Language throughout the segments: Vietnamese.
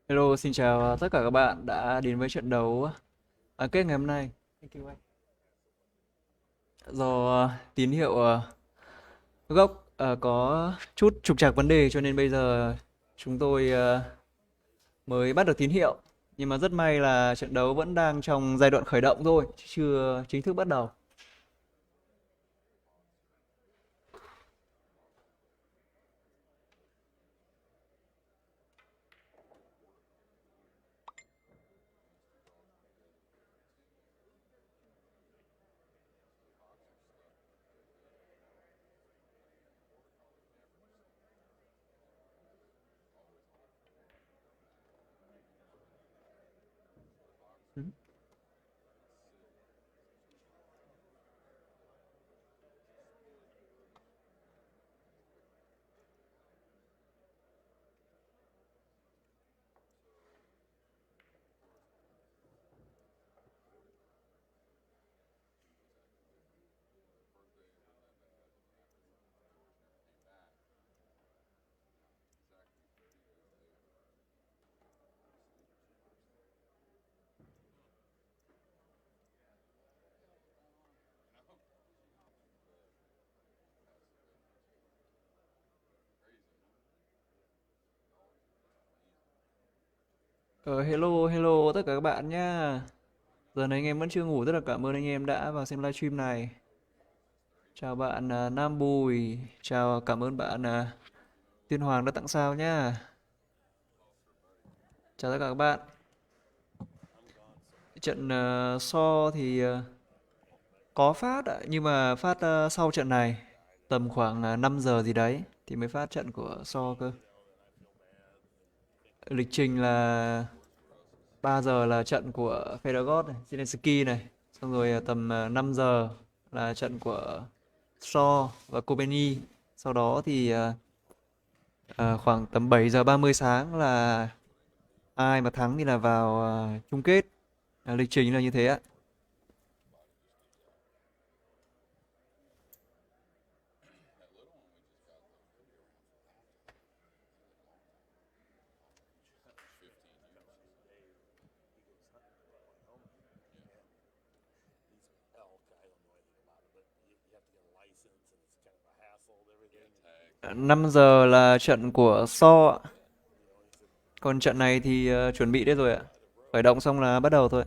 Hello, xin chào tất cả các bạn đã đến với trận đấu bán kết ngày hôm nay. Thank you anh. Do tín hiệu gốc có chút trục trặc vấn đề cho nên bây giờ chúng tôi mới bắt được tín hiệu. Nhưng mà rất may là trận đấu vẫn đang trong giai đoạn khởi động thôi, chứ chưa chính thức bắt đầu. Ừ. Hello, hello tất cả các bạn nhá. Giờ này anh em vẫn chưa ngủ, rất là cảm ơn anh em đã vào xem livestream này. Chào bạn Nam Bùi, chào cảm ơn bạn Tiên Hoàng đã tặng sao nhá. Chào tất cả các bạn. Trận so thì có phát ạ, nhưng mà phát sau trận này tầm khoảng 5 giờ gì đấy thì mới phát trận của so cơ. Lịch trình là 3 giờ là trận của Fedorov này, Zelensky này, xong rồi tầm 5 giờ là trận của So và Kobeni. Sau đó thì khoảng tầm 7 giờ 30 sáng là ai mà thắng thì là vào chung kết. Lịch trình là như thế ạ. 5 giờ là trận của So ạ. Còn trận này thì chuẩn bị đấy rồi ạ. Khởi động xong là bắt đầu thôi.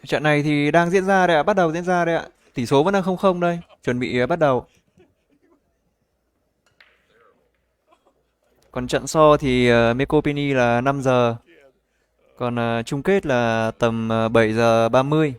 Trận này thì đang diễn ra đây ạ, bắt đầu diễn ra đây ạ. Tỷ số vẫn đang 0-0 đây, chuẩn bị bắt đầu. Còn trận so thì Mekopeni là 5 giờ, còn chung kết là tầm 7 giờ 30.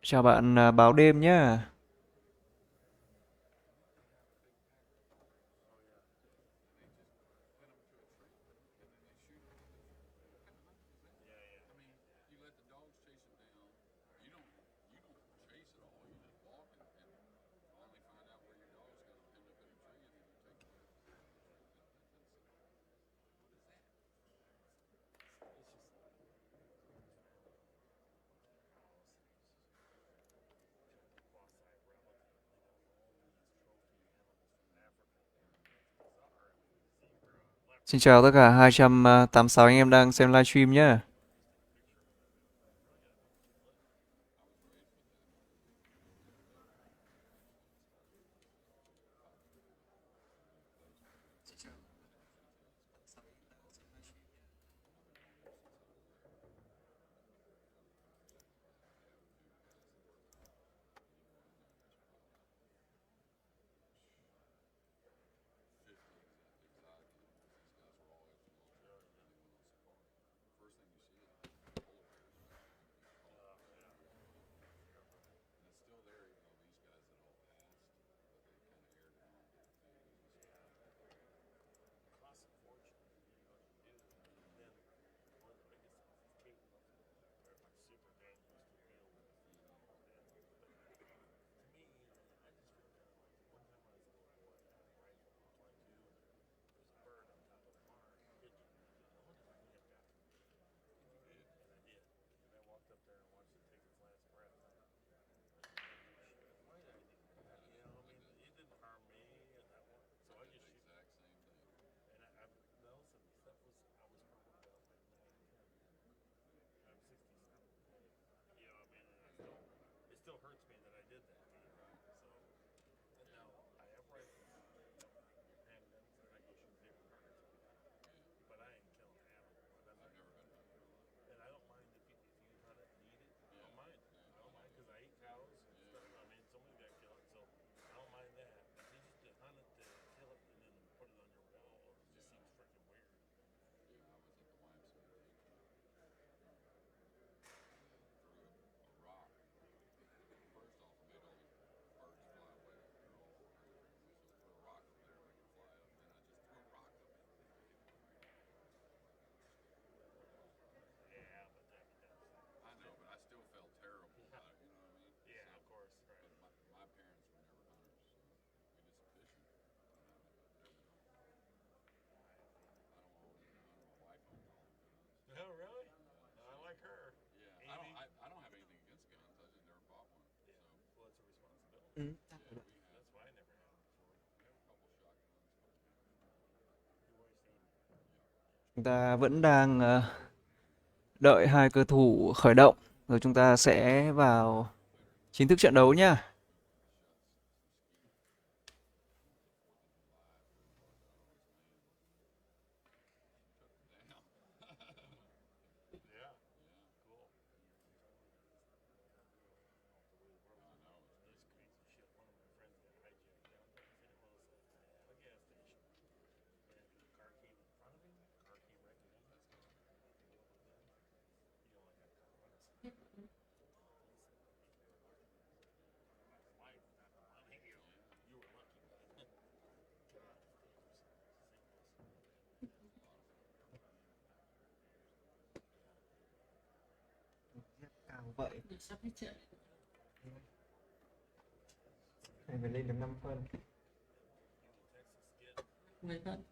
Chào bạn báo đêm nhé. Xin chào tất cả 286 anh em đang xem livestream nhé. Chúng ta vẫn đang đợi hai cầu thủ khởi động rồi chúng ta sẽ vào chính thức trận đấu nhá. Sắp hết trận. Phải lên được 5 phân. Mấy phân?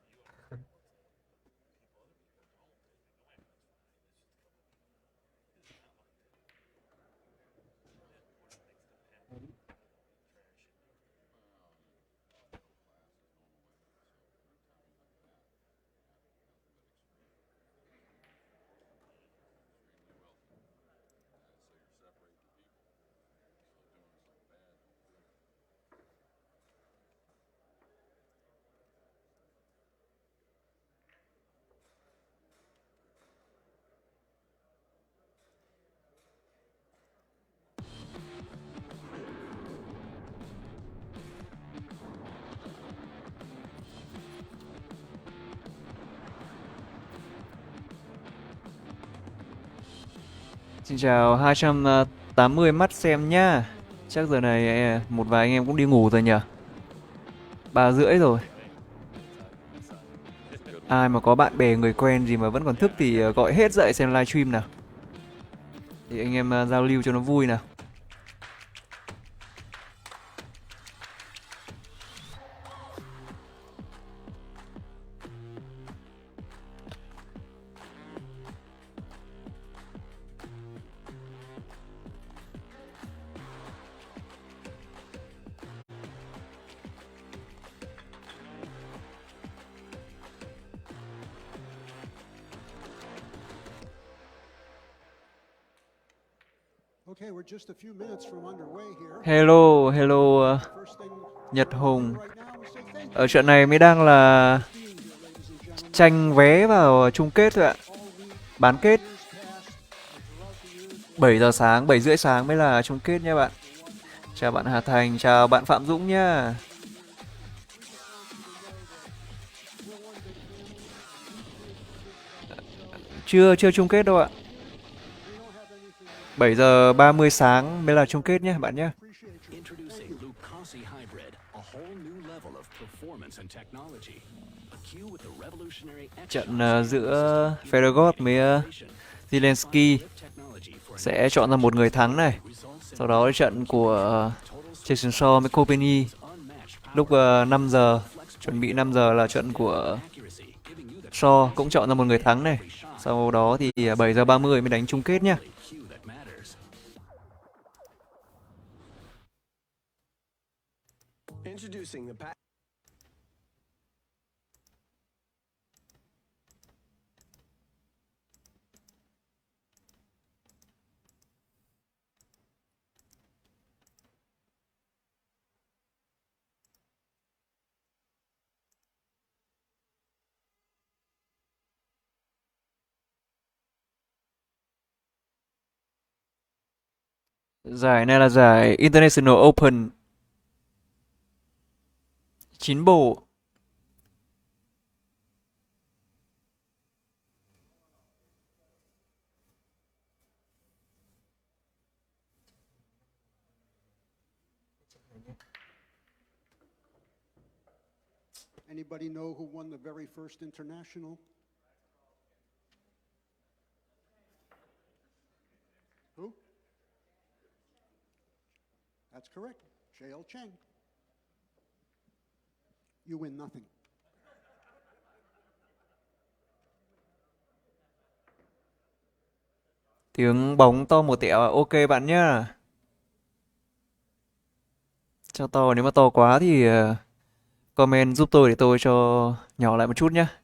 Xin chào 280 mắt xem nhá. Chắc giờ này một vài anh em cũng đi ngủ rồi nhỉ? 3 rưỡi rồi. Ai mà có bạn bè người quen gì mà vẫn còn thức thì gọi hết dậy xem livestream nào. Thì anh em giao lưu cho nó vui nào. Okay, we're just a few minutes from underway here. Hello, hello First thing Nhật Hùng. right now is say thank you Ở trận này mới đang là for being here, ladies and gentlemen. tranh vé vào chung kết thôi ạ. All week, Bán kết years past, and throughout the years, 7 giờ sáng, 7 rưỡi sáng mới là chung kết nha bạn. Chào bạn Hà Thành, chào bạn Phạm Dũng nhá. Chưa chung kết đâu ạ. 7 giờ 30 sáng mới là chung kết nhé bạn nhé. Introducing Lucasi Hybrid, a whole new level of performance and technology. A cue with the revolutionary Trận giữa Ferragut với Zelensky sẽ chọn ra một người thắng này. Sau đó trận của Jason Shaw với Kopeny lúc 5 giờ, chuẩn bị 5 giờ là trận của Shaw cũng chọn ra một người thắng này. Sau đó thì 7 giờ 30 mới đánh chung kết nhá. Introducing the Giải này là giải International Open 9 bộ. anybody know who won the very first international? Who? That's correct. J.L. Cheng. You win nothing. Tiếng bóng to một tẹo à? Ok bạn nhá. Cho to, nếu mà to quá thì comment giúp tôi để tôi cho nhỏ lại một chút nhá.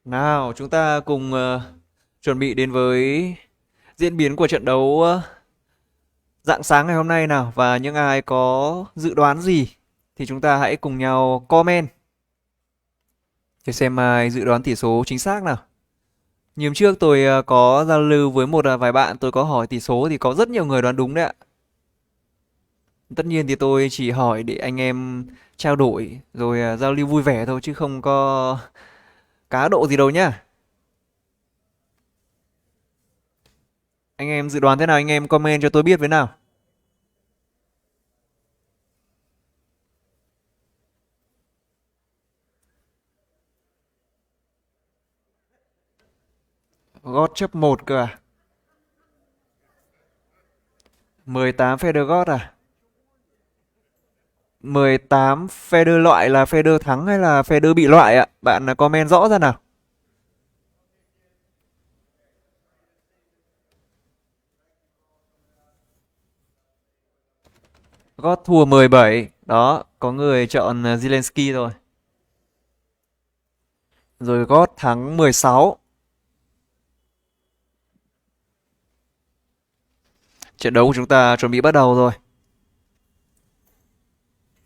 Nào, chúng ta cùng chuẩn bị đến với diễn biến của trận đấu rạng sáng ngày hôm nay nào. Và những ai có dự đoán gì thì chúng ta hãy cùng nhau comment để xem ai dự đoán tỷ số chính xác nào. Như hôm trước tôi có giao lưu với một vài bạn, tôi có hỏi tỷ số thì có rất nhiều người đoán đúng đấy ạ. Tất nhiên thì tôi chỉ hỏi để anh em trao đổi rồi giao lưu vui vẻ thôi chứ không có cá độ gì đâu nhá. Anh em dự đoán thế nào anh em comment cho tôi biết với nào. gót chấp 1 cơ à? 18 Federer gót à? 18 Federer loại là Federer thắng hay là Federer bị loại ạ? Bạn comment rõ ra nào. Gót thua 17. Đó, có người chọn Zelensky rồi. Rồi gót thắng 16. Trận đấu của chúng ta chuẩn bị bắt đầu rồi.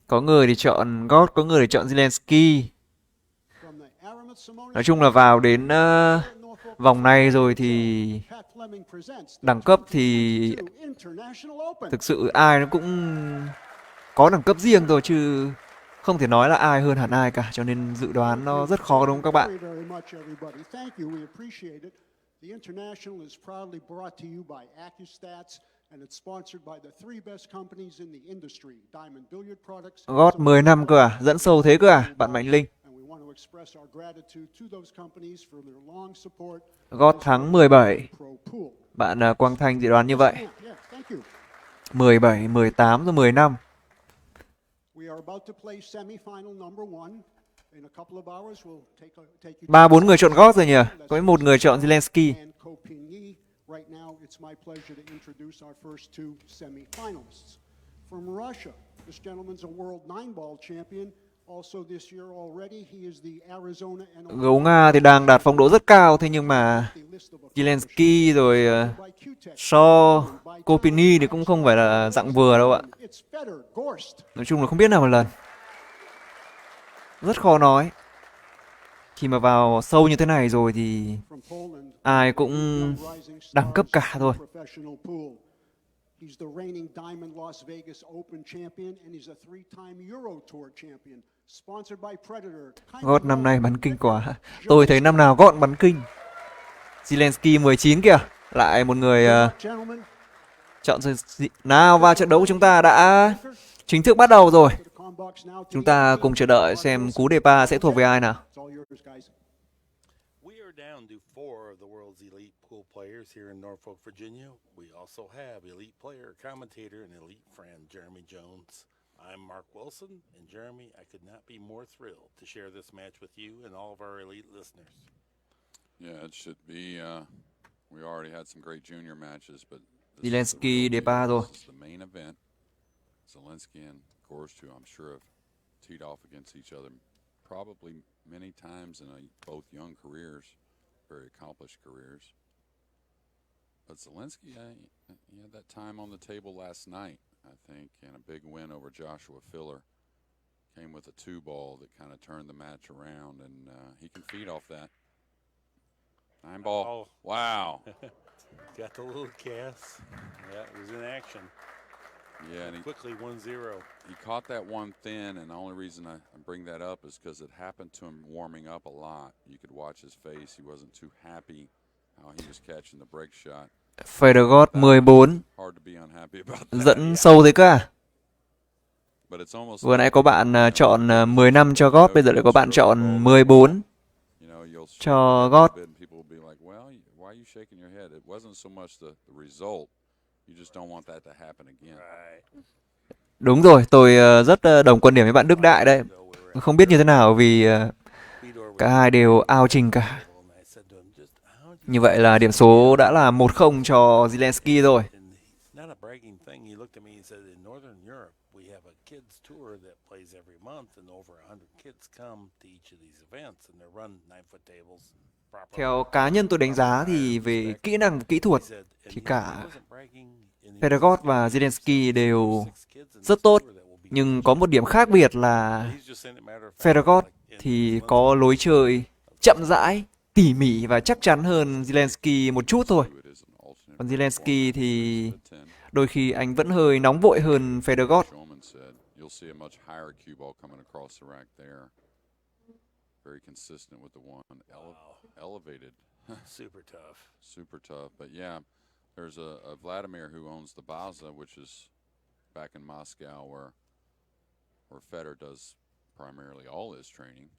Có người thì chọn gót, có người thì chọn Zelensky. From the Aramis Simone Nói chung là vào đến vòng này rồi thì Pat Fleming presents the đẳng cấp thì 2022 International Open. thực sự ai nó cũng có đẳng cấp riêng thôi, chứ không thể nói là ai hơn hẳn ai cả, cho nên dự đoán nó rất khó đúng không các bạn? Very, very much, everybody. Thank you. We appreciate it. The International is proudly brought to you by AccuStats, and it's sponsored by the three best companies in the industry: Diamond Billiard Products. Gót 10 năm cơ à? Dẫn sâu thế cơ à? Bạn Mạnh Linh. And we want to express our gratitude to those companies for their long support. Gót thắng 17. Pro Pool. Bạn Quang Thanh dự đoán như vậy. Yeah, thank you. 17, 18 rồi 10 năm. We are about to play semifinal number one. In a couple of hours, we'll take you. 3-4 người chọn gót rồi nhỉ? Có một người chọn Zelensky. And Kopinyi. Right now, it's my pleasure to introduce our first two semifinalists. From Russia, this gentleman's a world 9-ball champion. Also this year already, he is the Arizona and Gấu Nga thì đang đạt phong độ rất cao, thế nhưng mà Zelensky rồi So, Kopini thì cũng không phải là dạng vừa đâu ạ. It's Fedor Gorst. Nói chung là không biết nào một lần. Rất khó nói. Khi mà vào sâu như thế này rồi thì From Poland, ai cũng rising đẳng cấp stars cả thôi. professional pool. He's the reigning Diamond Las Vegas Open champion and he's a three-time Euro Tour champion. Sponsored by Predator. Gót năm nay bắn kinh quá. Tôi thấy năm nào gót bắn kinh. Zelensky 19 kìa. Lại một người Gentlemen, chọn rồi. Nào, vào trận đấu của chúng ta đã chính thức bắt đầu rồi. to the com box now to Chúng the ta cùng chờ đợi xem cú đề ba sẽ thuộc về ai nào. It's all yours, guys. We are down to 4 of the world's elite pool players here in Norfolk, Virginia. We also have elite player, commentator, and elite friend Jeremy Jones. I'm Mark Wilson, and Jeremy, I could not be more thrilled to share this match with you and all of our elite listeners. Yeah, it should be. We already had some great junior matches, but Zelensky đề ba rồi. This is the main event. Zelensky and Gorstu, I'm sure, have teed off against each other probably many times in both young careers, very accomplished careers. But Zelensky, he had that time on the table last night, I think, and a big win over Joshua Filler. Came with a 2-ball that kind of turned the match around, and he can feed off that. 9-ball. Oh. Wow. Got the little cast. Yeah, it was in action. Yeah, and Quickly 1-0. he caught that one thin, and the only reason I bring that up is because it happened to him warming up a lot. You could watch his face. He wasn't too happy how he was catching the break shot. Federer 14. Hard to be unhappy about that. Dẫn sâu thế cơ à? But it's almost Vừa nãy có bạn chọn 10 năm cho gót, bây giờ lại có bạn chọn 14 you know, you'll cho shake gót. your head and people will be like, well, why are you shaking your head? It wasn't so much the result. You just don't want that to happen again. Right. Đúng rồi, tôi rất đồng quan điểm với bạn Đức Đại đấy. Không biết như thế nào vì cả hai đều ao trình cả. Như vậy là điểm số đã là 1-0 cho Zelensky rồi. Not a bragging thing. He looked at me and said, in Northern Europe, we have a kids tour that plays every month, and over 100 kids come to each of these events, and they're run 9-foot tables. Theo cá nhân tôi đánh giá thì về kỹ năng và kỹ thuật thì cả Federer và Zelensky đều rất tốt. Nhưng có một điểm khác biệt là Federer thì có lối chơi chậm rãi, tỉ mỉ và chắc chắn hơn Zelensky một chút thôi. Còn Zelensky thì đôi khi anh vẫn hơi nóng vội hơn Federer. Shulman said, you'll see a much higher cue ball coming across the rack there. Very consistent with the one. Elevated. Super tough. Super tough. But yeah, there's a Vladimir who owns the Baza, which is back in Moscow where Federer does primarily all his training.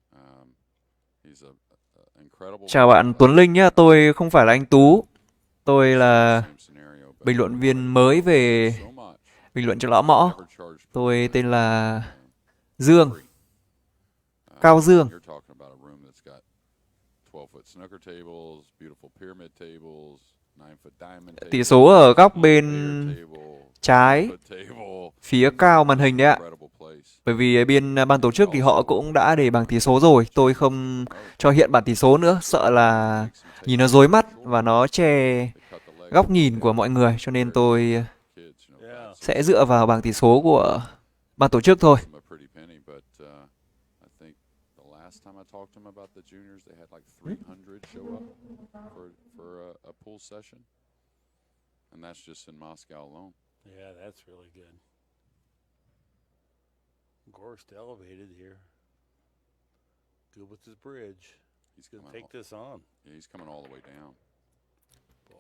He's a incredible. Chào bạn Tuấn Linh nhá, tôi không phải là anh Tú. Tôi là Same scenario, but bình luận viên mới về so much. bình luận cho Lão Mõ. Never charged Tôi tên là uh, Dương, free. Cao Dương. You're talking about a room that's got 12-foot snooker tables, beautiful pyramid tables, 9-foot diamond tables. Tỷ số ở góc bên billiard table, trái 10-foot table. phía cao màn hình đấy ạ. Incredible place. Bởi vì bên ban tổ chức thì họ cũng đã để bảng tỷ số rồi. Tôi không cho hiện bảng tỷ số nữa, sợ là nhìn nó rối mắt và nó che góc nhìn của mọi người. Cho nên tôi sẽ dựa vào bảng tỷ số của ban tổ chức thôi. Them a pretty penny, but I think the last time I talked to them about the juniors, they had like 300 show up for a pool session, and that's just in Moscow alone. Yeah, that's really good. Gorst elevated here. Good with his bridge. He's going to take this on. Yeah, he's coming all the way down.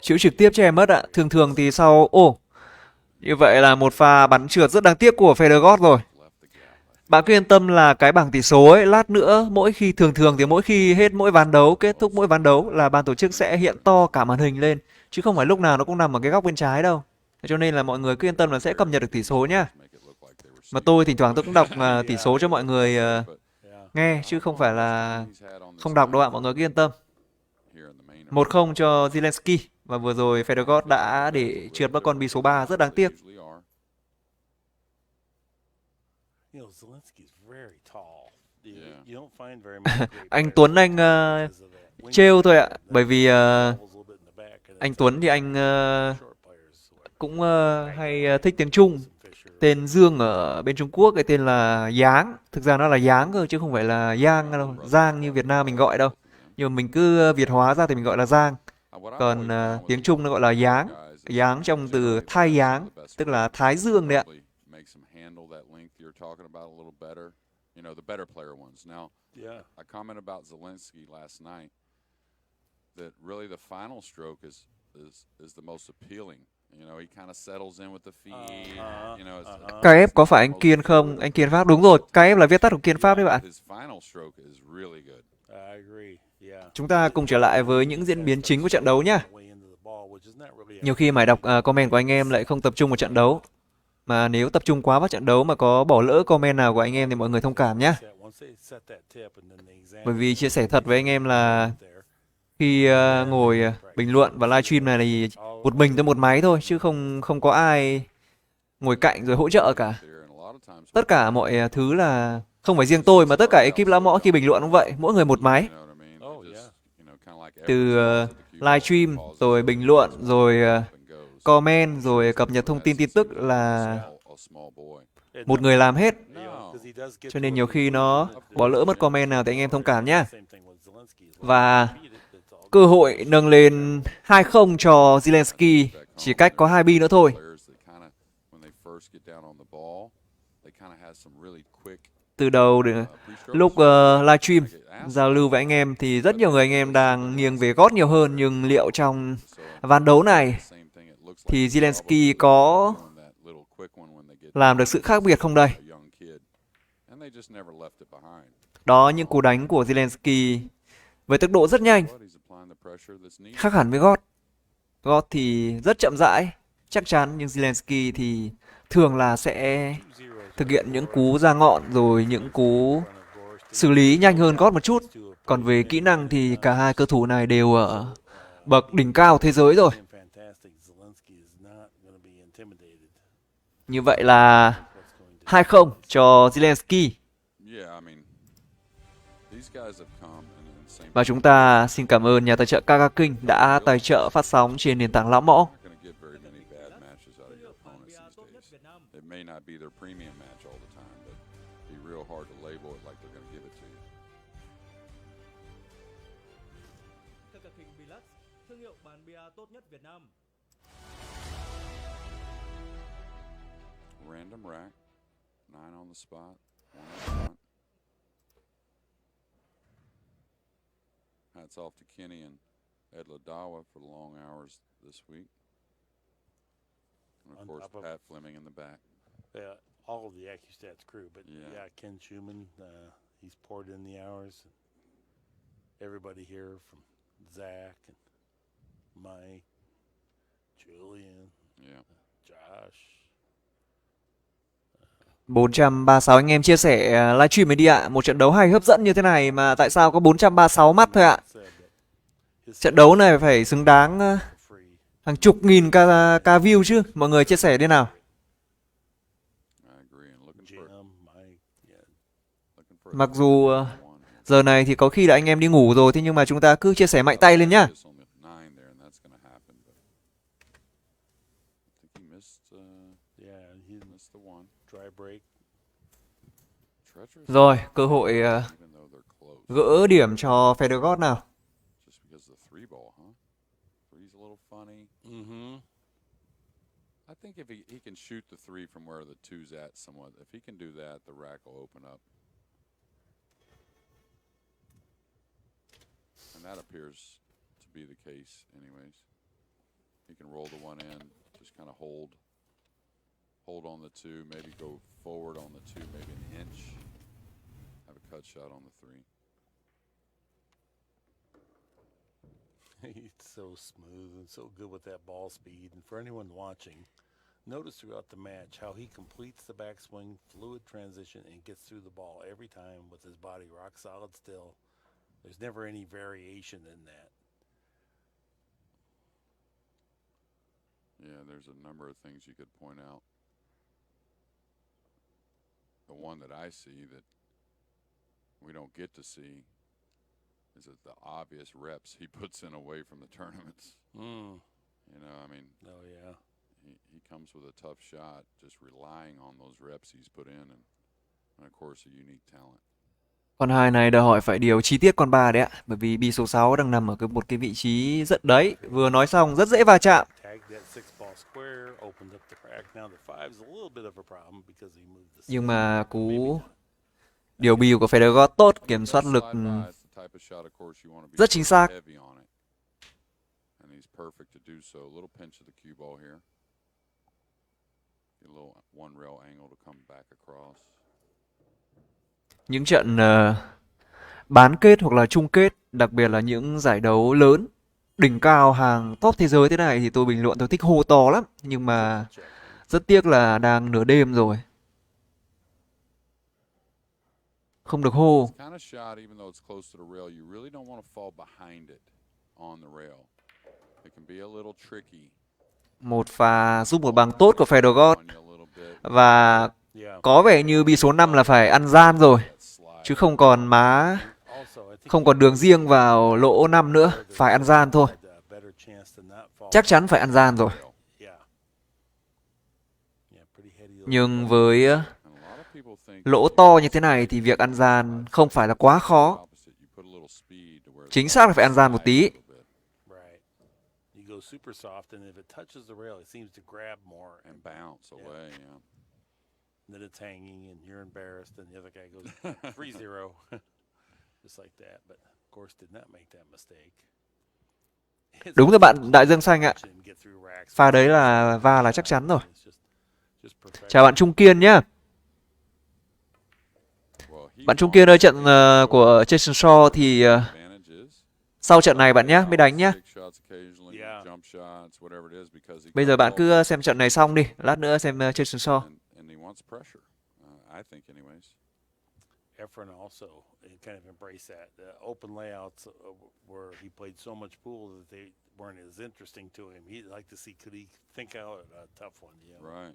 Chịu trực tiếp cho em mất ạ. Thường thì sau... như vậy là một pha bắn trượt rất đáng tiếc của Federer rồi. Left the gap. Bạn cứ yên tâm là cái bảng tỷ số ấy, lát nữa thường thì mỗi khi hết mỗi ván đấu, kết thúc mỗi ván đấu là ban tổ chức sẽ hiện to cả màn hình lên. Chứ không phải lúc nào nó cũng nằm ở cái góc bên trái đâu. Thế cho nên là mọi người cứ yên tâm là sẽ cập nhật được tỷ số nhá. Make it look like they were Mà tôi thỉnh thoảng tôi cũng đọc tỷ số cho mọi người but nghe, chứ không phải là he's had on this không đọc đâu ạ, night mọi người cứ yên tâm. here in the main 1-0 cho Zelensky. Và vừa rồi Federer đã để trượt mất con bi số 3, rất đáng tiếc. usually are. You know, Zelensky's very tall. Yeah. You don't find very many great Anh players Tuấn anh because of that wing trêu thôi ạ, span. bởi vì Ball's a little bit in the back, and anh it's Tuấn thì anh short players like cũng hay thích tiếng Trung. Fisher. Tên Dương ở bên Trung Quốc cái tên là Giáng, thực ra nó là Giáng cơ chứ không phải là Giang đâu, Giang như Việt Nam mình gọi đâu. Nhưng mà mình cứ Việt hóa ra thì mình gọi là Giang. What I Còn always found with tiếng Trung nó gọi là Giáng. Giáng trong từ Thái Giáng, tức là Thái Dương đấy ạ. really makes them handle that length you're talking about a little better. You know, the better player ones. Now, Yeah. I commented about Zelensky last night that really the final stroke is the most appealing. You know, he kind of settles in with the feet. You know, it's KF có phải anh Kiên không? Anh Kiên Pháp, đúng rồi. KF là viết tắt của Kiên Pháp đấy bạn. his final stroke is really good. I agree. Yeah. Chúng ta cùng trở lại với những diễn biến chính của trận đấu nhá. Way into the ball, which is not really a- Nhiều khi mải đọc comment của anh em lại không tập trung vào trận đấu. Mà nếu tập trung quá vào trận đấu mà có bỏ lỡ comment nào của anh em thì mọi người thông cảm nhá. Once they set that tip and then they examine Bởi vì it chia sẻ thật với anh em là there. khi ngồi bình luận và livestream này thì một mình tôi một máy thôi chứ không có ai ngồi cạnh rồi hỗ trợ cả. There, and a lot of times Tất cả mọi thứ là không phải riêng tôi mà tất cả ekip Lão Mõ khi bình luận cũng vậy, mỗi người một máy. you know what I mean? Oh, They yeah. just, you know, kind of like Từ everything else at the cue, livestream pauses, rồi bình luận rồi and goes. comment rồi cập nhật thông tin tin tức là A small boy. một người làm hết. You know, 'cause he does get Cho to nên it. nhiều khi nó bỏ lỡ mất comment nào thì anh em thông cảm nhá. Same thing with Zelensky. As well. Và Beat it, it's all cơ hội nâng lên 2-0 cho Zelensky chỉ cách có 2 bi nữa thôi. Players that kind of, when they first get down on the ball, they kind of have some really quick Từ đầu đến pre-strokes. lúc livestream giao lưu với anh em thì rất nhiều người anh em đang nghiêng về gót nhiều hơn, nhưng liệu trong ván đấu này Same thing, it looks thì like Zelensky có doing that little quick one when they get làm được sự khác biệt không đây? a young kid, and they just never left it behind. Đó, những cú đánh của Zelensky với tốc độ rất nhanh, But he's applying the pressure that's needed. khác hẳn với gót. Gót thì rất chậm rãi, chắc chắn, nhưng Zelensky thì thường là sẽ thực hiện những cú ra ngọn rồi những cú xử lý nhanh hơn gót một chút. Còn về kỹ năng thì cả hai cầu thủ này đều ở bậc đỉnh cao thế giới rồi. fantastic. Zelensky is not going to be intimidated. Như vậy là 2-0 cho Zelensky. Yeah, I mean, these guys have come and same. Và chúng ta xin cảm ơn nhà tài trợ Kaka King đã tài trợ phát sóng trên nền tảng Lão Mõ. You're going to get very many bad matches out of your opponents these days. It may not be their premium match all the time, but it'd be real hard to label it like they're going to give it to you. Kaka King Deluxe, thương hiệu bán bia tốt nhất Việt Nam. Random rack, 9 on the spot, 1 in front. Hats off to Kenny and Ed Ladawa for the long hours this week. And of On course, top of- Pat Fleming in the back. Yeah, all of the AccuStats crew, but Yeah. yeah, Ken Schumann, he's poured in the hours. everybody here from Zach and Mike, Julian, Yeah. Josh. 436 anh em chia sẻ livestream ấy đi ạ. Một trận đấu hay hấp dẫn như thế này mà tại sao có 436 mắt thôi ạ? Trận đấu này phải xứng đáng hàng chục nghìn ca view chứ. Mọi người chia sẻ đi nào. I agree. And looking Jim, for Mike, yeah. Mặc dù giờ này thì có khi là anh em đi ngủ rồi, thế nhưng mà chúng ta cứ chia sẻ mạnh tay lên nhá. Just on the 9 there, and that's going to happen. But I think he Yeah, he missed the one. dry break. Treacherous. Rồi, cơ hội Even though they're close. gỡ điểm cho Federer nào. Just because of the three ball, huh? Three's a little funny. Mm-hmm. I think if he can shoot the three from where the two's at somewhat, if he can do that, the rack will open up. And that appears to be the case anyways. He can roll the one in, just kind of hold on the two, maybe go forward on the two, maybe an inch. Have a cut shot on the three. He's so smooth and so good with that ball speed. And for anyone watching, notice throughout the match how he completes the backswing, fluid transition, and gets through the ball every time with his body rock solid still. There's never any variation in that. Yeah, there's a number of things you could point out. The one that I see that we don't get to see is that the obvious reps he puts in away from the tournaments. You know, I mean, Oh, yeah. he comes with a tough shot, just relying on those reps he's put in, and of course a unique talent. Con 2 này đòi hỏi phải điều chi tiết con 3 đấy ạ. Bởi vì bi số 6 đang nằm ở một cái vị trí rất đấy. Vừa nói xong rất dễ va chạm. Tagged that six ball square, opened up the crack. Now the five's a little bit of a problem because he moved the Nhưng mà cú Maybe điều bill của Federer tốt, kiểm soát Does lực slide by, it's the type of shot, of course, you want to be rất chính xác. heavy on it. And he's perfect to do so. A little pinch of the cue ball here. Get a little one rail angle to come back across. Những trận bán kết hoặc là chung kết, đặc biệt là những giải đấu lớn, đỉnh cao hàng top thế giới thế này thì tôi bình luận tôi thích hô to lắm. Nhưng mà rất tiếc là đang nửa đêm rồi. Không được hô. It's kind of shot, even though it's close to the rail, you really don't want to fall behind it on the rail. It can be a little tricky. Một pha giúp một bằng tốt của Federer On you a little bit. và Yeah. có vẻ như bi số 5 là phải ăn gian rồi, That slide. chứ không còn má, Also, I think không còn đường riêng vào lỗ 5 nữa, phải ăn gian thôi. had a better chance to not fall. Chắc chắn phải ăn gian rồi. Yeah. Yeah, pretty heady little Nhưng với And a lot of people think lỗ to như thế này thì việc ăn gian không phải là quá khó. opposite. You put a little speed to where Chính xác là phải ăn gian một tí. slide a little bit Right. You go super soft, and if it touches the rail, it seems to grab more, and bounce away. Yeah. and then it's hanging, and you're embarrassed, and the other guy goes 3-0, just like that. But of course, did not make that mistake. Đúng rồi bạn Đại Dương Xanh ạ. Get through racks. Pha đấy là va là chắc chắn rồi. It's just perfect. Chào bạn Trung Kiên nhá. Well, he Bạn Trung won Kiên ơi, the trận race. của Jason Shaw thì Advantage is sau trận này bạn nhé, mới đánh nhá. stick shots occasionally, Yeah. jump shots, whatever it is, because he Bây giờ got bạn all cứ the- xem trận này xong đi, lát nữa xem Jason Shaw. and he wants pressure. I think, anyways. Efren also kind of embraced that. The open layouts where he played so much pool that they weren't as interesting to him. He'd like to see could he think out a tough one. You know? Right.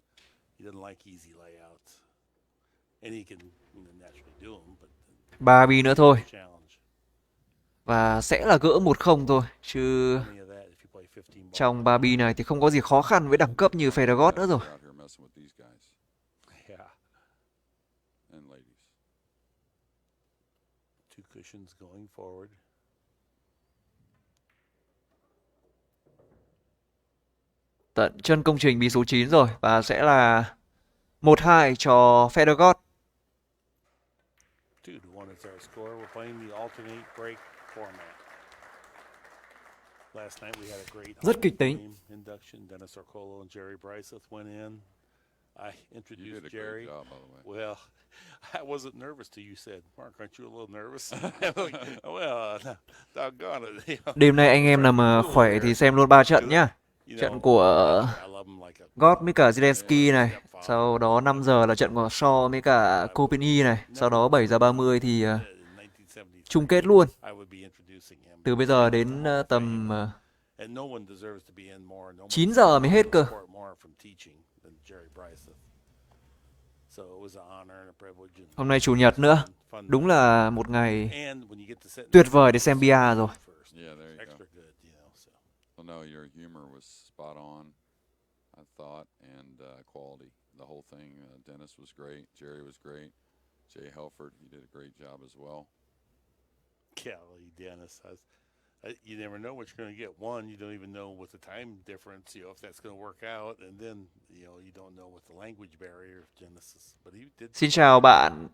He doesn't like easy layouts, and he can naturally do them, but 3 bi nữa thôi challenge. và sẽ là gỡ 1-0 thôi, chứ Any of that if you play 15 ball. trong 3 bi này thì không có gì khó khăn với đẳng cấp như Federer nữa rồi. We're out here messing with these guys Yeah, and ladies. 2 cushions going forward. Tận chân công trình bi số 9 rồi và sẽ là 1-2 cho Federer. 2-1 is our score. We're playing the alternate break format. Last night we had a great Rất Hall kịch of tính. Fame induction. Dennis Orcolo and Jerry Bryce went in. I You introduced did a great Jerry. job, by the way. Well, I wasn't nervous till you said, Mark, aren't you a little nervous? I'm like, well, doggone it. Đêm nay anh em nào mà khỏe thì xem luôn 3 trận nhá. Trận của I love him like a God với cả Zelensky này. Sau đó 5 giờ là trận của Shaw với cả Kopeny này. Sau đó 7 giờ 30 thì in 1973. chung kết luôn. I would be introducing him. Từ bây giờ đến tầm And no one deserves to be in more. No one 9 giờ mới hết cơ. support more from teaching than Jerry Bryson. So it was an honor and a privilege. And Hôm nay Chủ nhật nữa. fun. Đúng là một ngày And when you get to sit tuyệt vời để xem bia rồi. first, Yeah, there you go. extra good, so. Well, no, your humor was spot on, I thought, and quality. The whole thing. Dennis was great. Jerry was great. Jay Helford, he did a great job as well. Golly, Dennis, you never know what you're going to get. One, you don't even know with the time difference, if that's going to work out, and then, you don't know with the language barrier of Genesis. But he did. Xin chào bạn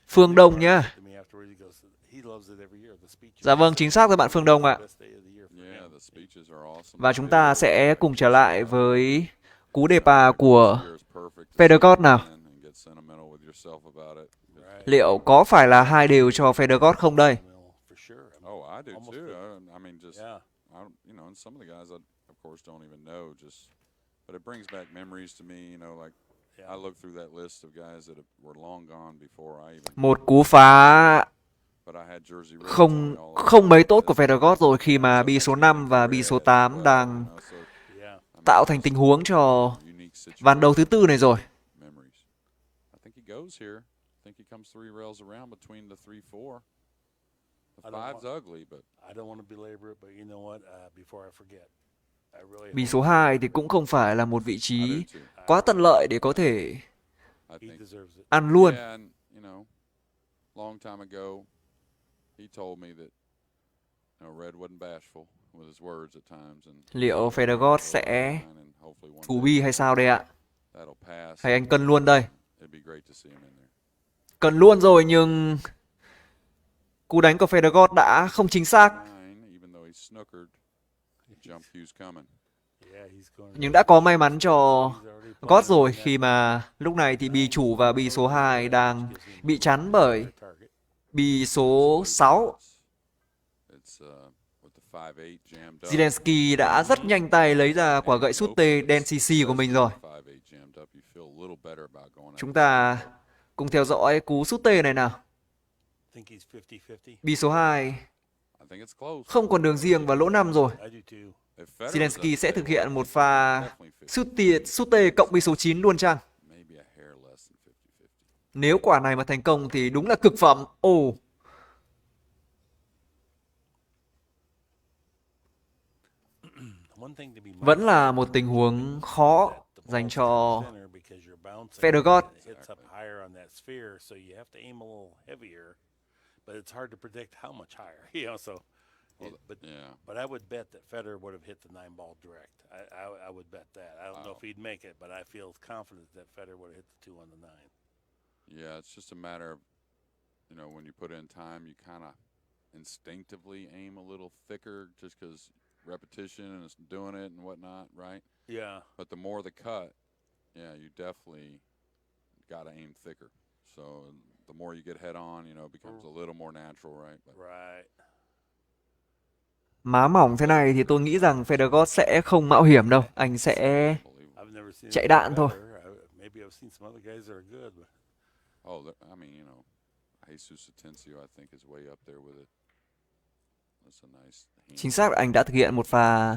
Phương Đông nhá. To me afterwards, he goes, he loves it every year. The speeches. Dạ vâng, chính xác rồi bạn Phương Đông ạ. Best day of the year for Yeah, him. the speeches are awesome. Và chúng ta sẽ cùng trở lại với cú đề pa của This year is perfect to Federer sit nào. in and get sentimental with yourself about it. Right. Liệu có phải là 2 đều cho Federer không đây? Well, for sure. I mean, Oh, I do almost too. the- I mean, just Yeah. and some of the guys I, of course, don't even know. But it brings back memories to me. Like Yeah. I look through that list of guys that were long gone before I even. Một cú phá But I had Jersey Ridge không all không mấy tốt của Federer rồi khi mà bi số 5 và bi số 8 đang Yeah. tạo thành tình huống cho unique ván đấu thứ tư này rồi. memories. I think he goes here. I think he comes 3 rails around between the 3-4. The I don't five's ugly, but I don't want to belabor it, but you know what? Before I forget, I really Bi hope số 2 thì cũng không phải là một vị I trí do too. quá tiện lợi để có thể I he think. deserves it. ăn luôn. Yeah, and long time ago, he told me that Red wasn't bashful with his words at times, and Liệu Federer sẽ and hopefully one thủ day bi hay sao đây ạ? that'll pass. Hay anh cân luôn đây? It'd be great to see him in there. Cân luôn rồi nhưng cú đánh của Federer đã không chính xác. 9, even though he's snookered, jump cue's coming. Yeah, he's going. Nhưng đã có may mắn cho He's already God playing rồi on that. khi mà lúc này thì bi chủ và bi số 2 đang bị chắn bởi Target. bi số 6. It's with the 5-8 jammed up. Zelensky đã rất nhanh tay lấy ra quả gậy sút tê đen CC của mình rồi. 5-8 jammed up, you feel a little better about going Chúng after ta cùng theo dõi cú sút tê này nào. Think he's 50-50. Bi số 2 I think it's close. không còn đường riêng và lỗ 5 rồi. I do too. If Federer's Zelensky sẽ upset, thực hiện một pha definitely 50. sút tê cộng bi số 9 luôn chăng? Maybe a hair less than 50-50. Nếu quả này mà thành công thì đúng là cực phẩm. Ồ, One thing to be vẫn mindful là of một tình huống khó that the dành ball's cho in center because you're bouncing Federer. and it hits up higher on that sphere, so you have to aim a little heavier. But it's hard to predict how much higher, so. Yeah. But I would bet that Federer would have hit the 9-ball direct. I would bet that. I don't know if he'd make it, but I feel confident that Federer would have hit the 2 on the 9. Yeah, it's just a matter of, when you put in time, you kind of instinctively aim a little thicker just because repetition and it's doing it and whatnot, right? Yeah. But the more the cut, you definitely got to aim thicker. So the more you get head on, it becomes a little more natural, right? But Right. má mỏng thế này thì tôi nghĩ rằng Federer sẽ không mạo hiểm đâu. Anh sẽ unbelievable. I've never seen chạy it đạn thôi. better. Maybe I've seen some other guys that are good, but Oh, I mean, Jesus Atencio, I think, is way up there with it. That's a nice hand. Chính xác là anh đã thực hiện một pha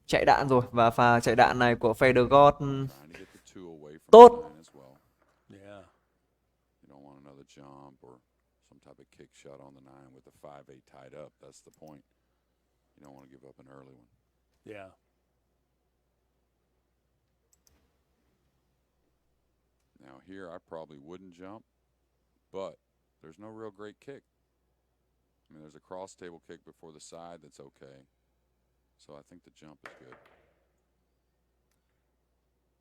chạy đạn rồi. Và pha chạy đạn này của Federer Trying to get the 2 away from Tốt. the 9 as well. yeah. You don't want another jump or some type of kick shot on the 9 with the 5-8 tied up. That's the point. You don't want to give up an early one. Yeah. Now here, I probably wouldn't jump, but there's no real great kick. I mean, there's a cross table kick before the side that's okay. So I think the jump is good.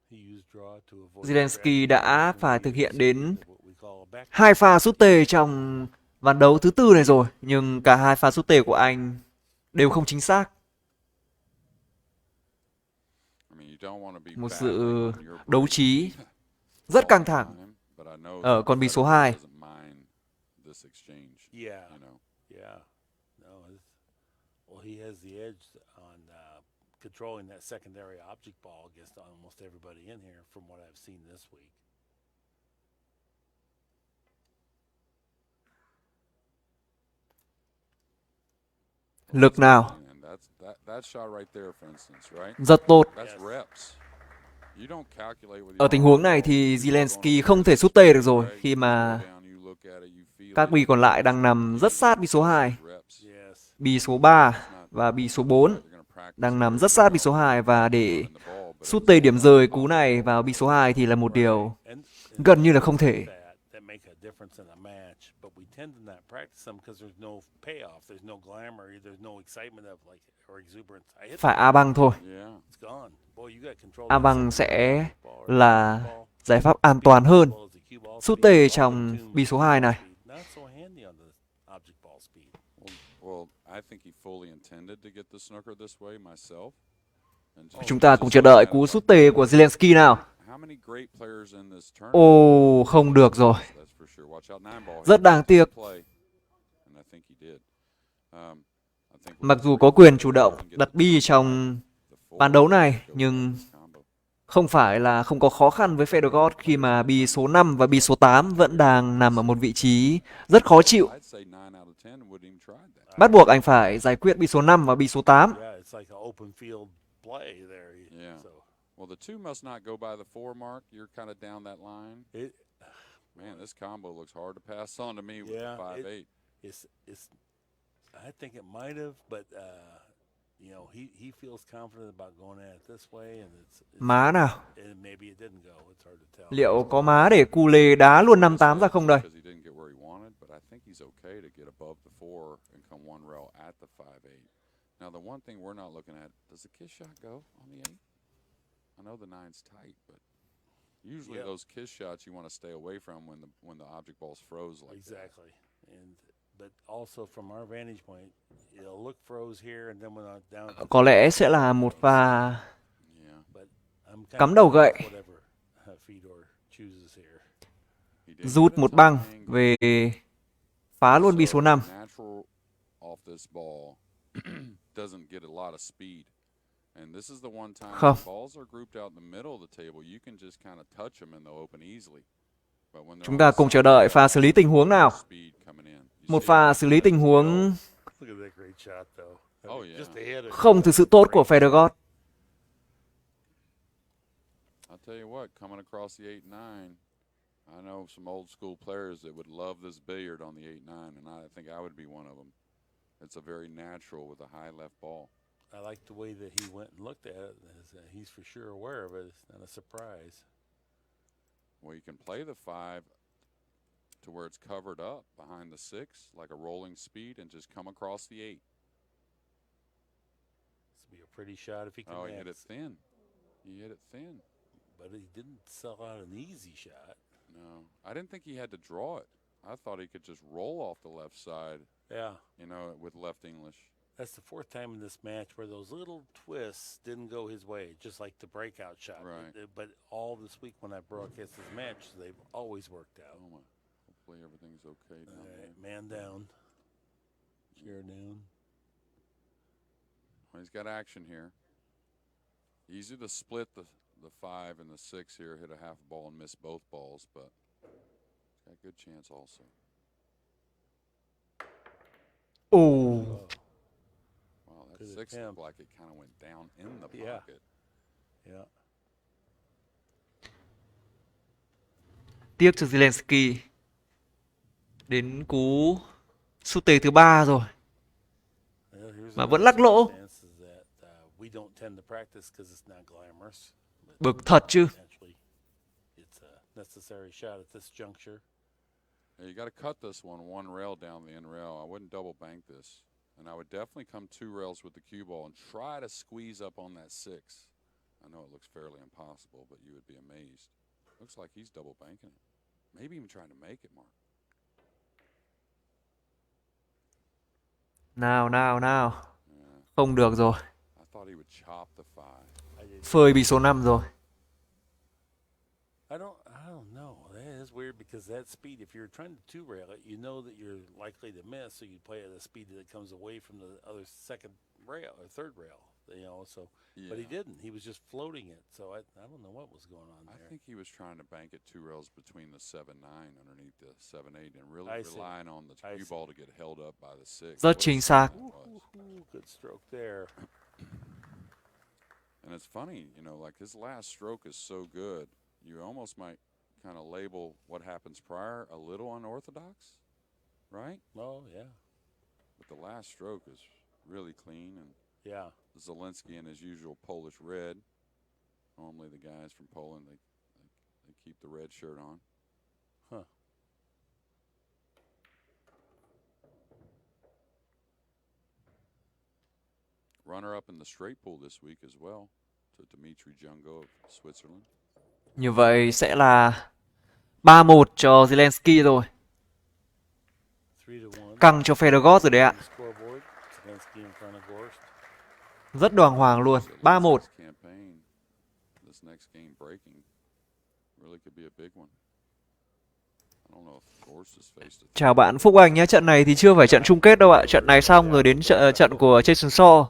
He used draw to avoid Zelensky đã phải thực hiện đến what we call a back. 2 pha sút tê trong ván đấu thứ tư này rồi. Nhưng cả 2 pha sút tê của anh đều không chính xác. I mean, you don't want to be Một battling sự on your đấu break trí all rất căng the thẳng time, but I know ở that con bi số Federer 2. doesn't Yeah, you know. yeah. No, well, he has the edge on controlling that secondary object ball against almost everybody in here from what I've seen this week. Lực nào. And that shot right there, for instance, right? Rất tốt. That's Yes. reps. You don't calculate with Ở your tình arm huống này roll. thì You go Zelensky on không thể there, sút tê được rồi right? khi You mà go down, you look at it, you feel các it, bi you còn lại feel đang it, nằm you rất feel sát it. bi số 2. Reps. Yes. Bi số 3 It's not và bi số 4 they're gonna practice đang nằm very rất sát bi well số 2 và để in the ball, but sút it's tê all điểm about rơi cú popping này the vào ball. bi số 2 thì là một điều And gần như là things không thể. like that make a difference in a match, but we tend to not practice them because there's no payoff, there's no glamour, there's no excitement of like or exuberance. I hit Phải A băng thôi. Yeah. it's gone. Boy, you got control. A băng sẽ là giải pháp an toàn hơn. Sút tê trong bi số 2 này. Not so handy on the object ball speed. Well, I think he fully intended to get the snooker this way myself. And just- Chúng ta cùng just chờ looking đợi at it cú like sút tê của Zelensky nào. how many great players in this tournament? Ồ, không được rồi. That's for sure. Watch out, nine ball. Rất đáng tiếc. Play. And I think he did. I think Mặc dù có quyền chủ động đặt bi trong ván đấu này, nhưng không phải là không có khó khăn với Fedorov khi mà bi số 5 và bi số 8 vẫn đang nằm ở một vị trí rất khó chịu. I'd say 9 out of 10 wouldn't even try that. Bắt buộc anh phải giải quyết bi số 5 và bi số 8. Yeah, it's like an open field play there. Yeah. So Well, the two must not go by the 4 mark. You're kind of down that line. it, Man, this combo looks hard to pass on to me with Yeah, the 5-8. it's. I think it might have, but you know, he feels confident about going at it this way, and it's Má nào. and maybe it didn't go. It's hard to tell. Liệu có má để Cule đá luôn 5-8 ra không đây? Because he didn't get where he wanted, but I think he's okay to get above the 4 and come one rail at the 5-8. Now, the one thing we're not looking at, does the kiss shot go on the 8? I know the 9's tight, but usually Yep. those kiss shots you want to stay away from when the object ball's froze like that. Exactly, and but also from our vantage point, it'll look froze here, and then when I'm down. at the Có lẽ sẽ là một pha Yeah. But I'm kind cắm of đầu gậy. whatever Fedor chooses here. He did rút get a một tough băng angle. về phá luôn bi số 5. Natural off this ball doesn't get a lot of speed. And this is the one time Không. when balls are grouped out in the middle of the table, you can just kind of touch them and they'll open easily. But when they're Chúng on ta the cùng chờ side, đợi pha xử lý tình huống nào. speed coming in. You Một see pha it? xử lý tình huống Look at that great shot, though. I Oh, mean, yeah. just to hit it. không thực sự tốt của Fedorov. I'll tell you what, coming across the 8-9, I know some old school players that would love this billiard on the 8-9, and I think I would be one of them. It's a very natural with a high left ball. I like the way that he went and looked at it. He's for sure aware of it. It's not a surprise. Well, you can play the 5 to where it's covered up behind the 6, like a rolling speed, and just come across the 8. This would be a pretty shot if he can. Oh, he hit it thin. He hit it thin. But he didn't sell out an easy shot. No, I didn't think he had to draw it. I thought he could just roll off the left side, Yeah. you know, with left English. That's the fourth time in this match where those little twists didn't go his way, just like the breakout shot. Right. But all this week when I broadcast this match, they've always worked out. Oh my! Hopefully everything's okay down All there. right, man down. Chair down. Well, he's got action here. Easy to split the 5 and the 6 here, hit a half ball and miss both balls, but he's got a good chance also. Ồ, Wow, that Good 6 attempt. looked like it kind of went down in the Yeah. pocket. Yeah. tiếc cho Zelensky. Đến cú sút tê thứ 3 rồi. Well, here's Mà another vẫn lắc lỗ. circumstance is that, we don't tend to practice because it's not glamorous. But Bực thật chứ. actually, it's a necessary shot at this juncture. Yeah, you got to cut this one rail down the end rail. I wouldn't double bank this. And I would definitely come 2 rails with the cue ball and try to squeeze up on that 6. I know it looks fairly impossible, but you would be amazed. Looks like he's double banking it. Maybe even trying to make it, Mark. Nào, nào, nào. Yeah, Không được rồi. I thought he would chop the 5. I did. Phơi bi số 5 rồi. I don't know. That is weird. weird because that speed, if you're trying to two rail it, you know that you're likely to miss, so you play at a speed that comes away from the other second rail or third rail. You know, so but he Yeah. didn't. He was just floating it. So I don't know what was going on I there. think he was trying to bank it 2 rails between the 7-9 underneath the 7-8 and really I see. relying on the I cue see. ball to get held up by the 6. Rất What a chính stroke xác. that was. Ooh, good stroke there. And it's funny, you know, like his last stroke is so good, you almost might kind of label what happens prior a little unorthodox, right? Oh yeah, But the last stroke is really clean, and yeah. Zelensky in his usual Polish red. Normally the guys from Poland, they keep the red shirt on. Huh. Runner-up in the straight pool this week as well to Dmitry Jungo of Switzerland. Như vậy sẽ là 3-1 cho Zelensky rồi. 3-1. Căng cho Fedorov rồi đấy ạ. Scoreboard. Zelensky in front of Gorst. Rất đoàn hoàng luôn. 3-1. Zelensky's campaign, this next game breaking, really could be a big one. I don't know if Gorst has faced a Chào bạn Phúc Anh nhé. Trận này thì chưa phải trận chung kết đâu ạ. Trận này xong rồi đến trận của Jason Shaw.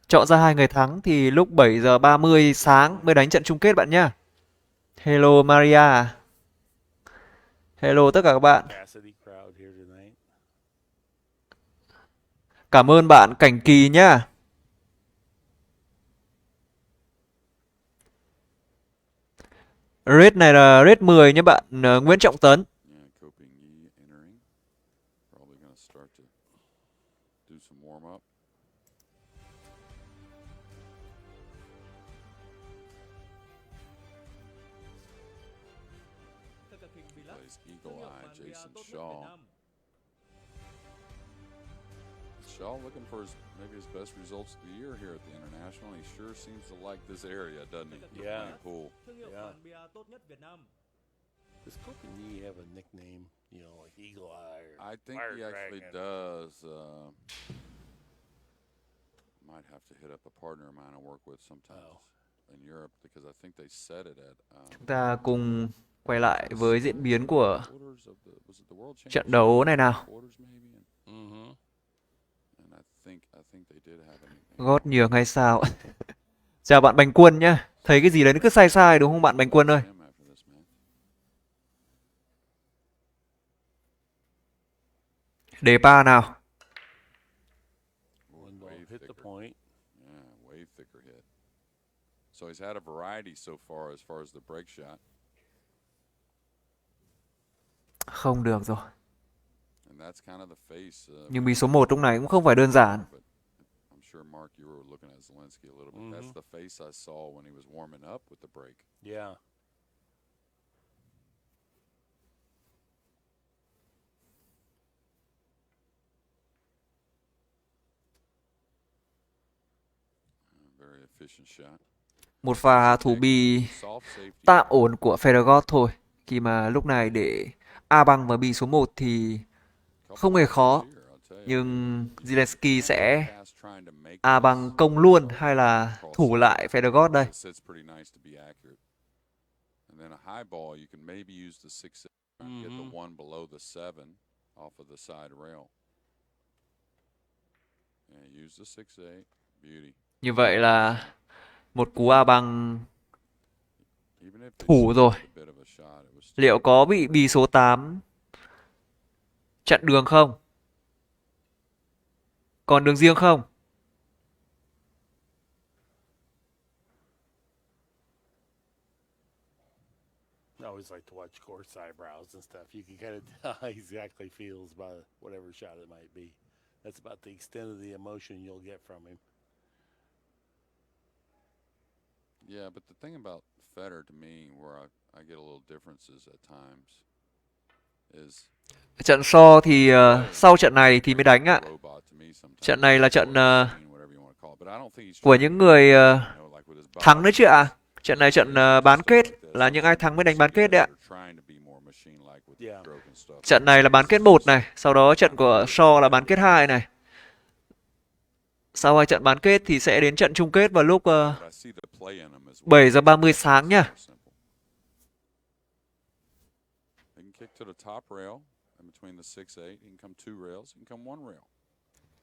Chọn ra 2 người thắng thì lúc 7 giờ 30 sáng mới đánh trận chung kết bạn nhá. Hello Maria. Hello tất cả các bạn. Cassidy crowd here tonight. Cảm ơn bạn Cảnh Kỳ nhá. Rate này là rate 10 nhé bạn. Nguyễn Trọng Tấn. Yeah, Copenhagen entering. Probably going to start to do some warm up. Các cặp hình Bilac, Plays thương Eagle hiệu Eye bàn bia Jason tốt nhất Việt Shaw. Nam. Shaw looking for maybe his best results of the year here at the International. He sure seems to like this area, doesn't he? Các cặp The Yeah. playing pool. Thương hiệu Yeah. bàn bia tốt nhất Việt Nam. Does Copenhagen have a nickname? You know, like Eagle Eye or I think Fire he actually Dragon? does. Might have to hit up a partner of mine I work with sometimes Oh. in Europe because I think they set it at Chúng ta cùng quay lại với diễn biến của quarters of the was it the World trận Championship? đấu này nào. Quarters maybe. Mm-hmm. And I think they did have a nickname. Gót nhường hay sao? Chào bạn Bành Quân nhá. Thấy cái gì đấy nó cứ sai sai đúng không bạn Bành Quân ơi? Him after this match. Đề pa nào. One ball Way hit the thicker. point. Yeah, way thicker hit. So he's had a variety so far as the break shot. Không được rồi. And that's kind of the face. Nhưng bi số 1 lúc này cũng không phải đơn giản. But I'm sure Mark, you were looking at Zelensky a little bit. Mhm. That's the face I saw when he was warming up with the break. Yeah. Very efficient shot. Một pha thủ bi Soft safety. tạm ổn của Fedorov thôi. Khi mà lúc này để A băng vào bi số 1 thì không hề khó. Nhưng Zelensky sẽ A băng công luôn hay là thủ lại Fedorov đây. It's pretty nice to be accurate. And then a high ball, you can maybe use the 6 and get the one below the 7 off of the side rail. Yeah, use the 6-8. Beauty. Như vậy là một cú A băng Even if they thủ rồi. a bit of a shot, it was still Liệu có bị bi số 8 chặn đường không? Còn đường riêng không? I always like to watch Gorst's eyebrows and stuff. You can kind of tell how he exactly feels about whatever shot it might be. That's about the extent of the emotion you'll get from him. Yeah, but the thing about Federer to me, where I get a little differences at times, is Trận so thì sau trận này thì mới đánh ạ. robot to me sometimes. Trận này là trận Whatever you want to call it. But I don't think he's của trying những người to, you know, like with his body. thắng đấy chứ ạ. Trận này trận bán kết là những ai thắng mới đánh bán kết đấy ạ. Trying to be more machine-like with the Yeah. stroke and stuff. Trận này là bán kết 1 này, sau đó trận của Shaw là bán kết 2 này. Sau 2 trận bán kết thì sẽ đến trận chung kết vào lúc But I see the play in him as well. 7 giờ 30 sáng nha. So simple. to the top rail, and between the 6-8, he can come 2 rails, he can come 1 rail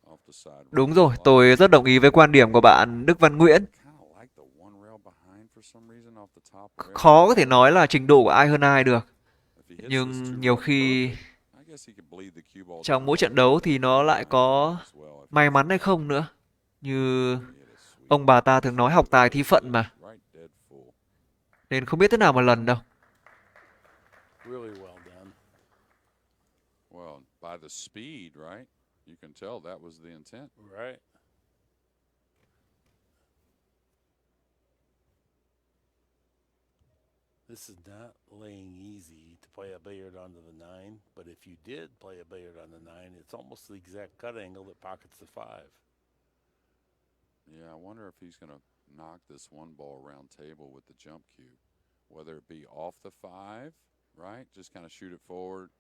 off the side. Đúng rồi, tôi rất đồng ý với quan điểm của bạn Đức Văn Nguyễn. Kind of like the 1 rail behind for some reason off the top rail. Khó có thể nói là trình độ của ai hơn ai được. If he hits this Nhưng 2 nhiều rail khi perfect, I guess he could bleed the cue ball trong down mỗi the trận line đấu thì nó lại có as well if may mắn hay không nữa. Như he hit a sweep. ông bà ta thường nói học tài thi phận mà. Right dead full. Nên không biết thế nào mà lần đâu. Really well done. Well, by the speed, right? You can tell that was the intent. Right. This is not laying easy to play a billiard onto the 9, but if you did play a billiard on the 9, it's almost the exact cut angle that pockets the 5. Yeah, I wonder if he's going to knock this 1 ball around table with the jump cue, whether it be off the 5, right? Just kind of shoot it forward,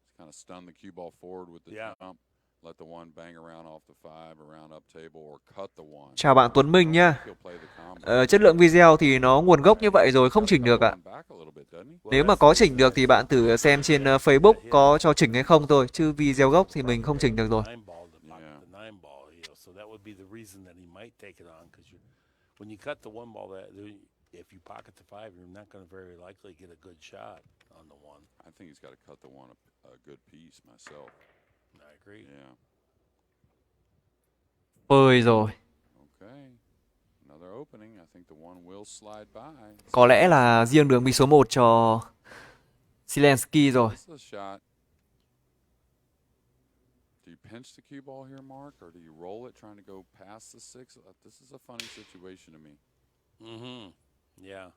just kind of stun the cue ball forward with the jump, let the 1 bang around off the 5, around up table, or cut the 1. Chào bạn Tuấn Minh nha. He'll play the combo. Chất lượng video thì nó nguồn gốc như vậy rồi, không chỉnh được ạ. Back a little bit, doesn't he? Nếu mà có chỉnh được thì bạn thử xem trên Facebook có cho chỉnh hay không thôi, chứ video gốc thì mình không chỉnh được rồi. Nine ball to pocket the 9 ball, you know, so that would be the reason that he might take it on, because when you cut the 1 ball, if you pocket the 5, you're not going to very likely get a good shot on the 1. I think he's got to cut the 1 a good piece myself. I agree. Yeah. Phơi rồi. Okay. Another opening. I think the 1 will slide by. Có lẽ là riêng đường bi số 1 cho Zelensky rồi. This is a shot. Do you pinch the cue ball here, Mark, or do you roll it trying to go past the 6? This is a funny situation to me. Mm-hmm. Yeah.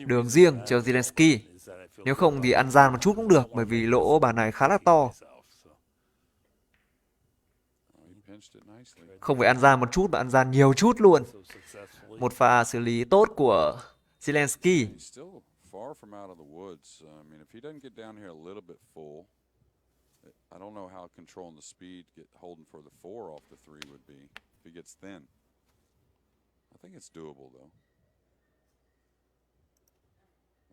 Đường riêng cho Zelensky. Nếu không thì ăn gian một chút cũng được, bởi vì lỗ bàn này khá là to. Không phải ăn gian một chút mà ăn gian nhiều chút luôn. Một pha xử lý tốt của Zelensky. He's still far from out of the woods. I mean, if he doesn't get down here a little bit full, I don't know how controlling the speed, holding for the 4 off the 3 would be if he gets thin. I think it's doable though.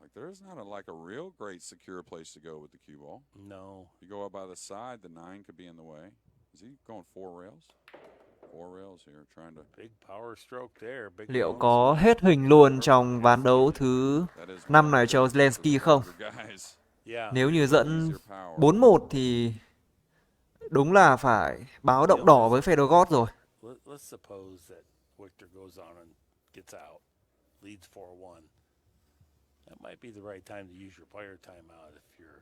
Like there's not a real great secure place to go with the cue ball. No. You go up by the side, the 9 could be in the way. Is he going 4 rails? 4 rails here, trying to. Big power stroke there. Big Liệu có hết hình luôn trong ván đấu thứ 5 này cho Zelensky không? Nếu như dẫn 4-1 thì đúng là phải báo động đỏ với Fedorov rồi. Let's suppose that Victor goes on and gets out, leads 4-1. That might be the right time to use your player timeout if you're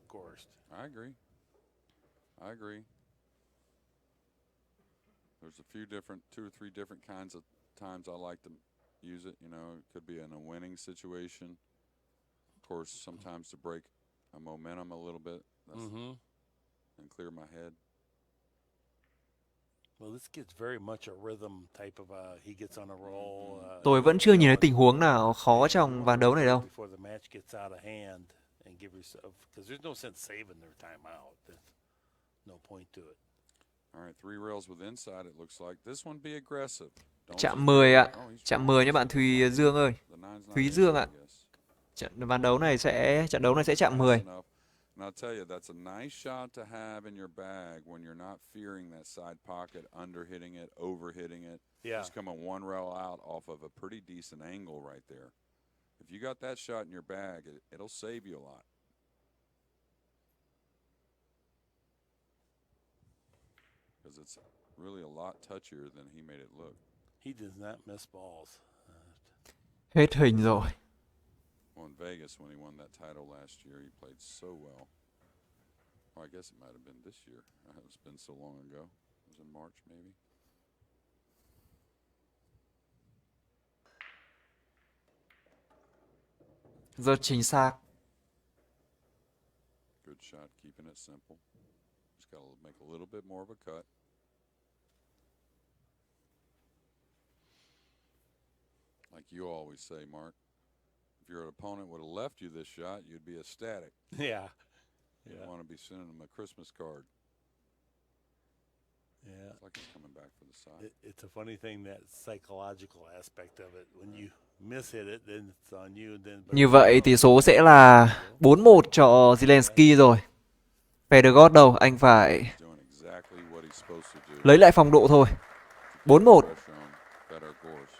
Gorst. I agree. There's a few different, 2 or 3 different kinds of times I like to use it. You know, it could be in a winning situation. Of course, sometimes to break a momentum a little bit and clear my head. Well, this gets very much a rhythm type of he gets on a roll. Tôi vẫn chưa nhìn thấy tình huống nào khó trong ván đấu này đâu. Before the match gets out of hand and give yourself, because there's no sense saving their timeout. There's no point to it. All right, 3 rails with inside. It looks like this one be aggressive. Chạm 10 ạ. Chạm 10 nhé bạn Thùy Dương ơi. Thúy Dương ạ. Trận đấu này sẽ chạm 10. And I'll tell you, that's a nice shot to have in your bag when you're not fearing that side pocket, under-hitting it, over-hitting it. Yeah. Just coming 1 rail out off of a pretty decent angle right there. If you got that shot in your bag, it'll save you a lot. Because it's really a lot touchier than he made it look. He does not miss balls. Hết hình rồi. Well, in Vegas, when he won that title last year, he played so well. Well, I guess it might have been this year. It's been so long ago. It was in March, maybe. Rất chính xác. Good shot, keeping it simple. Just got to make a little bit more of a cut. Like you always say, Mark, if your opponent would have left you this shot, you'd be ecstatic. Yeah. You'd want to be sending them a Christmas card. Yeah. It's like he's coming back for the side. It's a funny thing, that psychological aspect of it. When you miss hit it, then it's on you. Then Như vậy tỷ số sẽ là 4-1 cho Zelensky rồi. Federer đâu, anh phải He's doing exactly what he's supposed to do. lấy lại phong độ thôi. 4-1. Pressure on Federer Gores.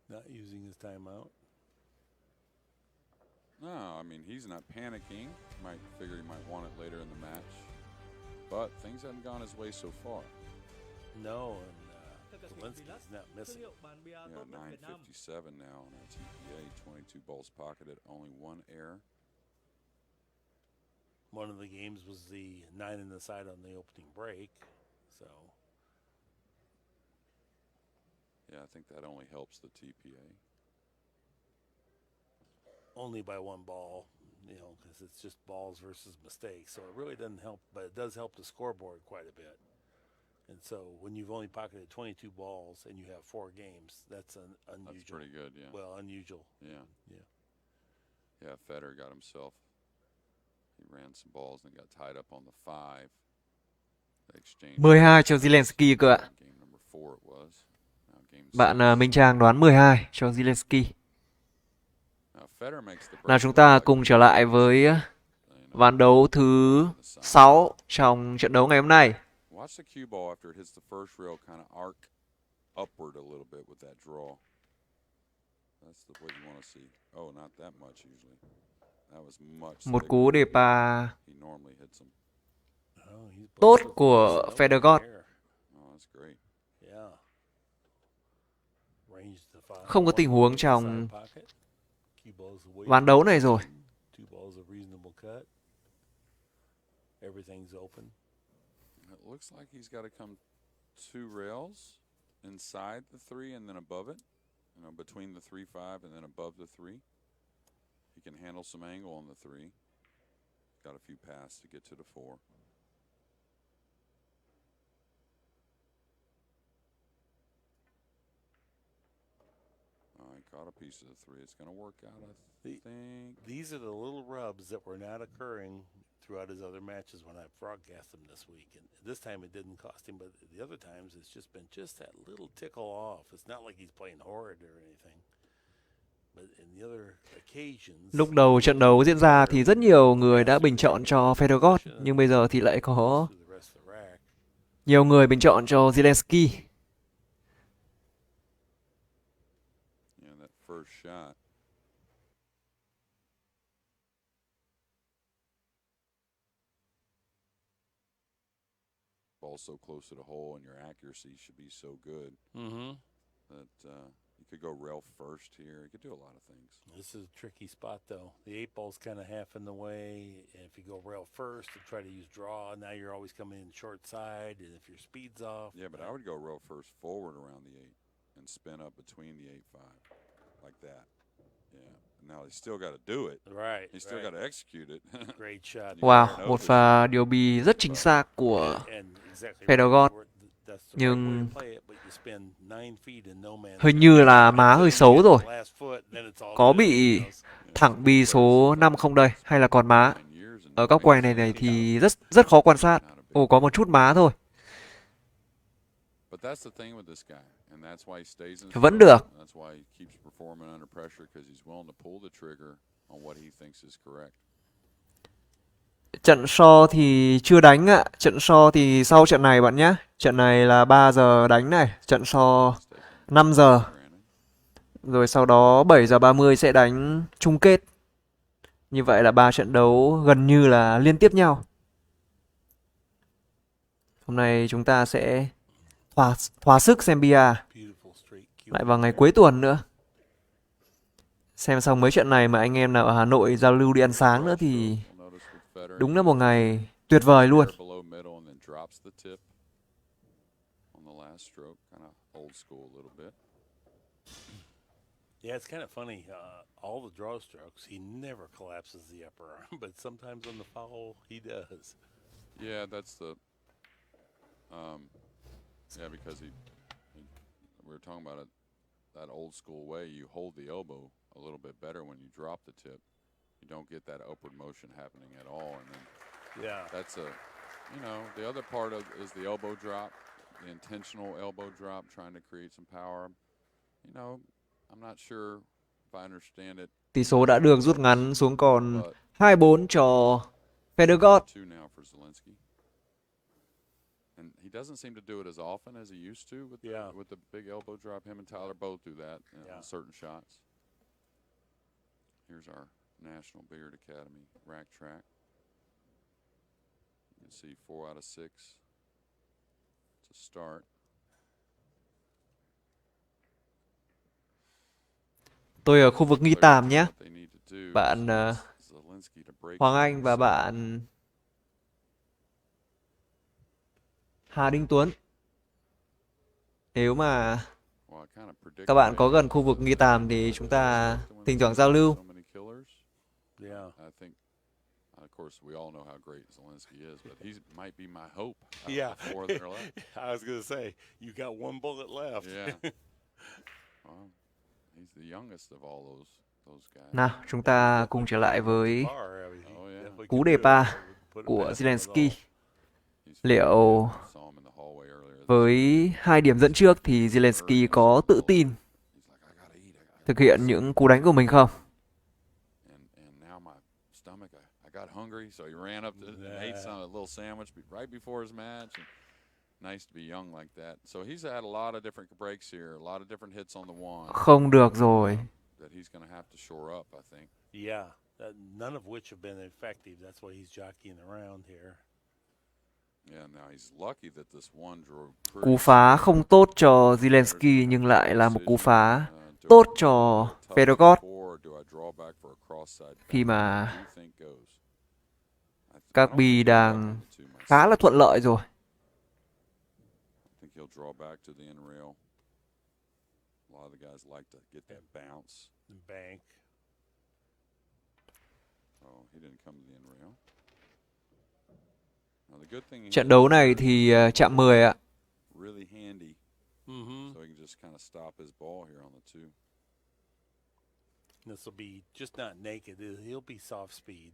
not using his timeout. No, I mean, he's not panicking. Might figure he might want it later in the match. But things haven't gone his way so far. No, and Theo ca sĩ Zelensky's Vilas, not thương missing. hiệu bàn bia Yeah, tốt nhất Việt Nam. 957 now on our TPA. 22 balls pocketed, only one error. One of the games was the 9 in the side on the opening break. So Yeah, I think that only helps the TPA. only by one ball, because it's just balls versus mistakes. So it really doesn't help, but it does help the scoreboard quite a bit. And so when you've only pocketed 22 balls and you have 4 games, that's unusual. That's pretty good, yeah. Well, unusual. Yeah. Yeah. Yeah, Federer got himself. He ran some balls and got tied up on the 5. They exchanged 12 cho Zelensky cơ ạ. game number 4 it was. Now game Bạn 6. Minh Trang đoán 12 cho Zelensky. Now Federer makes the Nào break chúng look ta like cùng trở lại với ván đấu thứ 6 trong trận đấu ngày hôm nay. Watch the cue ball after it hits the first rail, kind of arc upward a little bit with that draw. That's what you want to see. Oh, not that much usually. That was much. Một thicker cú đề than pa he normally hits them. Oh, he's tốt both của up in Federer. the air. Oh, that's great. Yeah. Range the five. Không có tình One huống ball trong inside pocket. Cue balls away ván đấu này rồi. 2 balls of reasonable cut. Everything's open. It looks like he's got to come 2 rails inside the 3 and then above it. Between the 3-5 and then above the 3. He can handle some angle on the 3. Got a few passes to get to the 4. All right, caught a piece of the 3. It's going to work out, I think. These are the little rubs that were not occurring throughout his other matches when I broadcast them this week. And this time it didn't cost him, but the other times it's just been just that little tickle off. It's not like he's playing horrid or anything. But in the other occasions, Lúc đầu trận đấu diễn ra thì rất nhiều người đã bình chọn cho Federer, nhưng bây giờ thì lại có through the rest of the rack. nhiều người bình chọn cho Zelensky. Yeah, that first shot. Ball so close to the hole and your accuracy should be so good Mm-hmm. that you could go rail first here. You could do a lot of things. This is a tricky spot, though. The 8 ball's kind of half in the way. And if you go rail first and try to use draw, now you're always coming in short side. And if your speed's off, Yeah, but I would go rail first forward around the 8 and spin up between the 8-5 like that. Yeah. Now he's still got to do it. right, He's still right. got to execute it. Great shot. Wow, một pha điều bi rất chính xác của And exactly Federer. right. That's the Nhưng right way to play it, but you spend 9 feet in no man's hình land. như là má hơi xấu rồi. Last foot, then it's all Có good, bị you know. thẳng bi số 5 không đây? Hay là còn má? 9 years and Ở góc quay này thì rất khó quan sát. Ồ, có một chút má thôi. But that's the thing with this guy, and that's why he stays in. Vẫn được. That's why he keeps performing under pressure because he's willing to pull the trigger on what he thinks is correct. Trận so thì chưa đánh ạ. Trận so thì sau trận này bạn nhé. Trận này là 3 giờ đánh này. Trận so 5 giờ. Granted. Rồi sau đó 7 giờ 30 sẽ đánh chung kết. Như vậy là 3 trận đấu gần như là liên tiếp nhau. Hôm nay chúng ta sẽ thỏa sức xem bia Beautiful straight cue lại vào ngày cuối tuần nữa. Xem xong mấy trận này mà anh em nào ở Hà Nội giao lưu đi ăn sáng nữa thì You'll notice with Federer, đúng là một ngày tuyệt vời luôn. hair below middle and then drops the tip on the last stroke, kind of old school a little bit. Yeah, it's kind of funny. All the draw strokes, he never collapses the upper arm, but sometimes on the foul, he does. Yeah, that's the. Yeah, because we were talking about it, that old school way. You hold the elbow a little bit better when you drop the tip. You don't get that upward motion happening at all, and then Yeah. that's a you know, the other part of is the elbow drop, the intentional elbow drop, trying to create some power. You know, I'm not sure if I understand it. Tỷ số đã được rút ngắn xuống còn But 2-4 cho Federer. 2 now for Zelensky. And he doesn't seem to do it as often as he used to with the big elbow drop. Him and Tyler both do that on certain shots. Here's our National Billiard Academy rack track. You can see 4 out of 6 to start. Tôi ở khu vực nghi tàm nhé. What they need to do Bạn is Zelensky to break Hoàng the Anh và serve. bạn Hà Đinh Tuấn. Nếu mà Well, I kinda predicted các bạn có that. gần khu vực nghi tàm thì chúng ta thỉnh thoảng giao lưu. So many killers. Yeah. I think, of course, we all know how great Zelensky is, but he might be my hope. Yeah. Before they're left. I was going to say, you got one bullet left. Yeah. Well, he's the youngest of all those guys. Nào, chúng ta cùng trở lại với Far, I mean, he Oh, yeah. definitely cú could đề do it. pa Put it của past him at Zelensky. all. He's Liệu saw him in the hallway earlier this với 2 điểm dẫn trước thì Zelensky có tự tin He's like, I gotta eat. thực hiện những cú đánh của mình không? And now my stomach, I got hungry, so he ran up and ate a little sandwich right before his match. And nice to be young like that. So he's had a lot of different breaks here, a lot of different hits on the one Không được rồi. that he's going to have to shore up, I think. Yeah, none of which have been effective. That's why he's jockeying around here. Yeah, now he's lucky that this one drew Cú phá không tốt cho Zelensky nhưng lại là một cú phá tốt cho Federer khi mà các bi đang khá là thuận lợi rồi. I think he'll draw back to the end rail. A lot of the guys like to get that bounce. Bank. Oh, he didn't come to the end rail. Now the good thing Trận đấu này thì chạm 10 ạ. really handy. Mm-hmm. So he can just kind of stop his ball here on the 2. This will be just not naked. He'll be soft speed.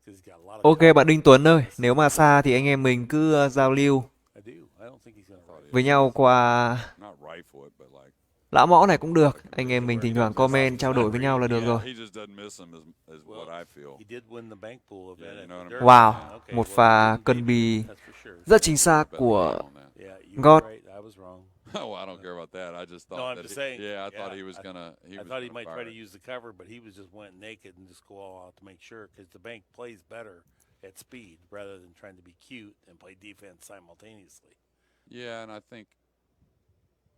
'Cause he's got a lot of Ok power. bạn Đinh Tuấn ơi, nếu mà xa thì anh em mình cứ giao lưu I do. I don't think he's gonna ride it. với nhau qua Not rifle it, but like lã mõ này cũng được. Anh em mình thỉnh thoảng comment trao đổi với nhau là được rồi. he just doesn't miss him as what I feel. He did win the bank pool event. Yeah, you at know the what I Derby. Wow, Okay, một well, pha he cân beat bì him, that's for sure. rất chính xác Bet của on that. Yeah, you God. were right. I was wrong. Oh, I don't care about that. I just thought No, I'm that just he, saying. yeah, I thought he was I gonna. I was thought he gonna might fire try to it. use the cover, but he was just went naked and just go all out to make sure because the bank plays better at speed rather than trying to be cute and play defense simultaneously. Yeah, and I think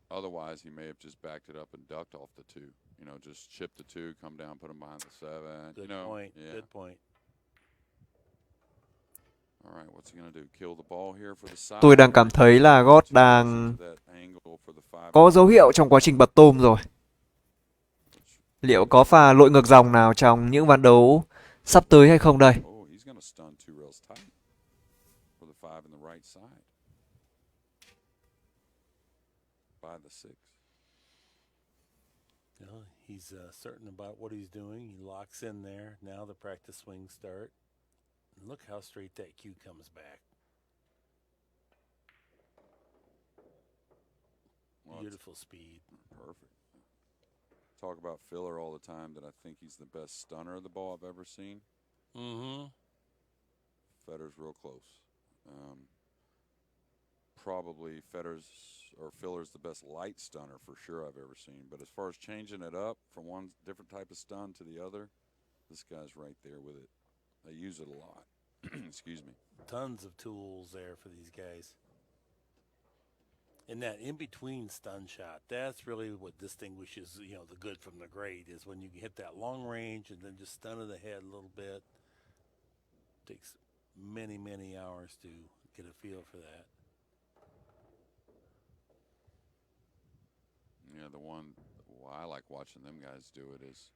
otherwise he may have just backed it up and ducked off the 2. You know, just chip the 2, come down, put him behind the 7. Good you know, point. yeah. Good point. All right, what's he gonna do? Kill the ball here for the side. Tôi đang cảm thấy là God đang có dấu hiệu trong quá trình bật tôm rồi. Liệu có pha lội ngược dòng nào trong những ván đấu sắp tới hay không đây? Oh, he's gonna stun 2 rails tight for the 5 in the right side. By the 6. You know, he's certain about what he's doing. He locks in there. Now the practice swings start. And look how straight that cue comes back. Well, it's Beautiful speed. perfect. Talk about Filler all the time that I think he's the best stunner of the ball I've ever seen. Mm-hmm. Federer's real close. Probably Filler's the best light stunner for sure I've ever seen. But as far as changing it up from one different type of stun to the other, this guy's right there with it. They use it a lot. Excuse me. Tons of tools there for these guys. And that in-between stun shot, that's really what distinguishes, the good from the great, is when you hit that long range and then just stun to the head a little bit. Takes many, many hours to get a feel for that. Yeah, the one I like watching them guys do it is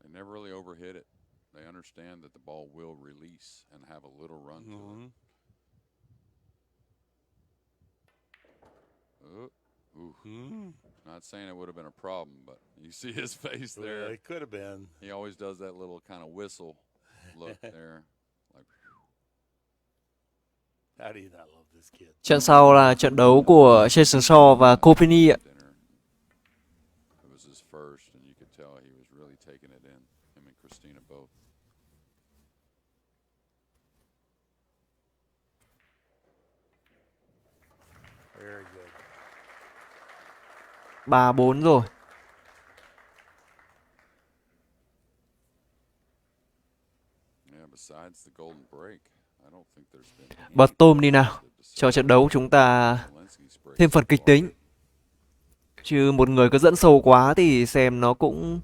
they never really overhit it. They understand that the ball will release and have a little run to it. Not saying it would have been a problem, but you see his face there. Well, it could have been. He always does that little kind of whistle look there. Like, How do you not love this kid? Trận sau là trận đấu của Jason Shaw và Copini ạ. Dinner. It was his first, and you could tell he was really taking it in. Him and Christina both. Very good. 3-4 rồi. Yeah, besides the golden break, I don't think there's been any Bật tôm đi nào. Cho trận đấu chúng ta Zelensky's break thêm phần so kịch far. tính. Chứ một người cứ dẫn sâu quá thì xem nó cũng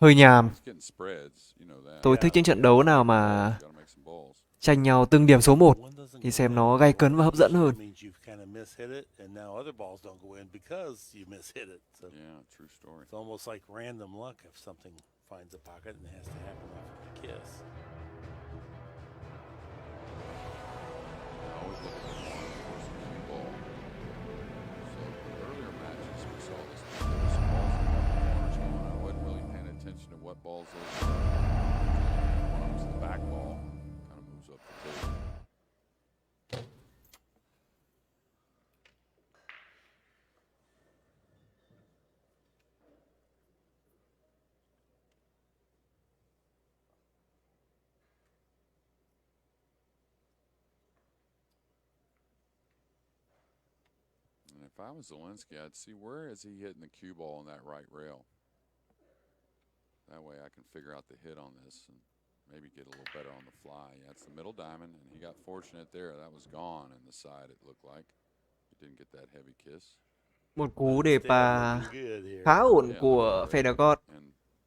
hơi nhàm. It's getting spreads, you know that. Tôi thích những trận đấu nào mà You gotta make some balls. tranh nhau từng điểm số 1 One doesn't thì go xem in, nó gay cấn và hấp dẫn hơn. it means you've kind of mishit it, and now other balls don't go in because you mishit it. So Yeah, true story. it's almost like random luck if something finds a pocket, and it has to happen after the kiss. I always look at the corner versus the cue ball. So in earlier matches, we saw this. There was some balls in the corners going. I wasn't really paying attention to what balls those were. One of them's the back ball, kind of moves up the table. And if I was Zelensky, I'd see where is he hitting the cue ball on that right rail. That way I can figure out the hit on this and maybe get a little better on the fly. Yeah, it's the middle diamond, and he got fortunate there. That was gone in the side, it looked like. He didn't get that heavy kiss. Một cú đề Still pa looking good here. khá ổn Yeah, của great. Fedorov. And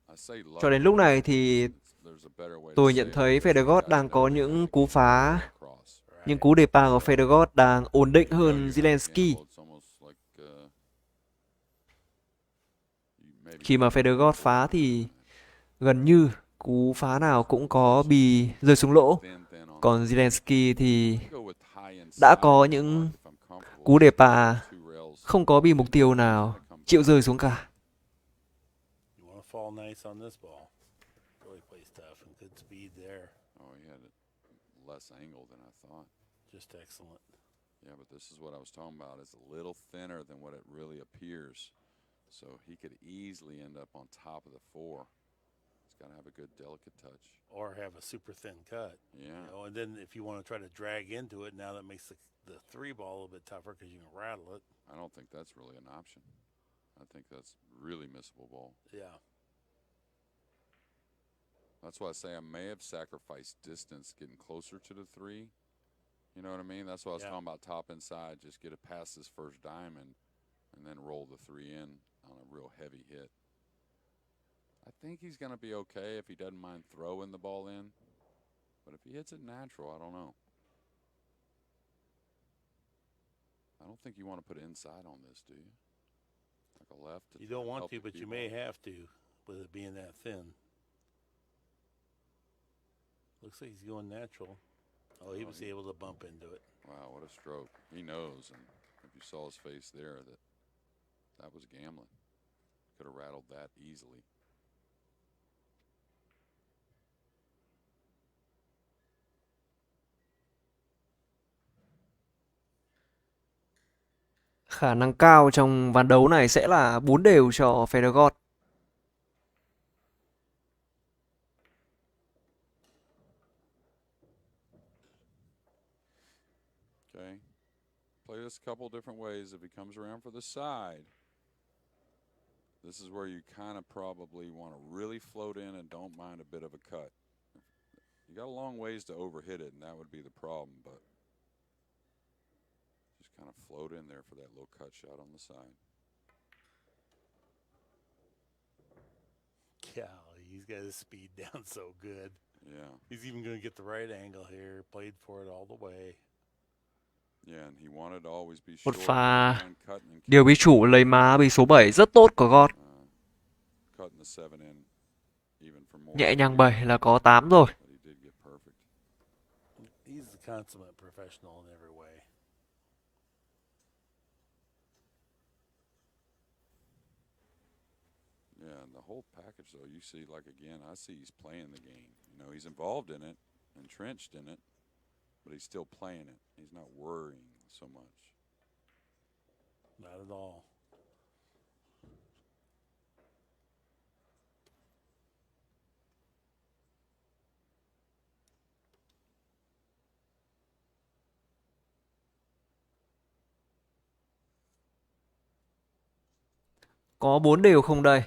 I say Cho đến lúc này thì there's a better way to tôi say nhận it, thấy because the Fedorov guys đang có better những than cú him phá, across. những cú đề pa của Fedorov đang ổn định You know hơn you're gonna Zelensky. gamble, it's almost like, you maybe Khi mà can't Fedorov phá thì gần như cú phá nào cũng có bị rơi xuống lỗ. thin on Còn Zelensky thì go with high inside đã có if những I'm comfortable cú đề with pa two rails. không có bị mục tiêu nào chịu rơi xuống cả. You want to fall nice on this ball. Really plays tough and good speed there. Oh, he had it less angle than I thought. Just excellent. Yeah, but this is what I was talking about. It's a little thinner than what it really appears. So he could easily end up on top of the four. He's got to have a good, delicate touch. Or have a super thin cut. Yeah. You know, and then if you want to try to drag into it, now that makes the three ball a little bit tougher because you can rattle it. I don't think that's really an option. I think that's really missable ball. Yeah. That's why I say I may have sacrificed distance getting closer to the three. You know what I mean? That's what I was talking about, top inside. Just get it past this first diamond and then roll the three in on a real heavy hit. I think he's going to be okay if he doesn't mind throwing the ball in. But if he hits it natural, I don't know. I don't think you want to put inside on this, do you? Like a left? You don't want help to, the but cue you may ball? have to with it being that thin. Looks like he's going natural. Oh, he Oh, was he- able to bump into it. Wow, what a stroke. He knows, and if you saw his face there, that was gambling. Could have rattled that easily. Khả năng cao trong ván đấu này sẽ là 4 đều cho Fedorov. Okay. Play this a couple different ways. If he comes around for the side, this is where you kind of probably want to really float in and don't mind a bit of a cut. You got a long ways to overhit it, and that would be the problem, but just kind of float in there for that little cut shot on the side. Golly, he's got his speed down so good. Yeah. He's even going to get the right angle here. Played for it all the way. Yeah, and he wanted to always be Một short. pha and cutting and điều bí chủ lấy má bị số 7 rất tốt của gót. cutting the seven in even for more. Nhẹ nhàng 7 là có 8 rồi. But he did get perfect. He's the consummate professional in every way. Yeah, and the whole package, though, you see, like, again, I see he's playing the game. You know, he's involved in it, entrenched in it, but he's still playing it. He's not worrying so much. Not at all. Có 4 đều không đây?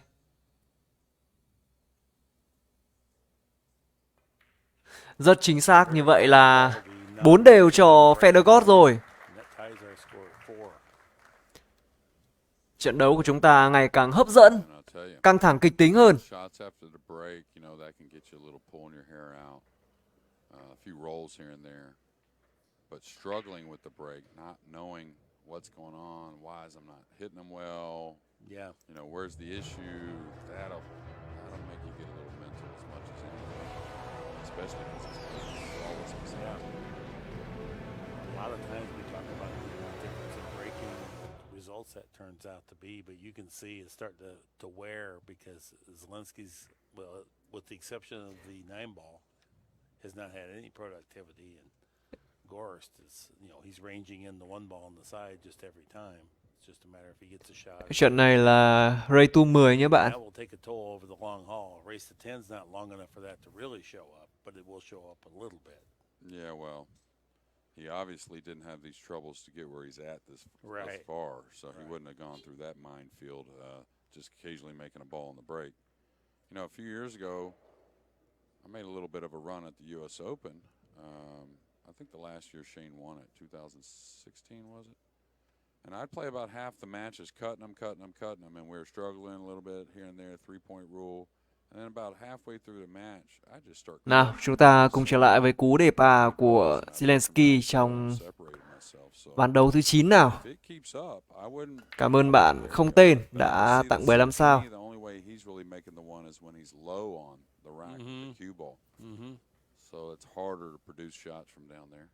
Rất chính xác, như vậy là 4 đều cho Federer rồi. And that ties our score at 4. Trận đấu của chúng ta ngày càng hấp dẫn, And I'll tell you, căng thẳng kịch tính hơn. shots after the break, that can get you a little pulling your hair out, a few rolls here and there. But struggling with the break, not knowing what's going on, why is I'm not hitting them well, Yeah. where's the issue? That'll make you get a little mental as much as anything, especially because it's always Yeah. A lot of times we talk about the difference in breaking results that turns out to be, but you can see it's starting to wear because Zelensky's, well, with the exception of the 9-ball, has not had any productivity, and Gorst is, he's ranging in the 1-ball on the side just every time. It's just a matter if he gets a shot. Cái trận này là Ray to 10 nhé bạn. That will take a toll over the long haul. Race to 10's not long enough for that to really show up, but it will show up a little bit. Yeah, well, he obviously didn't have these troubles to get where he's at this Right. far, so he Right. wouldn't have gone through that minefield, just occasionally making a ball on the break. A few years ago, I made a little bit of a run at the U.S. Open. I think the last year Shane won it, 2016, was it? And I'd play about half the matches, cutting them, and we were struggling a little bit here and there, 3-point rule. And then about halfway through the match, I just start. Nào, chúng ta cùng trở lại với cú đề pa của Zelensky trong ván đấu thứ 9 nào. Cảm ơn bạn không tên đã tặng 15 sao. The only way he's really making the one is when he's low on the rack, the cue ball. So it's harder to produce shots from down there.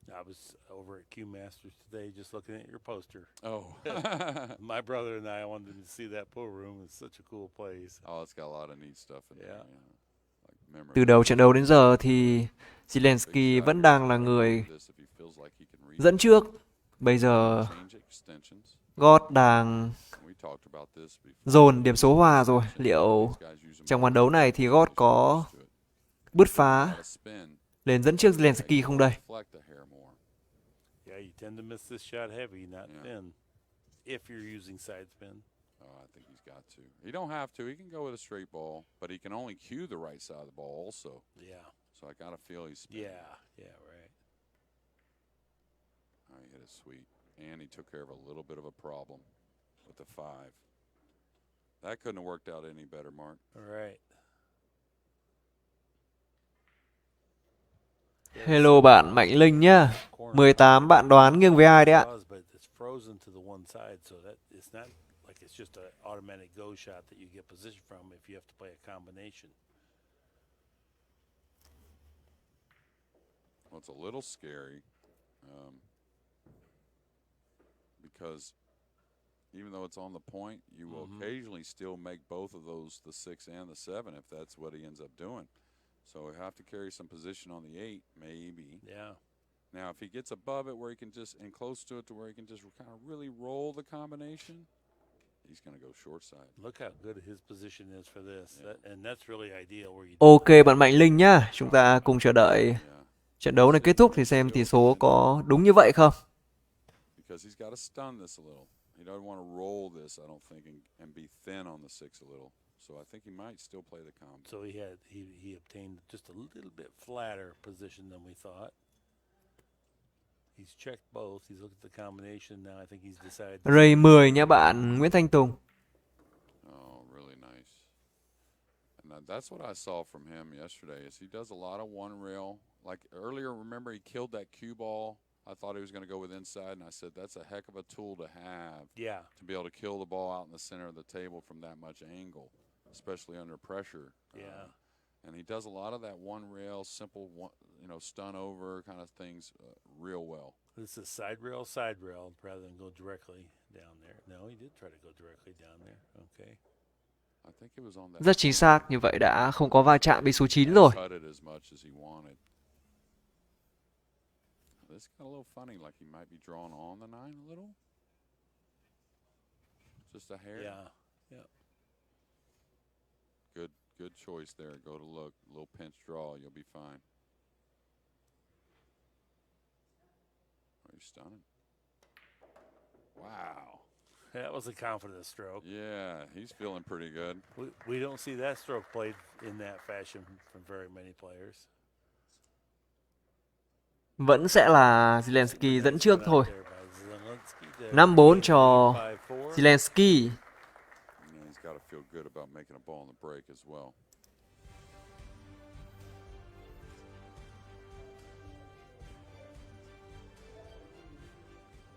I was over at Q Masters today just looking at your poster. Oh. My brother and I wanted to see that pool room. It's such a cool place. Oh, it's got a lot of neat stuff in there. Yeah. Like memory. Từ đầu trận đấu đến giờ thì Zelensky vẫn đang là người dẫn trước. Bây giờ God đang dồn điểm số hòa rồi. Liệu trong ván đấu này thì God có bứt phá lên dẫn trước Zelensky không đây? Yeah, you tend to miss this shot heavy, not thin, if you're using side spin. Oh, I think he's got to. He don't have to. He can go with a straight ball, but he can only cue the right side of the ball also. Yeah. So I got to feel he's spinning. Yeah, right. Oh, he hit it sweet. And he took care of a little bit of a problem with the 5. That couldn't have worked out any better, Mark. All right. Hello bạn Mạnh Linh nhá. 18 bạn đoán nghiêng với ai đấy ạ? But it's frozen to the one side, so that it's not like it's just an automatic go shot that you get position from if you have to play a combination. Well, it's a little scary because even though it's on the point, you will occasionally still make both of those, the 6 and the 7, if that's what he ends up doing. So we have to carry some position on the 8, maybe. Yeah. Now, if he gets above it where he can just, and close to it to where he can just kind of really roll the combination, he's going to go short side. Look how good his position is for this. And that's really ideal where you Ok bạn Mạnh Linh nhá. Chúng ta cùng chờ đợi trận đấu này kết thúc thì xem tỷ số có đúng như vậy không. Because he's got to stun this a little. He doesn't want to roll this, I don't think, and be thin on the 6 a little. So I think he might still play the combo. So he obtained just a little bit flatter position than we thought. He's checked both. He's looked at the combination. Now I think he's decided. Ray 10 nha bạn Nguyễn Thanh Tùng. Oh, really nice. And that's what I saw from him yesterday. Is he does a lot of one rail. Like earlier, remember he killed that cue ball. I thought he was going to go with inside, and I said that's a heck of a tool to have. Yeah. To be able to kill the ball out in the center of the table from that much angle, especially under pressure. Yeah. And he does a lot of that one rail, simple, stun over kind of things real well. This is side rail, rather than go directly down there. No, he did try to go directly down there. Okay. I think it was on that. Rất chính xác, như vậy đã không có va chạm với số 9 rồi. Cut it as much as he wanted. this got a little funny, like he might be drawn on the 9 a little. Just a hair. Yeah. Yep. Good choice there. Go to look. A little pinch draw. You'll be fine. Oh, you're stunning. Wow. That was a confident stroke. Yeah, he's feeling pretty good. We don't see that stroke played in that fashion from very many players. Vẫn sẽ là Zelensky dẫn trước Put thôi. out there by Zelensky to 5-4 cho 5-4. Zelensky. Yeah, he's got to feel good about making a ball in the break as well.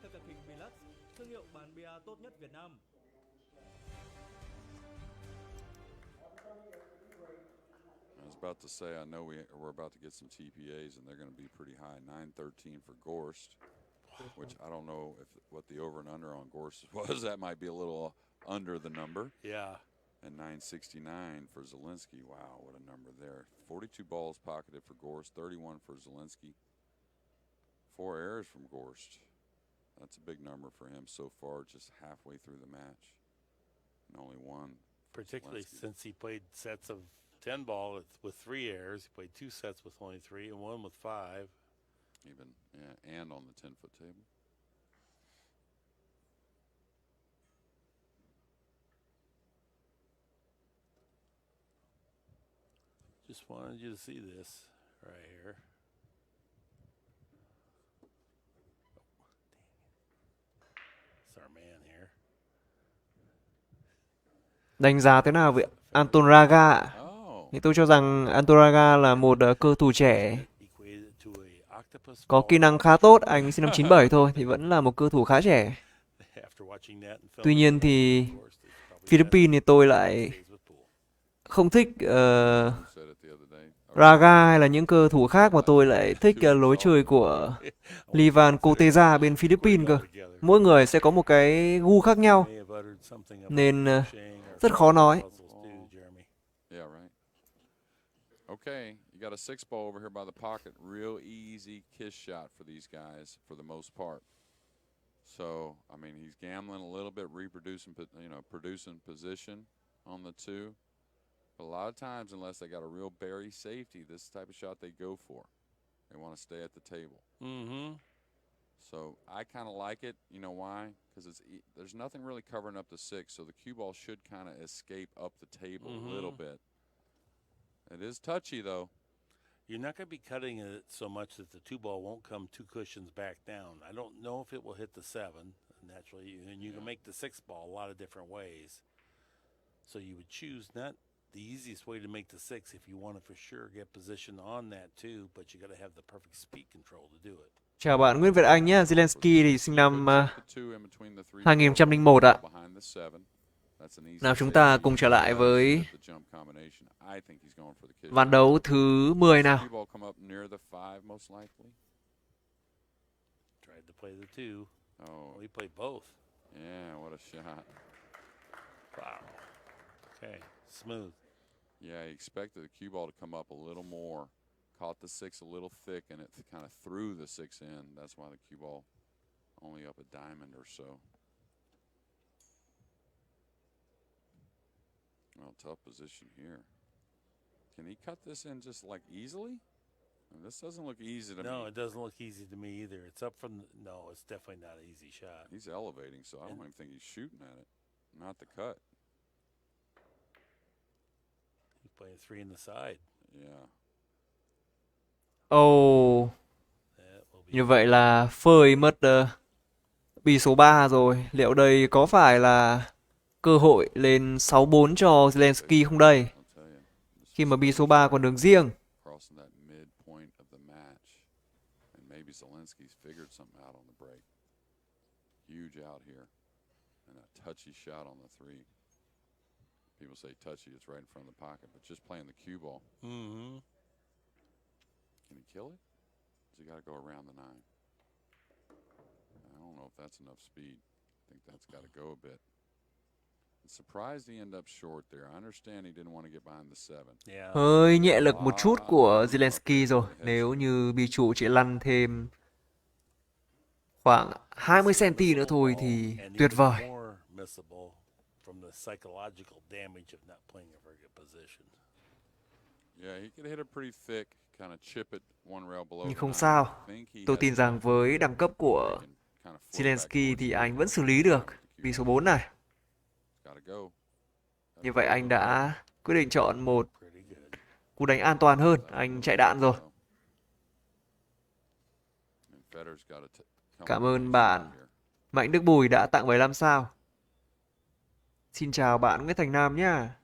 Theo cặp hình Bilax, thương hiệu bán bia tốt nhất Việt Nam. I was about to say, I know we're about to get some TPAs, and they're going to be pretty high. 913 for Gorst, which I don't know what the over and under on Gorst was. That might be a little under the number. Yeah. And 969 for Zelensky. Wow, what a number there. 42 balls pocketed for Gorst, 31 for Zelensky. 4 errors from Gorst. That's a big number for him so far, just halfway through the match. And only one. Particularly Zelensky. since he played sets of 10 ball with 3 errors. He played 2 sets with only 3 and 1 with 5. Even, yeah, and on the 10-foot table. Just wanted you to see this right here. It's our man here. Đánh giá thế nào về Anton Raga ạ? Oh, Thì tôi cho rằng Anton Raga là một cơ thủ trẻ, Equated to a octopus có kỹ ball. năng khá tốt. Anh sinh năm 97 thôi thì vẫn là một cơ thủ khá trẻ. After watching that and Tuy filming nhiên it, thì of course, it's probably Philippines thì tôi lại best stays with Poole. không thích you said it the other day. Raga hay là những cơ thủ khác, mà tôi lại thích lối chơi của Livan Koteza bên Philippines cơ. Mỗi người sẽ có một cái gu khác nhau, May have uttered something about nên crocheting or rất khó nói. puzzles too, Jeremy. Yeah, right. Okay, you got a 6 ball over here by the pocket. Real easy kiss shot for these guys for the most part. So, I mean, he's gambling a little bit, producing position on the 2. But a lot of times, unless they got a real Barry safety, this type of shot they go for. They want to stay at the table. Mm-hmm. So I kind of like it. You know why? Because there's nothing really covering up the 6, so the cue ball should kind of escape up the table a little bit. It is touchy, though. You're not going to be cutting it so much that the 2 ball won't come 2 cushions back down. I don't know if it will hit the 7 naturally, and you can make the 6 ball a lot of different ways. So you would choose not the easiest way to make the 6 if you want to for sure get position on that too, but you got to have the perfect speed control to do it. Chào bạn Nguyễn Việt Anh nhé. Zelensky thì sinh năm The 2 in between the 3 2001 ạ. behind the 7. That's an easy Nào chúng ta safety. cùng trở lại với The jump combination. I think he's going for the kiss ván shot. đấu thứ 10 nào. Cue ball come up near the 5 most likely. Tried to play the 2. Oh, Well, he played both. yeah, what a shot. Wow. Okay, smooth. Yeah, he expected the cue ball to come up a little more. Caught the 6 a little thick, and it kind of threw the 6 in. That's why the cue ball only up a diamond or so. Well, tough position here. Can he cut this in just like easily? And this doesn't look easy to No, me. it doesn't look easy to me either. It's up from no, it's definitely not an easy shot. He's elevating, so I don't even think he's shooting at it. Not the cut. He's playing 3 in the side. Yeah. Ồ, That will be như vậy là phơi mất bi số 3 rồi. Liệu đây có phải là cơ hội lên 6-4 cho Zelensky không đây? I'll tell you. Khi mà bi số 3 còn đường riêng. Crossing that midpoint of the match. And maybe Zelensky's figured something out on the break. Huge out here. And a touchy shot on the 3. People say touchy, it's right in front of the pocket, but just playing the cue ball. Mm-hmm. Can he kill it? Does he got to go around the 9? I don't know if that's enough speed. I think that's got to go a bit. I'm surprised he ended up short there. I understand he didn't want to get behind the 7. Yeah. Hơi nhẹ lực một chút của Zelensky rồi. Nếu như bi trụ chỉ lăn thêm khoảng 20 cm nữa thôi Ball, thì and tuyệt even vời. more missable from the psychological damage of not playing a very good position. Yeah, he could hit it pretty thick, kind of chip it one rail below Nhưng the không nine. sao. I think he Tôi has tin rằng enough với đẳng cấp where của he can kind of float back Zelensky towards thì the anh eight vẫn xử lý and được the cue vì số ball. 4 này. Gotta go. Như vậy anh đã quyết định chọn một Pretty good. cú đánh an toàn hơn. Anh chạy đạn rồi. And Federer's gotta come Cảm up ơn with bạn something here. Mạnh Đức Bùi đã tặng 15 sao. Xin chào bạn Nguyễn Thành Nam nhá.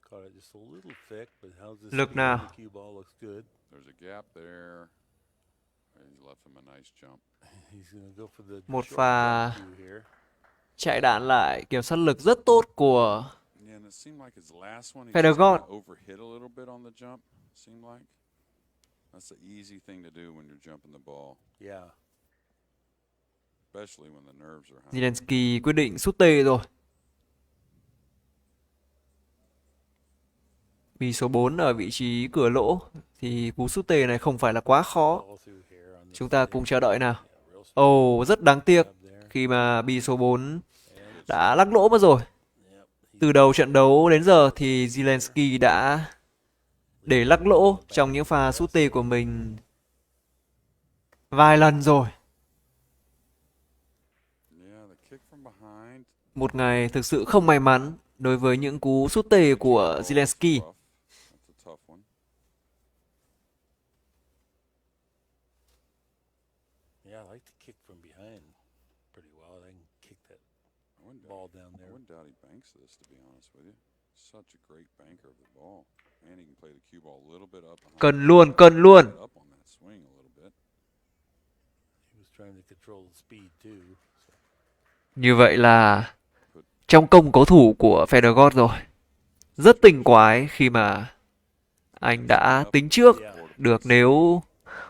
Caught it just a little thick, but how's this Lực spin on nào. the cue ball looks good. There's a gap there. He left him a nice jump. He's gonna go for the Một short pha jump cue here. chạy đạn lại kiểm soát lực rất tốt của Yeah, and it seemed like his last one, he Federer just kinda got. overhit a little bit on the jump. Seemed like that's the easy thing to do when you're jumping the ball, Yeah. especially when the nerves are high. Zelensky quyết định sút tê rồi. Vì số 4 ở vị trí cửa lỗ thì cú sút tê này không phải là quá khó. Ball through here on the Chúng ta fade. cùng chờ đợi nào. Yeah, real smooth Ồ, rất đáng tiếc job there. khi mà bi số 4 And it's- đã lắc lỗ mất rồi. Yep, Từ đầu trận đấu đến giờ thì Zelensky đã để lắc lỗ trong những pha sút tê của mình vài lần rồi. Yeah, the kick from behind. Một ngày thực sự không may mắn đối với những cú sút tê của Oh, Zelensky. rough. That's a tough one. Yeah, I like to kick from behind pretty well. I can kick that I wouldn't ball doubt, down I there. wouldn't doubt he banks this, to be honest with you. Such a great banker of the ball. And he can play the cue ball a little bit up behind. Cần luôn. Up on that swing a little bit. He was trying to control the speed too. Như vậy là trong công cố thủ của Federer rồi. Rất tinh quái khi mà anh đã tính trước được nếu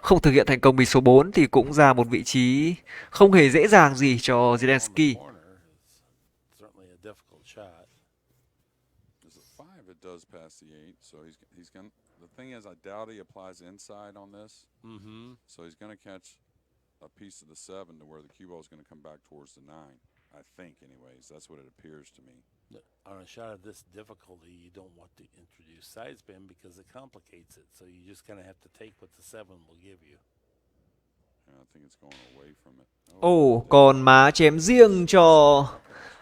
không thực hiện thành công bi số 4 thì cũng ra một vị trí không hề dễ dàng gì cho On the Zelensky. corner is certainly a difficult shot. There's a 5 it does pass the 8, so he's gonna. The thing is, I doubt he applies inside on this, Mm-hmm. so he's gonna catch a piece of the 7 to where the cue ball is gonna come back towards the 9. I think, anyways, that's what it appears to me. On a shot of this difficulty, you don't want to introduce side spin because it complicates it. So you just kind of have to take what the 7 will give you. Yeah, I think it's going away from it. Ồ, còn má chém riêng cho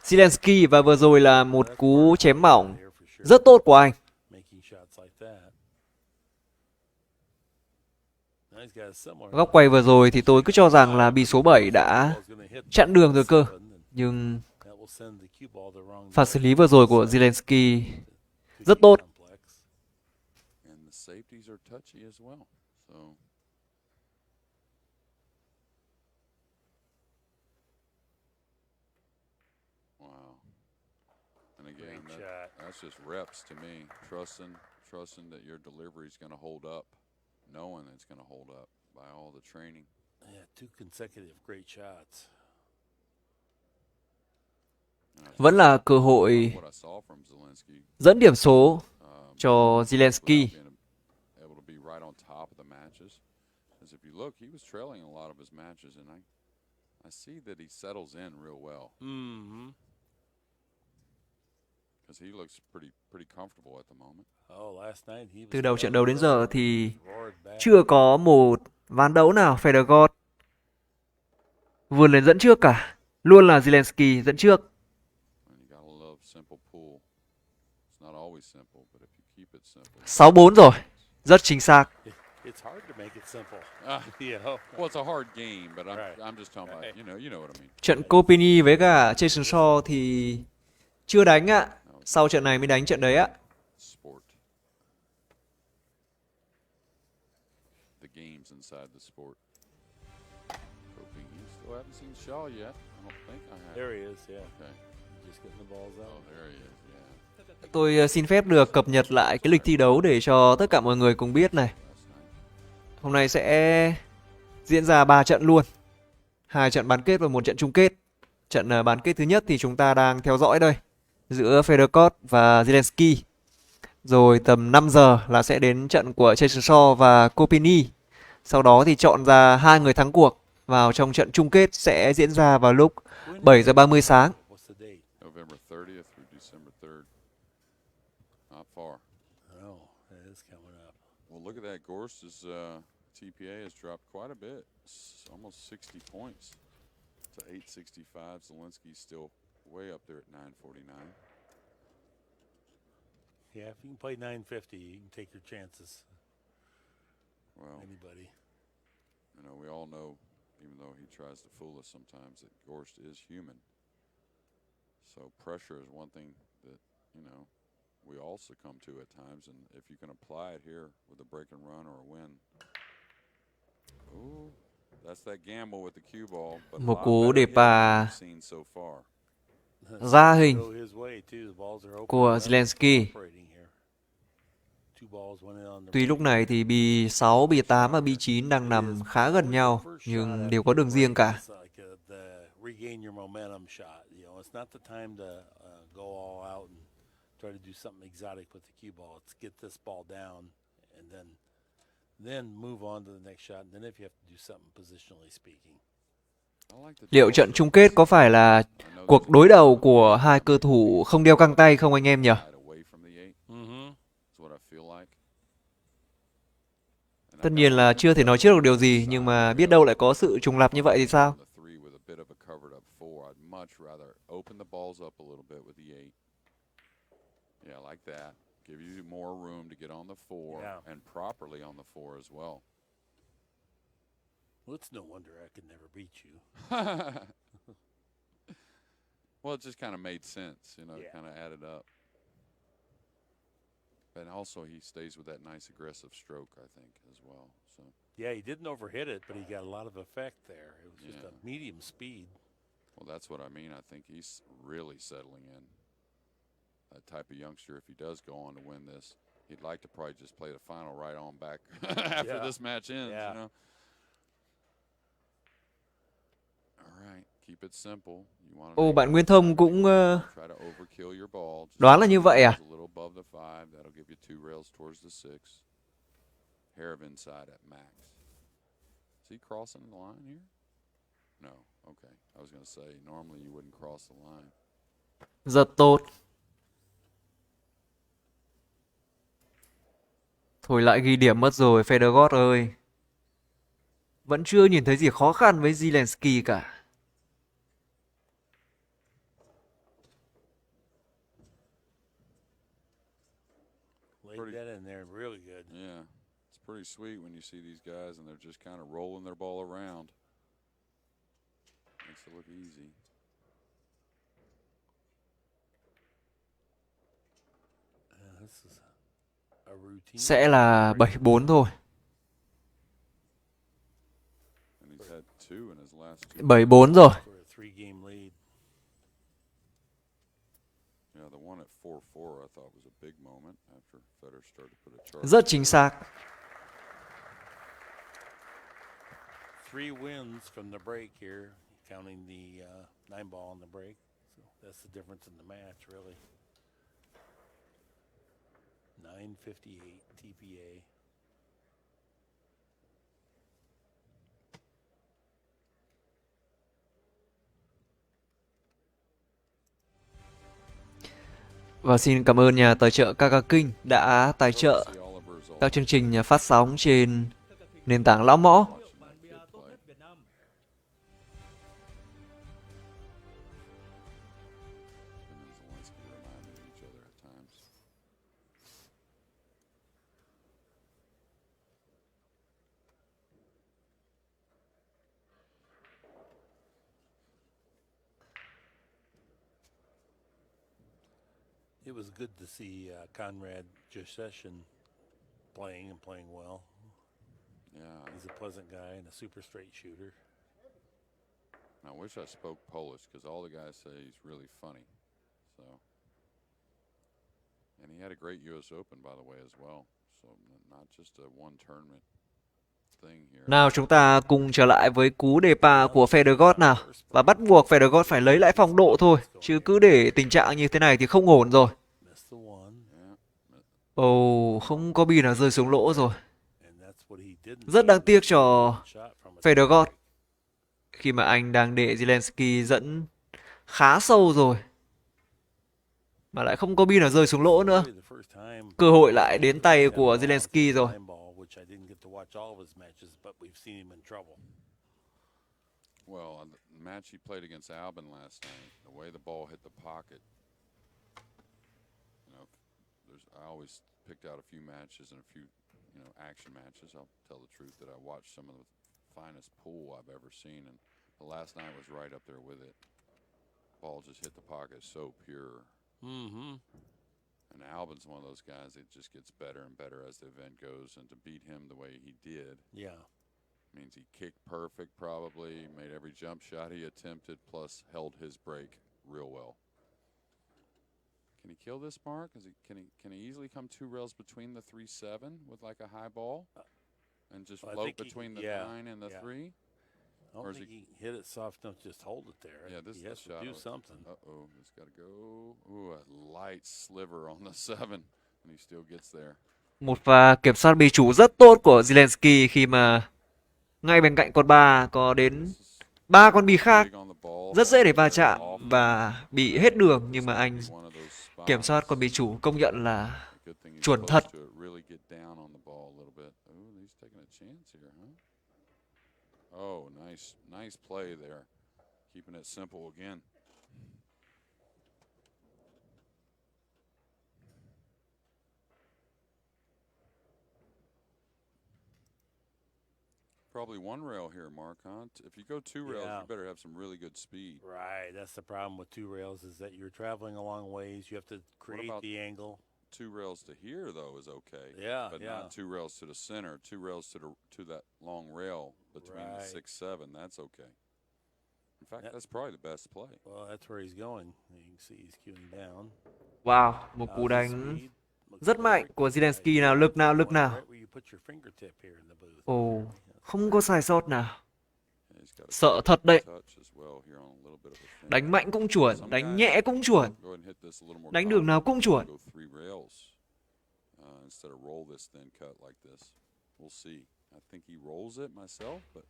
Zelensky và vừa rồi là một cú chém mỏng There for sure. rất tốt của anh. Making shots like that. Now he's got a similar. Góc quay vừa rồi thì tôi cứ cho rằng là bi số 7 đã Ball's gonna hit chặn đường rồi cơ. 7, and Nhưng that will send the cue ball the wrong pha xử lý vừa rồi của Zelensky rất tốt. complex. And the safeties are touchy as well. So wow. And again, Great shot. that's just reps to me. Trusting that your delivery is going to hold up, knowing it's going to hold up by all the training. Yeah, 2 consecutive great shots. And I Vẫn là cơ hội what I saw from Zelensky, dẫn điểm số cho without Zelensky. being able to be right on top of the matches. Because if you look, he was trailing a lot of his matches, and I see that he settles in real well. Mm-hmm. Because he looks pretty comfortable at the moment. Oh, last night he was Từ đầu trận đấu đến giờ thì roared back. chưa có một ván đấu nào Federer vươn lên dẫn trước cả. Luôn là Zelensky dẫn trước. And you gotta love simple pool. It's not always simple, but if you keep it simple. 6-4 rồi. Rất chính xác. It's hard to make it simple. Ah, You know. well, it's a hard game, but Right. I'm just talking about, you know what I mean. Trận Copini với cả Jason Shaw thì chưa đánh ạ. Sau trận này mới đánh trận đấy ạ. Sport. The games inside the sport. Hoping you still haven't seen Shaw yet. I don't think I have. There he is, yeah. Okay. Just getting the balls Oh, out. there he is. Yeah. Tôi xin phép được cập nhật lại cái lịch thi đấu để cho tất cả mọi người cùng biết này. Hôm nay sẽ diễn ra 3 trận luôn. 2 trận bán kết và 1 trận chung kết. Trận bán kết thứ nhất thì chúng ta đang theo dõi đây, giữa Federer và Zelensky. Rồi tầm 5 giờ là sẽ đến trận của Cheshaw và Kopeny. Sau đó thì chọn ra 2 người thắng cuộc vào trong trận chung kết sẽ diễn ra vào lúc 7 giờ 30 sáng. What's the date? November 30th through December 3rd. Not far. Oh, it is coming up. Well, look at that. Gorst's TPA has dropped quite a bit, almost 60 points to 865. Zelensky's still way up there at 949. Yeah, if you can play 950, you can take your chances. Well, Anybody. you know, we all know, even though he tries to fool us sometimes, that Gorst is human. So pressure is one thing that, you know, we all succumb to at times, and if you can apply it here with a break and run or a win. Ooh, that's that gamble with the cue ball, but Một a lot cú better để hitting than bà we've seen so far. ra hình Go his way too. The balls are open. của Well, Zelensky. operating here. Two balls went in on the Tuy lúc break. này thì B6, B8 và B9 đang nằm khá gần nhau nhưng đều có đường riêng cả. It's like the regain your momentum shot. You know, it's not the time to go all out and try to do something exotic with the cue ball. It's get this ball down and then move on to the next shot. And then if you have to do something positionally speaking. I like the Liệu trận chung kết có phải là cuộc đối đầu của hai cơ thủ không đeo găng tay không anh em nhỉ? away from the eight. Mm-hmm. Is what I feel like. And Tất I've nhiên got là one chưa thể nói trước được điều gì, nhưng mà biết đâu lại có sự trùng lặp như vậy thì sao? the three with a bit of a covered up four. I'd much rather open the balls up a little bit with the eight. Yeah, I like that. Give you more room to get on the four Yeah. and properly on the four as well. Well, it's no wonder I could never beat you. Well, it just kind of made sense, you know, Yeah. it kind of added up. And also he stays with that nice aggressive stroke, I think, as well. So Yeah, he didn't overhit it, but he got a lot of effect there. It was just Yeah. a medium speed. well, that's what I mean. I think he's really settling in. That type of youngster, if he does go on to win this, he'd like to probably just play the final right on back after Yeah. this match ends, Yeah. you know. All right, keep it simple. You want to Ồ, bạn Nguyên Thông cũng try to overkill your ball. Just đoán là keep như your vậy à? rails a little above the five. That'll give you 2 rails towards the 6. Hair of inside at max. Is he crossing the line here? No. Okay. I was going to say, normally you wouldn't cross the line. rất tốt. Thôi lại ghi điểm mất rồi Federer ơi. Vẫn chưa nhìn thấy gì khó khăn với Zelensky cả. Laid Pretty- that in there really good. Yeah. It's pretty sweet when you see these guys and they're just kind of rolling their ball around. Makes it look easy. This is a routine. Sẽ là 7-4 thôi. And he's had 2 in his last 2. 7-4 rồi. For a 3-game lead. Yeah, the one at 4-4 I thought was a big moment after Federer started to put a charge. Rất chính xác. 3 wins from the break here, counting the 9 ball on the break. So that's the difference in the match, really. 958 TPA. Và xin cảm ơn nhà tài trợ Kaka King đã tài trợ See Oliver's all các chương trình phát sóng trên nền tảng Lão Mõ. Hiệu bàn bia tốt nhất Việt Nam. him and Zelensky remind me of each other at times. It was good to see Conrad Joseshin playing and playing well. Yeah, He's a pleasant guy and a super straight shooter. I wish I spoke Polish because all the guys say he's really funny. So And he had a great U.S. Open, by the way, as well. So not just a one tournament thing here. Nào chúng ta cùng trở lại với cú đề pa của Federer nào. Và bắt buộc Federer phải lấy lại phong độ thôi. Chứ cứ để tình trạng như thế này thì không ổn rồi. Missed the one, Ồ, không có bi nào rơi xuống lỗ rồi. and that's what he didn't Rất do. đáng tiếc cho Shot from a Federer khi mà anh đang để Zelensky dẫn khá sâu rồi. Mà lại không có bi nào rơi xuống lỗ nữa. Really the first time Cơ hội lại đến tay của Zelensky rồi. nine ball, which I didn't get to watch all of his matches, but we've seen him in trouble. Well, the match he played against Albin last night, the way the ball hit the pocket, I always picked out a few matches and a few, action matches. I'll tell the truth that I watched some of the finest pool I've ever seen, and the last night was right up there with it. Ball just hit the pocket so pure. Mm-hmm. And Albin's one of those guys that just gets better and better as the event goes, and to beat him the way he did Yeah. means he kicked perfect probably, made every jump shot he attempted, plus held his break real well. Can he kill this, Mark? Can he easily come 2 rails between the 3-7 with like a high ball and just I float think he- between the yeah, 9 and the yeah. 3? I don't Or is think he hit it soft enough to just hold it there. Yeah, this he is has the to shot. do something. Uh-oh, it's got to go. Ooh, a light sliver on the 7, and he still gets there. Một pha kiểm soát bi chủ rất tốt của Zelensky khi mà ngay bên cạnh con 3 có đến 3 con bi khác. Big on the ball. Rất dễ để va chạm và bị hết đường, nhưng mà anh One of those spots. kiểm soát con bi chủ công nhận là Good thing he's chuẩn close thật. to it, really get down on the ball a little bit. Ooh, he's taking a chance here, huh? Oh, nice play there. Keeping it simple again. Probably one rail here, Mark, huh? If you go 2 rails, Yeah. you better have some really good speed. Right. That's the problem with 2 rails is that you're traveling a long ways. You have to create about- the angle. 2 rails to here, though, is okay. Yeah, But yeah. not 2 rails to the center. 2 rails to that long rail between the Right. 6-7. That's okay. In fact, Yep. that's probably the best play. Well, that's where he's going. You can see he's queuing down. Wow, một How's cú his đánh speed? Looks rất mạnh perfect. của Right. Zelensky nào, lực nào, lực nào. Right where you put your fingertip here in the booth. Ồ, không có sai sót nào. Yeah, he's got a Sợ thật đấy. touch as well here on a little bit of a fin. Đánh mạnh cũng chuẩn, đánh nhẹ cũng chuẩn. Go ahead and hit this a little more Đánh đường nào cũng chuẩn. Go 3 rails instead of roll this thin cut like this. We'll see. I think he rolls it myself, but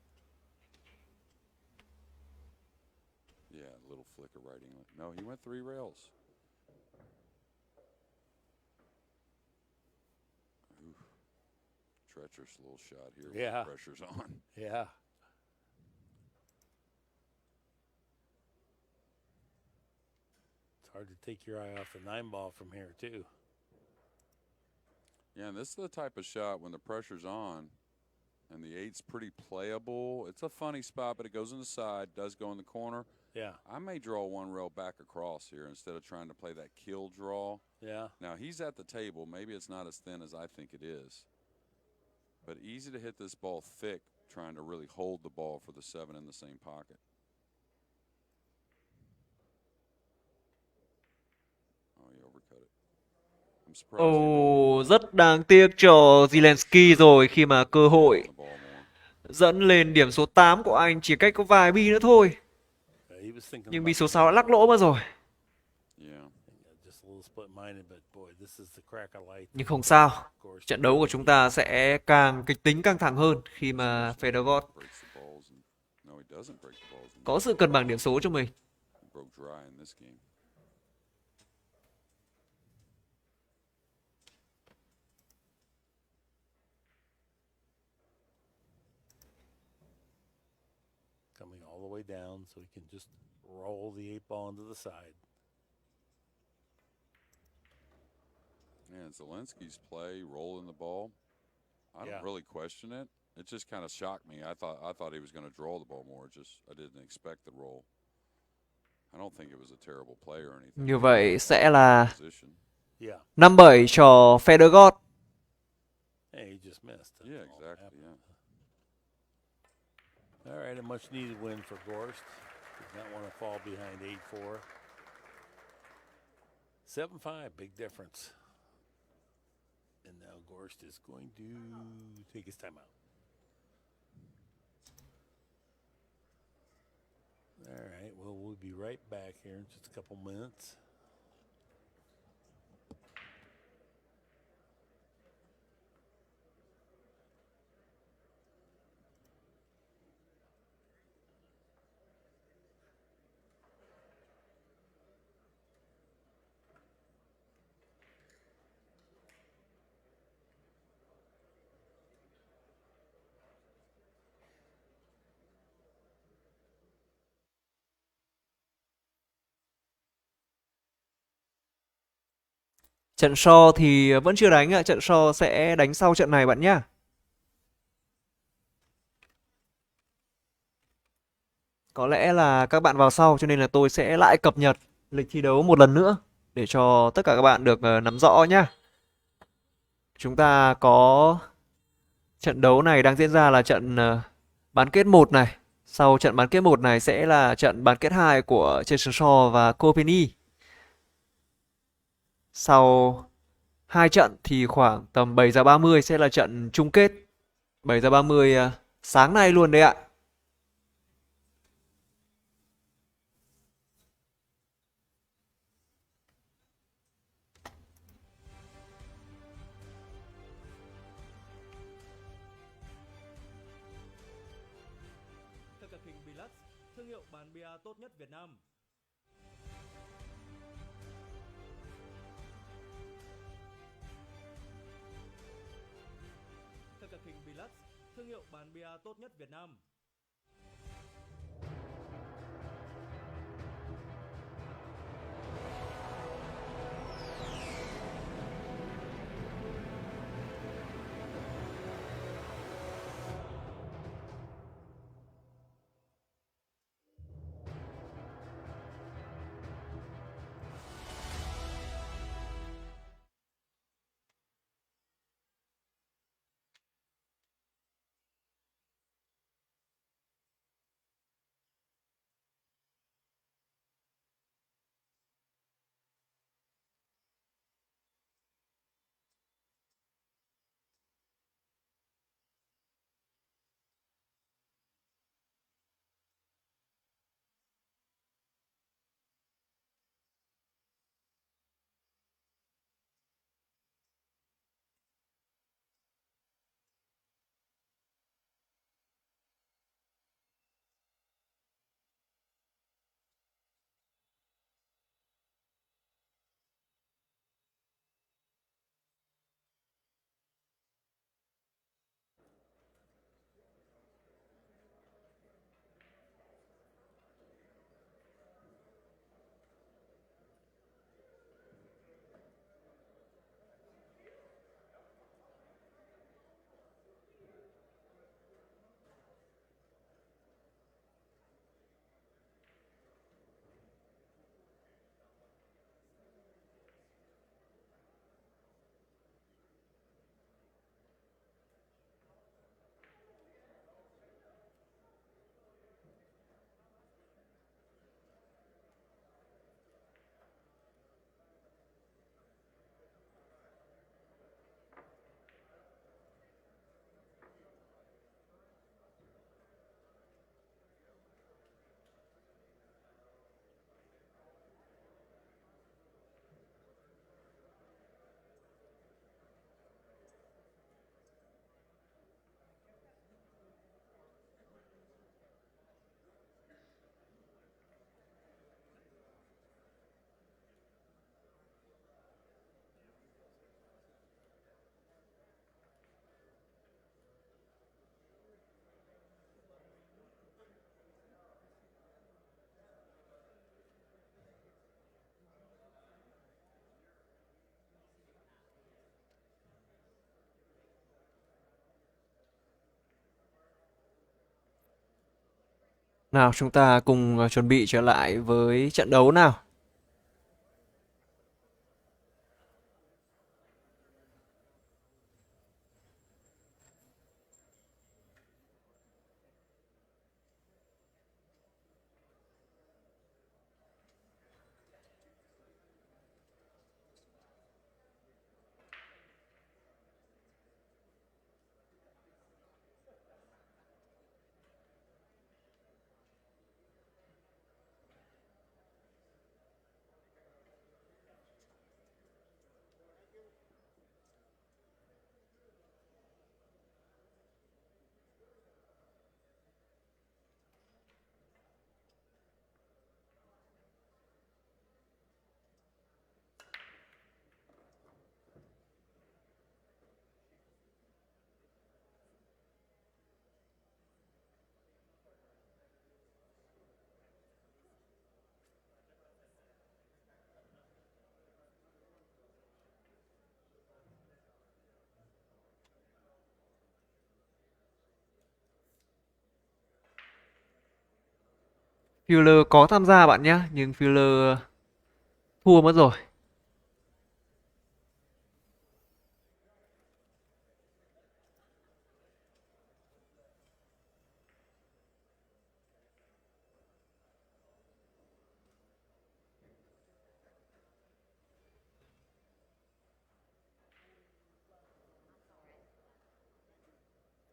yeah, a little flick of right inlet. No, he went 3 rails. Oof. Treacherous little shot here when Yeah. the pressure's on. Yeah. It's hard to take your eye off the 9 ball from here, too. Yeah, and this is the type of shot when the pressure's on and the 8's pretty playable. It's a funny spot, but it goes in the side, does go in the corner. Yeah. I may draw 1 rail back across here instead of trying to play that kill draw. Yeah. Now, he's at the table. Maybe it's not as thin as I think it is. But easy to hit this ball thick, trying to really hold the ball for the 7 in the same pocket. Oh, he overcut it. I'm surprised he rolled Ồ, rất đáng tiếc cho Zelensky rồi khi mà cơ hội the ball more. dẫn lên điểm số 8 của anh chỉ cách có vài bi nữa thôi. He was thinking Nhưng about bi số the 6 đã lắc lỗ mất rồi. Yeah. just a little split-minded, but boy, this is the crack of light. Nhưng không sao. Of course, Trận đấu của chúng ta sẽ càng kịch tính căng thẳng hơn khi mà Federer Breaks the balls. And, no, he doesn't break the balls. có sự cân bằng điểm số cho mình. He broke dry in this game. coming all the way down so he can just roll the 8 ball into the side. Yeah, Zelensky's play, rolling the ball. I Yeah. don't really question it. It just kind of shocked me. I thought he was going to draw the ball more. Just I didn't expect the roll. I don't think it was a terrible play or anything. Như vậy sẽ là Position. Yeah. 5-7 cho Federer. Hey, he just missed. That's Yeah, all that exactly. happened. Yeah. All right, a much-needed win for Gorst. Did not want to fall behind 8-4. 7-5, big difference. And now Gorst is going to take his time out. All right, well, we'll be right back here in just a couple minutes. Trận so thì vẫn chưa đánh ạ, trận so sẽ đánh sau trận này bạn nhá. Có lẽ là các bạn vào sau cho nên là tôi sẽ lại cập nhật lịch thi đấu một lần nữa để cho tất cả các bạn được nắm rõ nhá. Chúng ta có trận đấu này đang diễn ra là trận bán kết 1 này. Sau trận bán kết 1 này sẽ là trận bán kết 2 của Jason Shaw và Copenhagen. Sau 2 trận thì khoảng tầm 7 giờ 30 sẽ là trận chung kết. 7 giờ 30 sáng nay luôn đấy ạ. Theo cặp hình Bilux, thương hiệu bán bia tốt nhất Việt Nam. Theo cặp hình Bilux, thương hiệu bán bia tốt nhất Việt Nam. Nào chúng ta cùng chuẩn bị trở lại với trận đấu nào. Fuller có tham gia bạn nhé, nhưng Fuller thua mất rồi.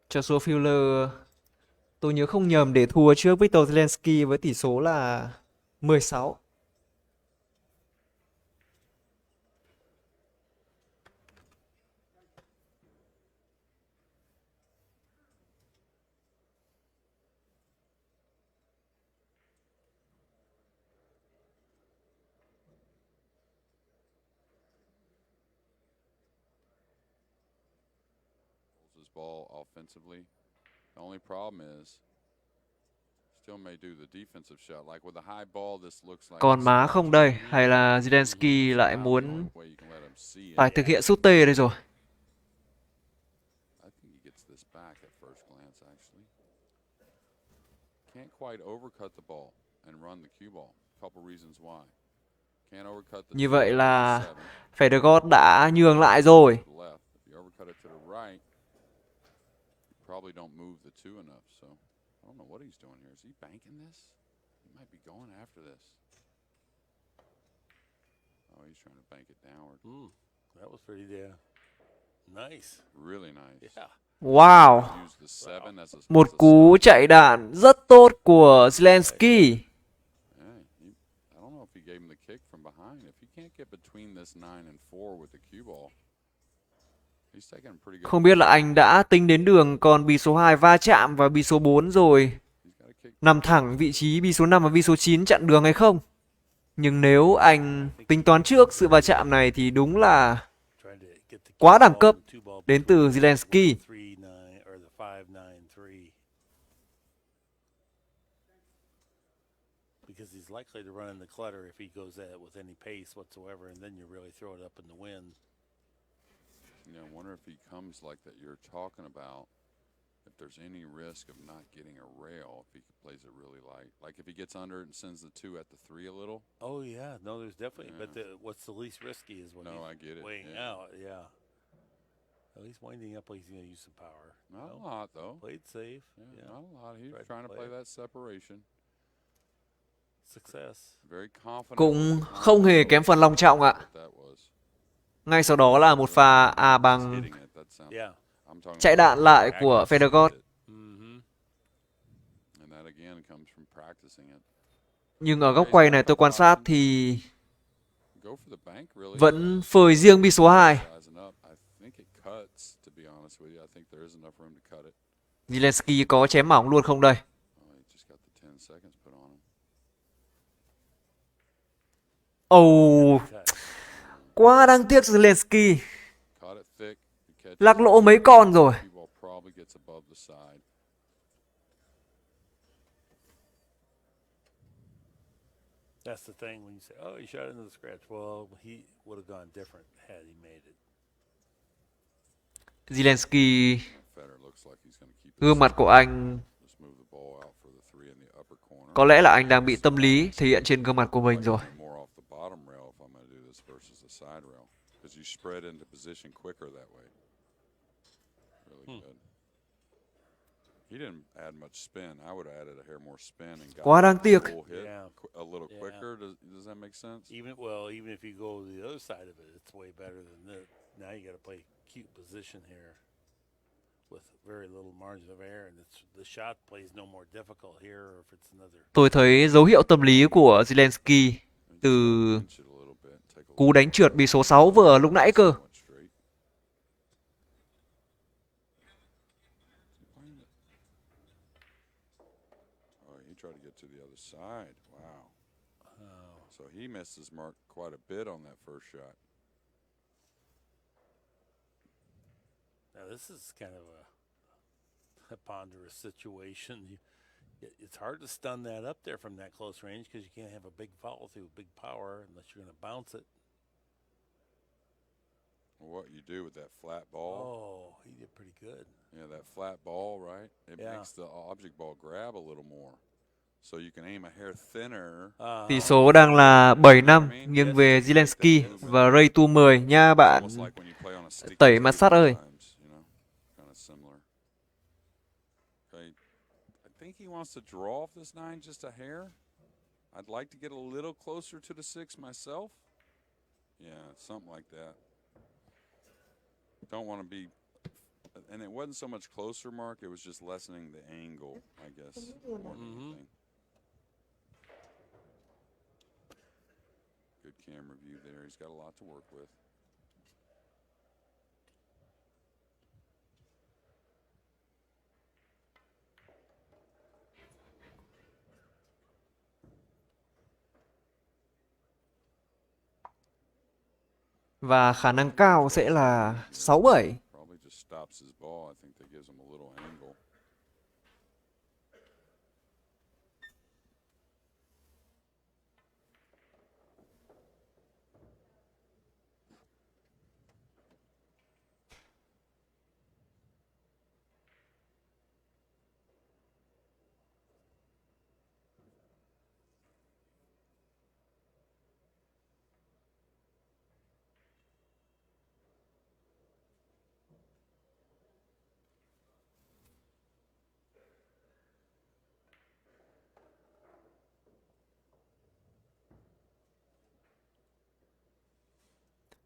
Cho số Fuller tôi nhớ không nhầm để thua trước Victor Zelensky với tỷ số là 16. His ball offensively. The only problem is still may do the defensive shot. Like with a high ball, this looks like Còn it's má much không đây, easier. hay là Zelensky lại Now the muốn only way you can let him see it, phải thực hiện sút tê đây rồi. I think he gets this back at first glance, actually. Can't quite overcut the ball and run the cue ball. Couple reasons why. Can't overcut the Như two vậy to là the seven, Federer đã nhường lại rồi. to the left. If you overcut it to the right, you probably don't move the two enough. So I don't know what he's doing here. Is he banking this? He might be going after this. Oh, he's trying to bank it downward. That was pretty nice. Really nice. Yeah. Wow, Use the seven as a, một as a cú stop. chạy đạn rất tốt của Zelensky. Yeah, I don't know if he gave him the kick from behind. If he can't get between this 9 and 4 with the cue ball, he's taking a pretty good. Không biết là anh đã tính đến đường còn bi số 2 va chạm và bi số 4 rồi He's got a kick. nằm thẳng vị trí bi số 5 và bi số 9 chặn đường hay không. Nhưng nếu anh tính toán trước sự va chạm này thì đúng là Trying to get the quá cue đẳng ball cấp and the two ball đến từ between Zelensky. the 3-9 or the 5-9-3. Because he's likely to run in the clutter if he goes at it with any pace whatsoever, and then you really throw it up in the wind. Yeah, I wonder if he comes like that you're talking about. If there's any risk of not getting a rail, if he plays it really light, like if he gets under it and sends the two at the 3 a little. Oh yeah, no, there's definitely. But Yeah. what's the least risky is when No, he's I get it, weighing yeah. out. Yeah. At least winding up, he's going to use some power. Not No, a lot though. played safe. Yeah, Yeah. not a lot. He was Tried to trying to play play it. that separation. Success. Very confident. Cũng with the không hề contact. kém phần long trọng ạ. What that was. Ngay sau đó là một pha A Just bằng hitting it, that sounds- Yeah. I'm talking chạy about đạn the lại của accuracy of Federer. it. Mm-hmm. And that again comes from practicing it. Nhưng ở góc quay này tôi quan sát thì Go for the bank, really. vẫn phơi riêng bi số 2. Sizing up. I think it cuts, to be honest with you. I think there is enough room to cut it. Zelensky có chém mỏng luôn không đây? Oh, he just got the 10 seconds put on him. Ồ, Cut. quá đáng tiếc Zelensky. Caught it thick. He catches Lắc it. lỗ mấy con rồi. Cue ball probably gets above the side. That's the thing when you say, "Oh, he shot into the scratch." Well, he would have gone different had he made it. Zelensky, Federer looks like he's going to keep it gương mặt simple. của anh Just move the ball out for the 3 in the upper corner. có lẽ là anh đang bị tâm lý thể hiện trên gương mặt của mình rồi. More off the bottom rail if I'm going to do this versus the side rail because you spread into position quicker that way. Really good. He didn't add much spin. I would have added a hair more spin and got Quá đáng tiếc. the full hit Yeah. a little Yeah. quicker. Does that make sense? Even if you go to the other side of it, it's way better than this. Now you got to play cute position here with very little margin of error, and the shot plays no more difficult here, or if it's another. Tôi thấy dấu hiệu tâm lý của Zelensky And just từ pinch it a little bit and take a cú little đánh trượt bi số 6 vừa lúc nãy cơ. somewhat straight. Oh, he tried to get to the other side. Wow. So he missed his mark quite a bit on that first shot. Now this is kind of a ponderous situation. It's hard to stun that up there from that close range because you can't have a big follow through, big power, unless you're going to bounce it. What you do with that flat ball? Oh, he did pretty good. Yeah, that flat ball, right? It Yeah. makes the object ball grab a little more. So you can aim a hair thinner. Tỷ số đang là 7-5 nghiêng về Zelensky và Ray Tu 10 nha bạn. Almost like when you play on a sticky Tẩy mặt sắt ơi. sometimes, you know, kind of similar. Okay, I think he wants to draw off this 9 just a hair. I'd like to get a little closer to the 6 myself. Yeah, something like that. Don't want to be, and it wasn't so much closer, Mark. It was just lessening the angle, I guess, more than anything. Good camera view there. He's got a lot to work with. Và khả năng cao sẽ là 6-7. Probably just stops his ball. I think that gives him a little angle.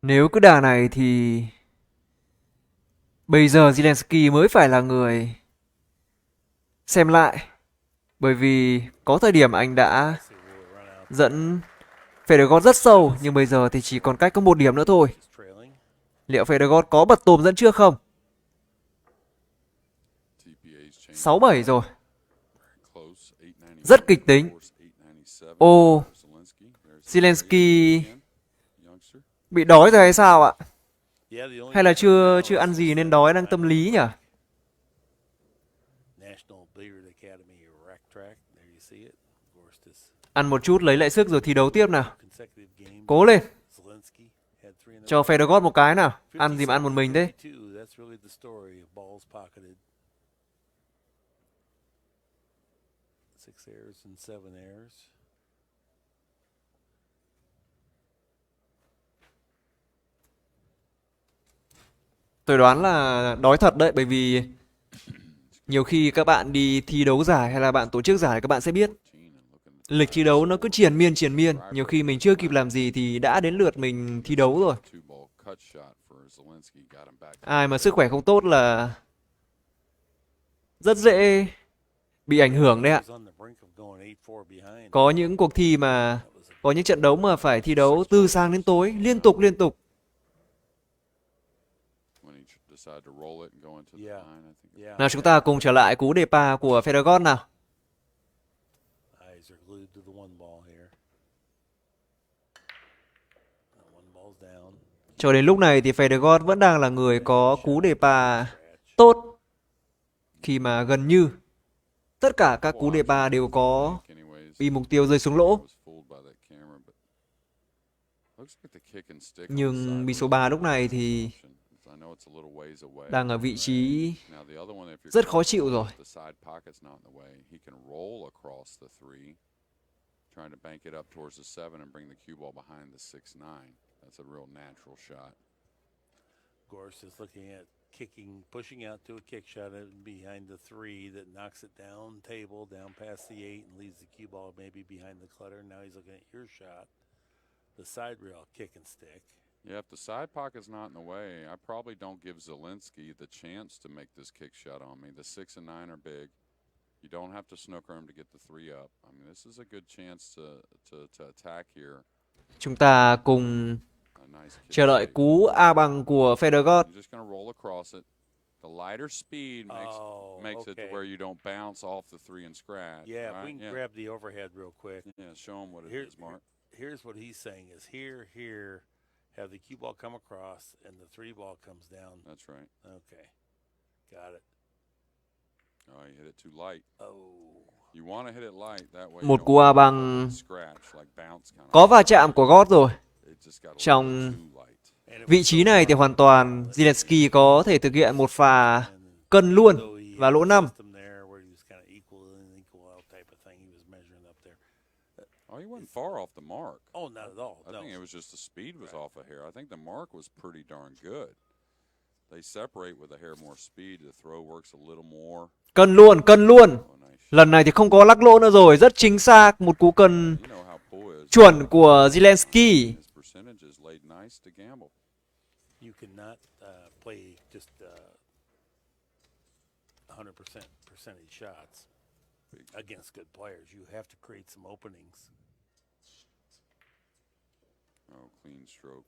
Nếu cứ đà này thì bây giờ Zelensky mới phải là người xem lại. Bởi vì có thời điểm anh đã See, will it run out? dẫn Fedorov rất sâu, nhưng bây giờ thì chỉ còn cách có 1 điểm nữa thôi. He's trailing. Liệu Fedorov có bật tồm dẫn trước không? TPA's changed 6-7 rồi. close. 891. Rất kịch tính. Force 897. Ô, Zelensky. There's Zelensky again. Youngster. bị đói rồi hay sao ạ? Yeah, the only Hay là difference now chưa is ăn gì nên đói, đang tâm lý nhỉ? National Billiard Academy rack track. There you see it. Of course, this Ăn một chút lấy lại sức rồi thi đấu tiếp nào. consecutive games. Cố lên, Zelensky had 3 in a cho row. Fedorov một cái nào. Ăn gì mà ăn một mình thế? 57-52, that's really the story of balls pocketed. 6 airs and 7 airs. Tôi đoán là đói thật đấy, bởi vì nhiều khi các bạn đi thi đấu giải hay là bạn tổ chức giải, các bạn sẽ biết lịch thi đấu nó cứ triền miên. Nhiều khi mình chưa kịp làm gì thì đã đến lượt mình thi đấu rồi. Two ball cut shot for Zelensky got him back. Ai mà sức khỏe không tốt là rất dễ bị ảnh hưởng đấy ạ. Was on the brink of going 8-4 behind. Có những cuộc thi mà, có những trận đấu mà phải thi đấu từ sáng đến tối, liên tục. When he decided to roll it and go into the Yeah. 9, I think. Yeah. Nào chúng ta cùng trở lại cú đề pa của Fedorov nào. Eyes are glued to the one ball here. One ball's down. Cho đến lúc này thì Fedorov vẫn đang là người có cú đề pa tốt, khi mà gần như tất cả các cú đề pa đều có Anyways, bị mục tiêu rơi xuống lỗ. I was fooled by that camera, but looks like the kick and stick on the Nhưng side bi was số the 3 lúc better này thì option. I know it's a little ways away. đang ở vị trí Now the other one, if you're rất khó chịu rồi. the side pocket's not in the way, he can roll across the 3, trying to bank it up towards the 7 and bring the cue ball behind the 6-9. That's a real natural shot. Gorst is looking at kicking, pushing out to a kick shot behind the 3 that knocks it down table, down past the 8 and leaves the cue ball maybe behind the clutter. Now he's looking at your shot, the side rail kick and stick. Yeah, if the side pocket's not in the way, I probably don't give Zelensky the chance to make this kick shot on me. The 6 and 9 are big. You don't have to snooker him to get the 3 up. I mean, this is a good chance to attack here. chúng ta cùng A nice kick chờ đợi fake. cú A bằng của Fedorov. You're just going to roll across it. The lighter speed makes it to Okay. where you don't bounce off the 3 and scratch. Yeah, if we right? can grab the overhead real quick. Yeah, show him what it Here- is, Mark. Here's what he's saying is here, have the cue ball come across and the 3 ball comes down. That's right. Okay. Got it. Oh, you hit it too light. Oh. You want to hit it light that way. Một you cú don't A get bằng scratch like bounce kind có va chạm của gót rồi. It just got a Trong little too light. And it vị was trí so này thì hard hoàn to toàn call it. Zelensky có thể thực hiện một pha And cân luôn though he và had lỗ a 5. system there where he was kind of equal out type of thing, he was measuring Oh, he wasn't far off the mark. Oh, not at all. I No. think it was just the speed was off a hair. I think the mark was pretty darn good. They separate with a hair more speed. The throw works a little more. Cân luôn, cân luôn. Oh, nice shot. Lần này thì không có lắc lỗ nữa rồi, rất chính xác, một cú cân You know how Poole is. chuẩn của Zelensky. His percentages laid nice to gamble. You cannot play just 100% percentage shots against good players. You have to create some openings. Oh, clean stroke.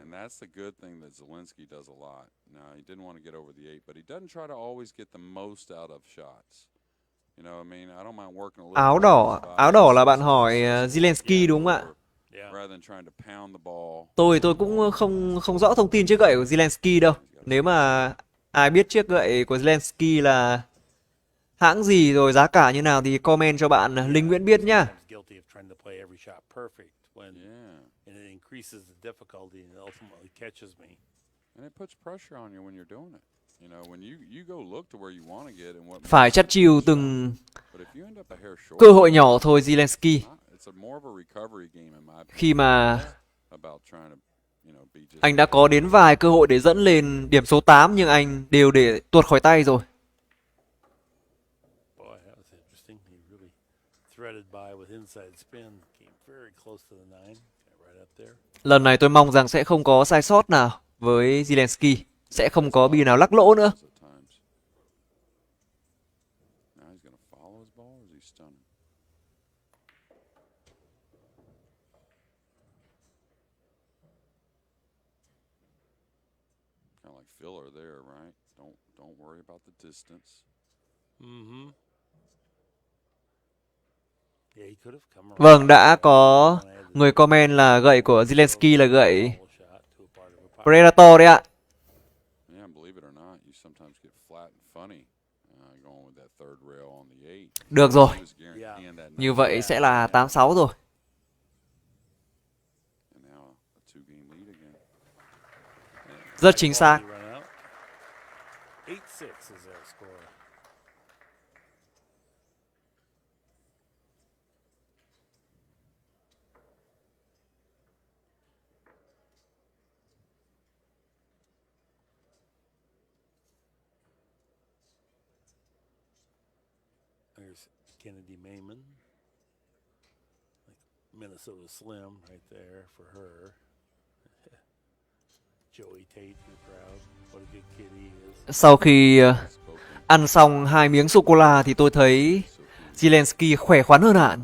And that's the good thing that Zelensky does a lot. Now, he didn't want to get over the 8, but he doesn't try to always get the most out of shots. You know what I mean? I don't mind working a little. Áo đỏ là bạn hỏi Zelensky đúng không ạ? Yeah. Rather than trying to pound the ball. Tôi cũng không rõ thông tin chiếc gậy của Zelensky đâu. Nếu mà ai biết chiếc gậy của Zelensky là hãng gì rồi giá cả như nào thì comment cho bạn Linh Nguyễn biết nhá. I'm guilty of trying to play every shot perfect when Yeah. and it increases the difficulty and it ultimately catches me. And it puts pressure on you when you're doing it. You know, when you go look to where you want to get and what. Phải chắt chiu từng But if you end up a hair short, cơ hội nhỏ thôi Zelensky. it's a more of a recovery game in my opinion. Khi mà About trying to, you know, be just. anh đã có đến vài cơ hội để dẫn lên điểm số 8 nhưng anh đều để tuột khỏi tay rồi. Boy, that was interesting. He really threaded by with inside spin. Came very close to the 9. Right up there. Lần này tôi mong rằng sẽ không có sai sót nào với Zelensky. Sẽ không có bi nào lắc lỗ nữa. At times. Now he's going to follow his ball, or is he stunning? Kind of like filler there, right? Don't worry about the distance. Mm-hmm. Yeah, he could have come around. Vâng, đã có người comment là gậy của Zelensky là gậy Shot to a part of a pocket. Predator đấy ạ. Yeah, and believe it or not, you sometimes get flat and funny going with that third rail on the 8. Được rồi. He was guaranteeing that Như nice vậy sẽ là 8-6 rồi. and now a 2-game lead again. Rất chính xác. He run out. 8-6 is their score. There's Kennedy Mayman, like Minnesota Slim right there for her. Joey Tate in the crowd. What a good kid he is. Sau khi Spoken ăn xong 2 miếng sô-cô-la thì tôi thấy Zelensky khỏe khoắn hơn hẳn,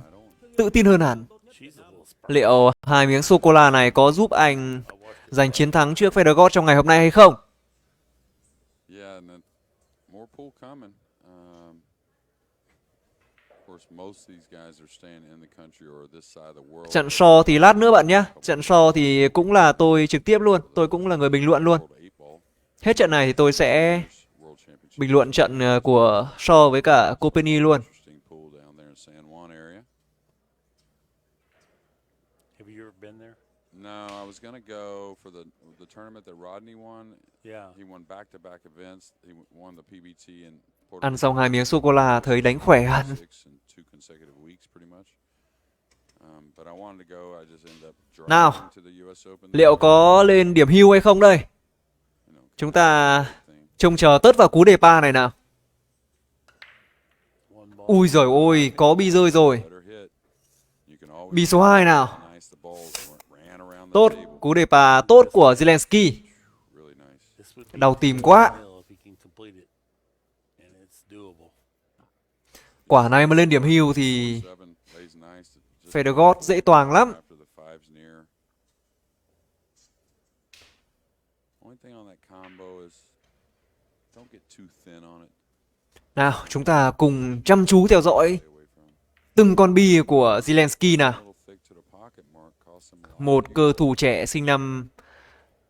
tự tin hơn hẳn. She's a little spark. Liệu 2 miếng sô-cô-la này có giúp anh giành chiến thắng trước Federer trong ngày hôm nay hay không? Yeah, and then more pool coming. Of course, most of these guys are staying in the country or this side of the world. Trận so thì lát nữa bạn nhé. Trận so thì cũng là tôi trực tiếp luôn. Tôi cũng là người bình luận luôn. World 8 ball. Hết trận này thì tôi sẽ World Championship. bình luận trận của so với cả Copenhagen luôn. Interesting pool down there in San Juan area. Have you ever been there? No, I was gonna go for the tournament that Rodney won. Yeah. He won back-to-back events. He won the PBT in Puerto Ăn Rico. xong 2 miếng sô-cô-la thấy đánh khỏe hẳn. 6 in 2 consecutive weeks, pretty much. But I wanted to go. I just ended up driving Nào, to the US Open. liệu có lên điểm hưu hay không đây? You know, Chúng ta thing. trông chờ tớt vào cú đề pa này nào. One ball. Ui giời ôi, có bi rơi rồi. Better hit. You can always Bi số 2 nào. nice the balls ran around the Tốt, table. cú đề pa tốt của Zelensky. Really nice. This would be Đau tim quá. downhill if he can complete it. And it's doable. Quả này mà lên điểm hưu thì 7 lays nice. Just Federer dễ toàng lắm. after the fives near. Only thing on that combo is don't get too thin on it. Nào, chúng ta cùng chăm chú theo dõi Stay away from từng con bi của Zelensky nào. a little thick to the pocket mark. Cost him a lot. Một cơ thủ trẻ sinh năm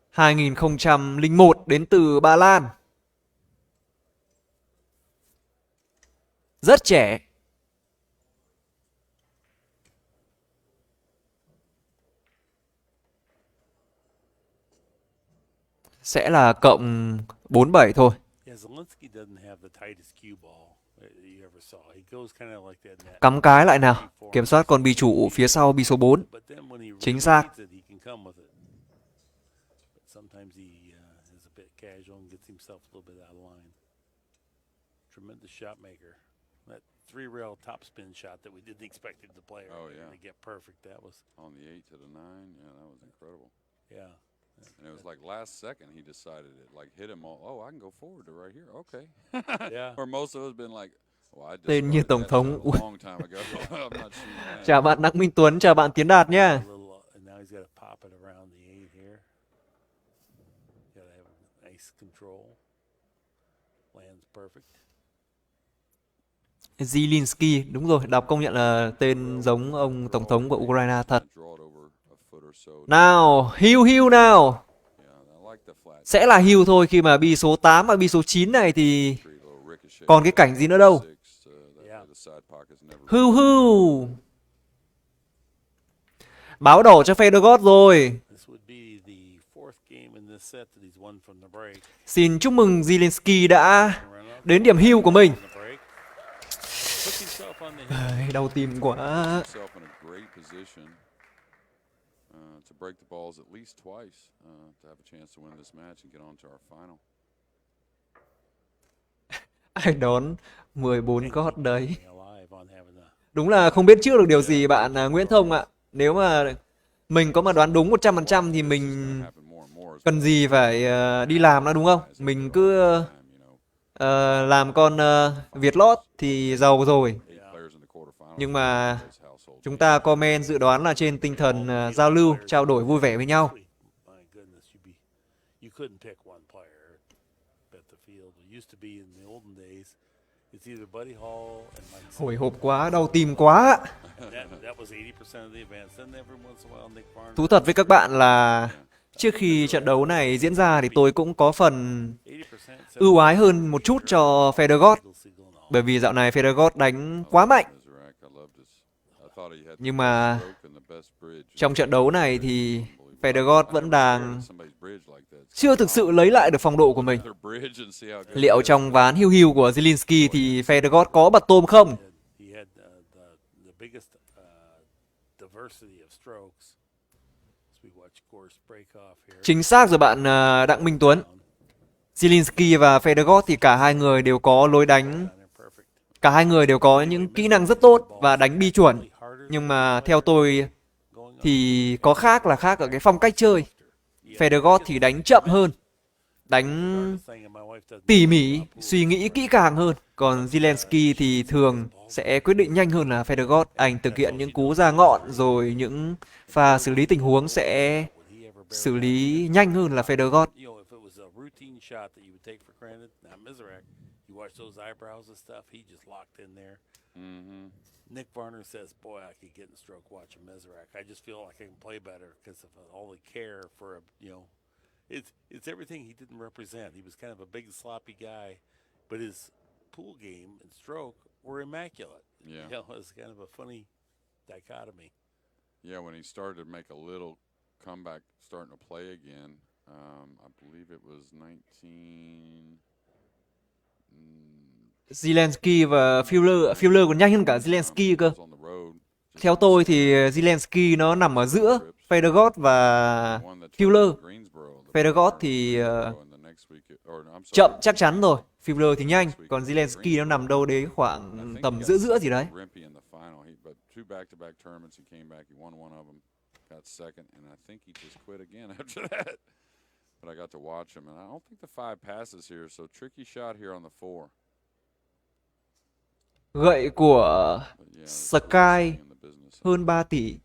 2001 đến từ Ba Lan. Rất trẻ. Sẽ là cộng 47 thôi. Yeah, Zelensky doesn't have the tightest cue ball. you ever saw. He goes kind of like that net. Cắm cái lại nào. Kiểm soát con bi chủ phía sau bi số 4. But then when he Chính really xác. needs it, he can come with it. But sometimes he is a bit casual and gets himself a little bit out of line. Tremendous shot maker. That 3-rail top spin shot that we didn't expect him to play. Oh, right there yeah. to get perfect. That was, On the 8 to the 9, yeah, that was incredible. yeah. And it was like last second he decided it, like hit him all. Oh, I can go forward to right here. Okay. Yeah. Where most of us been like, well, I Tên như discarded tổng that thống. shot a long time ago. I'm not shooting that. Chào bạn Đặng Minh Tuấn, chào bạn Tiến Đạt nhá. A little, and now he's got to pop it around the 8 here. Got to have nice control. Lands perfect. Zelensky, đúng rồi, đọc công nhận là tên giống ông tổng thống của Ukraine thật. Draw it over a foot or so. Nào, hưu nào. Yeah, I like the flat. Sẽ là hưu thôi, khi mà bi số 8 và bi số 9 này thì Three little ricochet. còn cái cảnh gì nữa đâu. Six, the side pocket's never Hưu hưu. Báo đỏ cho Fedorov rồi. This would be the 4th game in this set that he's won from the break. Xin chúc mừng Zelensky đã Run up, đến điểm hưu của mình. on the break. Puts himself on the hill. Ai, đau tim quá. himself in a great position to break the balls at least twice to have a chance to win this match and get on to our final. Ai đón 14 gót đấy. Alive on having a Đúng là không biết trước được điều gì bạn Nguyễn Thông ạ. Nếu mà mình có mà đoán đúng 100% thì mình Happen more and more as cần gì phải đi làm nữa đúng không? Mình cứ làm con Việt lót thì giàu rồi. 8 players in the quarterfinals. Nhưng mà Those household chúng ta comment dự đoán là trên tinh thần giao lưu, trao đổi vui vẻ với nhau. My goodness, you couldn't pick one player at the field. It used to be in the olden days. It's either Buddy Hall and Mike. Hồi hộp quá, đau tim quá. That was 80% of the events. Then every once in a while, Nick Barnes. Thú thật với các bạn là trước khi trận đấu này diễn ra thì tôi cũng có phần 80%. ưu ái hơn một chút cho Fedorov. Bởi vì dạo này Fedorov đánh quá mạnh. Mizrak, I loved his. I thought he had the Nhưng best mà stroke and the best bridge. trong trận đấu này thì Fedorov vẫn đang Somebody's bridge like that. chưa thực sự lấy lại được phong độ của mình. Their bridge and see how good Liệu it is. trong ván hưu hưu của Zelensky thì Fedorov có bật tôm không? He had the biggest diversity of strokes. As we watch course break off here. Chính xác rồi bạn Đặng Minh Tuấn. Zelensky và Fedorov thì cả hai người đều có lối đánh, Perfect. cả hai người đều có những kỹ năng rất tốt và đánh bi chuẩn. Nhưng mà theo tôi thì có khác ở cái phong cách chơi. Fedorov thì đánh chậm hơn, đánh tỉ mỉ, suy nghĩ kỹ càng hơn. Còn Zelensky thì thường sẽ quyết định nhanh hơn là Fedorov. Anh thực hiện những cú ra ngọn rồi những pha xử lý tình huống sẽ xử lý nhanh hơn là Fedorov. You know, if it was a routine shot that you would take for granted, now Mizrak, you watch those eyebrows and stuff, he just locked in there. Mm-hmm. Nick Varner says, boy, I could get in stroke watching Mizrak. I just feel like I can play better because of all the care for, it's everything he didn't represent. He was kind of a big, sloppy guy, but his pool game and stroke were immaculate. Yeah. You know, it was kind of a funny dichotomy. Yeah, when he started to make a little comeback, starting to play again, I believe it was 19. Zelensky và Fuller còn nhanh hơn cả Zelensky cơ. On the road. Theo tôi thì Zelensky nó nằm ở giữa Fedorov và Fuller. Fedorov thì chậm chắc chắn rồi, Fuller thì nhanh, còn Zelensky nó nằm đâu đấy khoảng tầm giữa gì đấy. Two back-to-back tournaments, he came back, he won one of them, got second, and I think he just quit again after that. But I got to watch him, and I don't think the 5 passes here, so tricky shot here on the 4. Gậy của But yeah, Sky in the business, hơn 3 tỷ.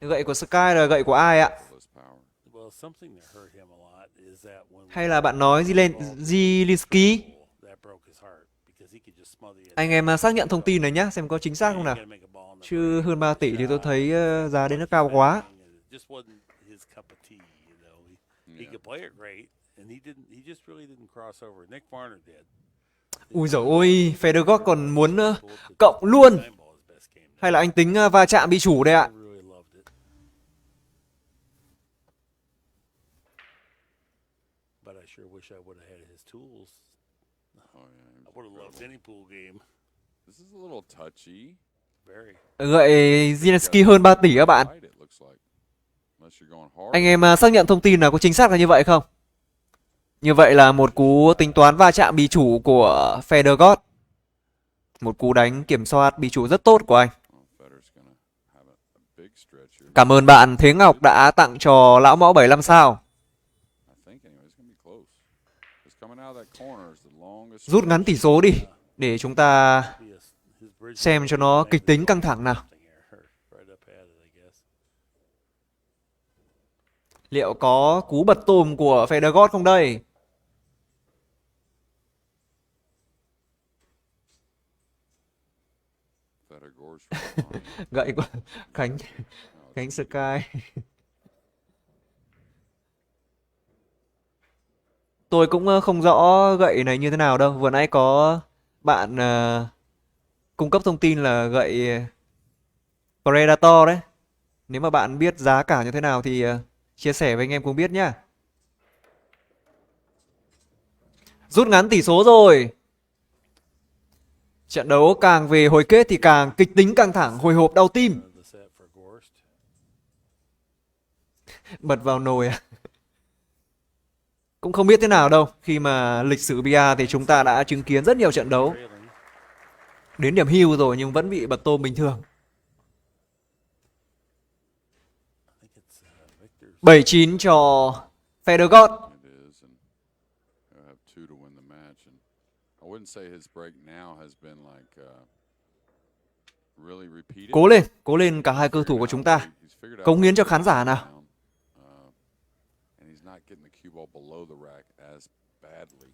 Gậy của Sky là gậy của ai ạ? less power. Well, something that hurt him a lot is that when Hay là bạn nói Zelensky? that broke his heart because he could just smother you. Anh em xác nhận thông tin này nhá, xem có chính xác không nào. Chứ hơn 3 tỷ thì tôi thấy giá đấy nó cao quá. Just wasn't his cup of tea, you know. He could play it great, and he just really didn't cross over. Nick Varner did. Ui dồi ôi, Fedorov còn muốn cộng luôn. Hay là anh tính va chạm bị chủ đây ạ? Really loved it. But I sure wish I would have had his tools. Oh, yeah. would have loved any pool game. This is a little touchy. Very. Gậy Zelensky hơn 3 tỷ các bạn. Right, it looks like. Unless you're going hard. Anh em xác nhận thông tin là có chính xác là như vậy không? Như vậy là một cú tính toán va chạm bị chủ của Federer. Một cú đánh kiểm soát bị chủ rất tốt của anh. Federer's gonna have a big stretch here. Cảm ơn bạn Thế Ngọc đã tặng cho lão mẫu 75 sao. I think anyway, it's gonna be close. It's coming out of that corner is the longest. Rút ngắn tỷ số đi để chúng ta His bridge xem cho nó kịch tính căng thẳng nào. right up at it, I guess. Liệu có cú bật tùm của Federer không đây? Federer's right on it. Gậy của Khánh Sky. Tôi cũng không rõ gậy này như thế nào đâu. Vừa nãy có bạn cung cấp thông tin là gậy Predator đấy. Nếu mà bạn biết giá cả như thế nào thì chia sẻ với anh em cùng biết nhá. Rút ngắn tỷ số rồi. Trận đấu càng về hồi kết thì càng kịch tính căng thẳng, hồi hộp đau tim. The set for Gorst. Bật vào nồi à? Cũng không biết thế nào đâu. Khi mà lịch sử bia thì chúng ta đã chứng kiến rất nhiều trận đấu Trailing. đến điểm hưu rồi nhưng vẫn bị bật tôm bình thường. I think it's Victor's. 7-9 cho Federer. It is, and he'll have two to win the match. And I wouldn't say his break now has been like really repeated. Cố lên cả hai cơ thủ của chúng ta. He's figured out Cống hiến cho how to khán giả get nào. down, and he's not getting the cue ball below the rack as badly.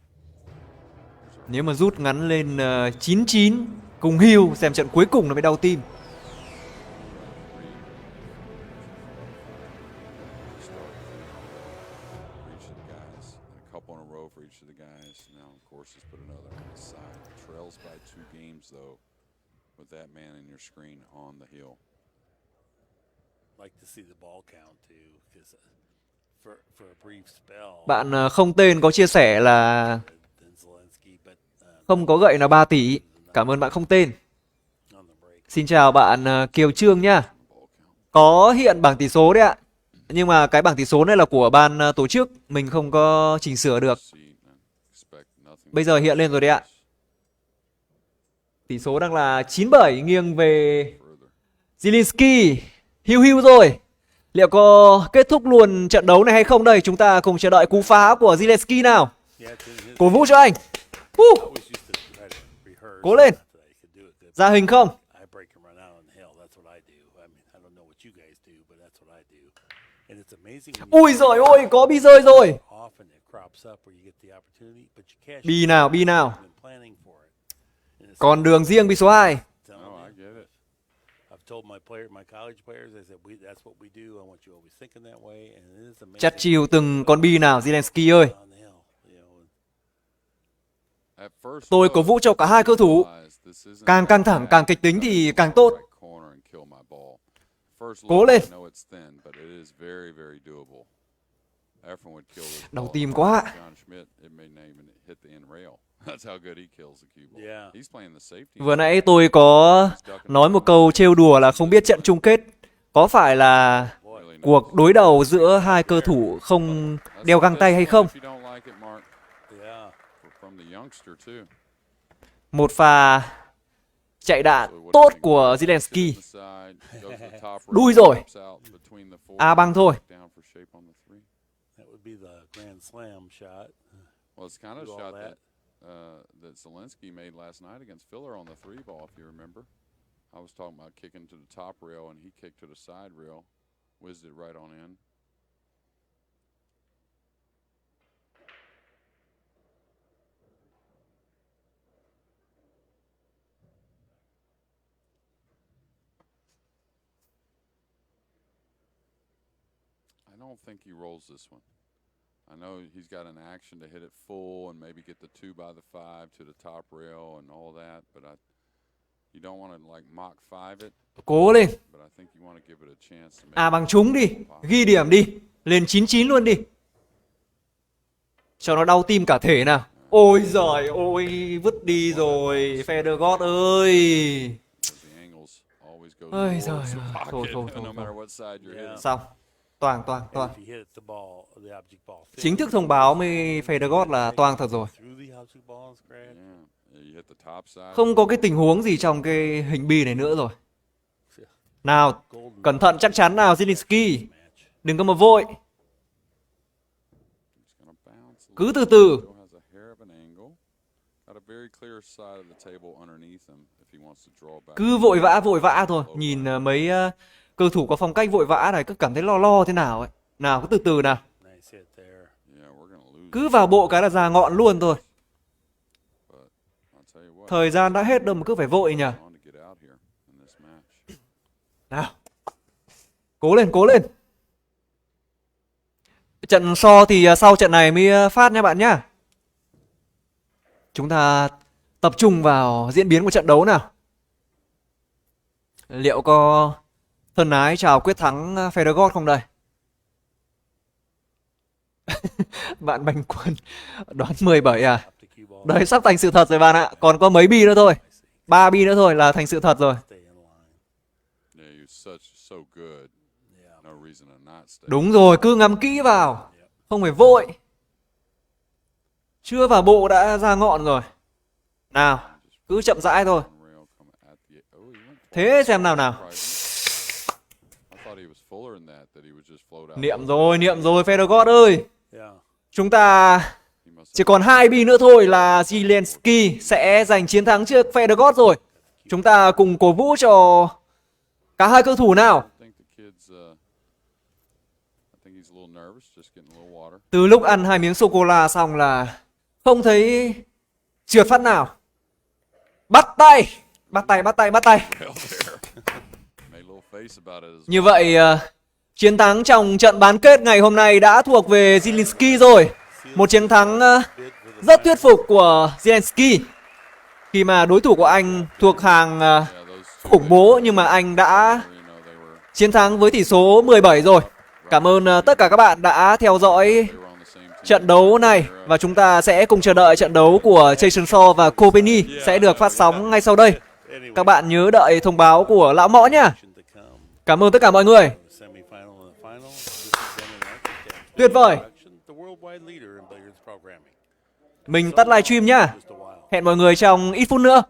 Nếu mà rút ngắn lên 9-9 cùng hưu xem trận cuối cùng nó mới đau tim. Start for each of the guys, and a couple in a row for each of the guys. Now, of course, he's put another on his side. Trails by 2 games though, with that man in your screen on the hill. Like to see the ball count too, because for a brief spell. Bạn không tên có chia sẻ là Than Zelensky, but không có gậy là 3 tỷ. Cảm ơn bạn không tên. on the break. Xin chào bạn Kiều Trương nhá. Ball count. Có hiện bảng tỷ số đấy ạ. Nhưng mà cái bảng tỷ số này là của ban tổ chức, mình không có chỉnh sửa được. See and expect nothing. Bây giờ hiện lên rồi đấy ạ. Tỷ số đang là 9-7 nghiêng về Further. Zelensky. Hưu rồi. Liệu có kết thúc luôn trận đấu này hay không đây? Chúng ta cùng chờ đợi cú phá của Zelensky nào. Yeah, it's in his. Cổ vũ cho anh. I always used to try to rehearse. Cố lên. Not that I could do it good. Ra hình không? I break and run out on the hill. That's what I do. I mean, I don't know what you guys do, but that's what I do. And it's amazing. When you Ui giời ơi, có bi rơi rồi. often it crops up where you get the opportunity, but you cash. Bi nào, bi nào. You've been planning for it. And it's Còn đường riêng bi số 2. telling No, you. I get it. I've told my college players, I said, that's what we do. I want you always thinking that way, and it is amazing. Chặt chiều từng con bi nào Zelensky ơi. On the hill, you know, At first Tôi look, cổ vũ cho cả hai cơ thủ. realize this isn't Càng căng thẳng, bad. càng kịch tính thì càng tốt. Right corner and kill my ball. First Cố look, lên. I know it's thin, but it is very, very doable. Efren would kill this Đau ball. tim quá. John Schmidt, it may not even hit the end rail. That's how good he kills the cue ball. Yeah. He's playing the safety. Vừa nãy tôi có nói một câu trêu đùa là không biết trận chung kết có phải là Really cuộc đối đầu giữa hai cơ thủ không That's đeo what găng this tay hay one, không. if you don't like it, Mark, yeah. from the youngster too. Một pha chạy So đạn what tốt do you think? của Hits it Zelensky. from the side, goes to the top Đuôi rail, rồi. pops out between the four, A băng thôi. down for shape on the three. That would be the grand slam shot. Well, it's kind of Do a all shot that. that Zelensky made last night against Filler on the 3 ball, if you remember. I was talking about kicking to the top rail, and he kicked to the side rail, whizzed it right on in. I don't think he rolls this one. I know he's got an action to hit it full and maybe get the 2 by the 5 to the top rail and all that, but you don't want to like Mach 5 it, Cố lên. but I think you want to give it a chance to make A bằng trúng đi. Ghi điểm đi. Lên 9-9 luôn đi. Cho nó đau tim cả thể nào. Ôi giời ôi, vứt đi rồi Federer ơi. The angles always go Ôi towards giời the ơi, pocket, thôi thôi no thôi matter thôi. what side you're hitting. Xong, toang toang And toang. if you hit the ball, the object ball Chính thức thin, thông báo với Federer là toang thật rồi. through the object ball and scratch. Yeah, you hit the top side. Không có cái tình huống gì trong cái hình bi này nữa rồi. Nào, Golden cẩn thận chắc chắn nào Zielinski. match. Đừng có mà vội. It's gonna bounce a Cứ little từ bit, từ. still has a hair of an angle. Got a very clear side of the table underneath him if he wants to draw back. Cứ vội vã thôi. Nhìn mấy cầu thủ có phong cách vội vã này cứ cảm thấy lo lo thế nào ấy. Nào, cứ từ từ nào. Nice hit there. Yeah, we're gonna lose. Cứ vào bộ cái là ra ngọn luôn thôi. But I'll tell you what, Thời gian đã hết đâu mà cứ phải vội nhỉ. on to get out here in this match. Nào. Cố lên, cố lên. Trận so thì sau trận này mới phát nha bạn nhá. Chúng ta tập trung vào diễn biến của trận đấu nào. Liệu có thân ái chào quyết thắng Federer không đây? Bạn Bành Quân đoán 17 à? Up the cue ball. Đấy, sắp thành sự thật rồi bạn ạ. Còn có mấy bi nữa thôi. 3 bi nữa thôi là thành sự thật rồi. Stay in line. Yeah, you're so good. Yeah. No reason to not stay. Đúng rồi, cứ ngắm kỹ vào. Không phải vội. Chưa vào bộ đã ra ngọn rồi. Nào, cứ chậm rãi thôi. One rail coming at the- oh, he went Thế twice. xem nào nào. Surprising. I thought he was fuller than that he would just float out. Niệm rồi Federer ơi. Yeah. Chúng ta He must chỉ have còn 2 bi nữa thôi là Zielinski sẽ giành chiến thắng trước Federer rồi. Chúng ta cùng cổ vũ cho cả hai cầu thủ nào. I think the kid's I think he's a little nervous, just getting a little water. Từ lúc ăn 2 miếng sô cô la xong là không thấy trượt phát nào. Bắt tay. Well there. Made a little face about it as Như vậy chiến thắng trong trận bán kết ngày hôm nay đã thuộc về Zielinski rồi. Một chiến thắng rất thuyết phục của Zielinski. Khi mà đối thủ của anh thuộc hàng yeah, those two khủng bố nhưng mà anh đã you know they were chiến thắng với tỷ số 17 rồi. Cảm ơn tất cả các bạn đã theo dõi on the same team. trận đấu này và chúng ta sẽ cùng chờ đợi trận đấu của Jason Shaw và Kobeni sẽ được phát sóng ngay sau đây. Anyway, Các bạn nhớ đợi thông báo của Lão Mõ nhá. to come. Cảm ơn tất cả mọi người. The semifinal and the final. This has been an architect Tuyệt vời. production, the worldwide leader in billiards programming. Mình tắt livestream nhá. Just a while. Hẹn mọi người trong ít phút nữa.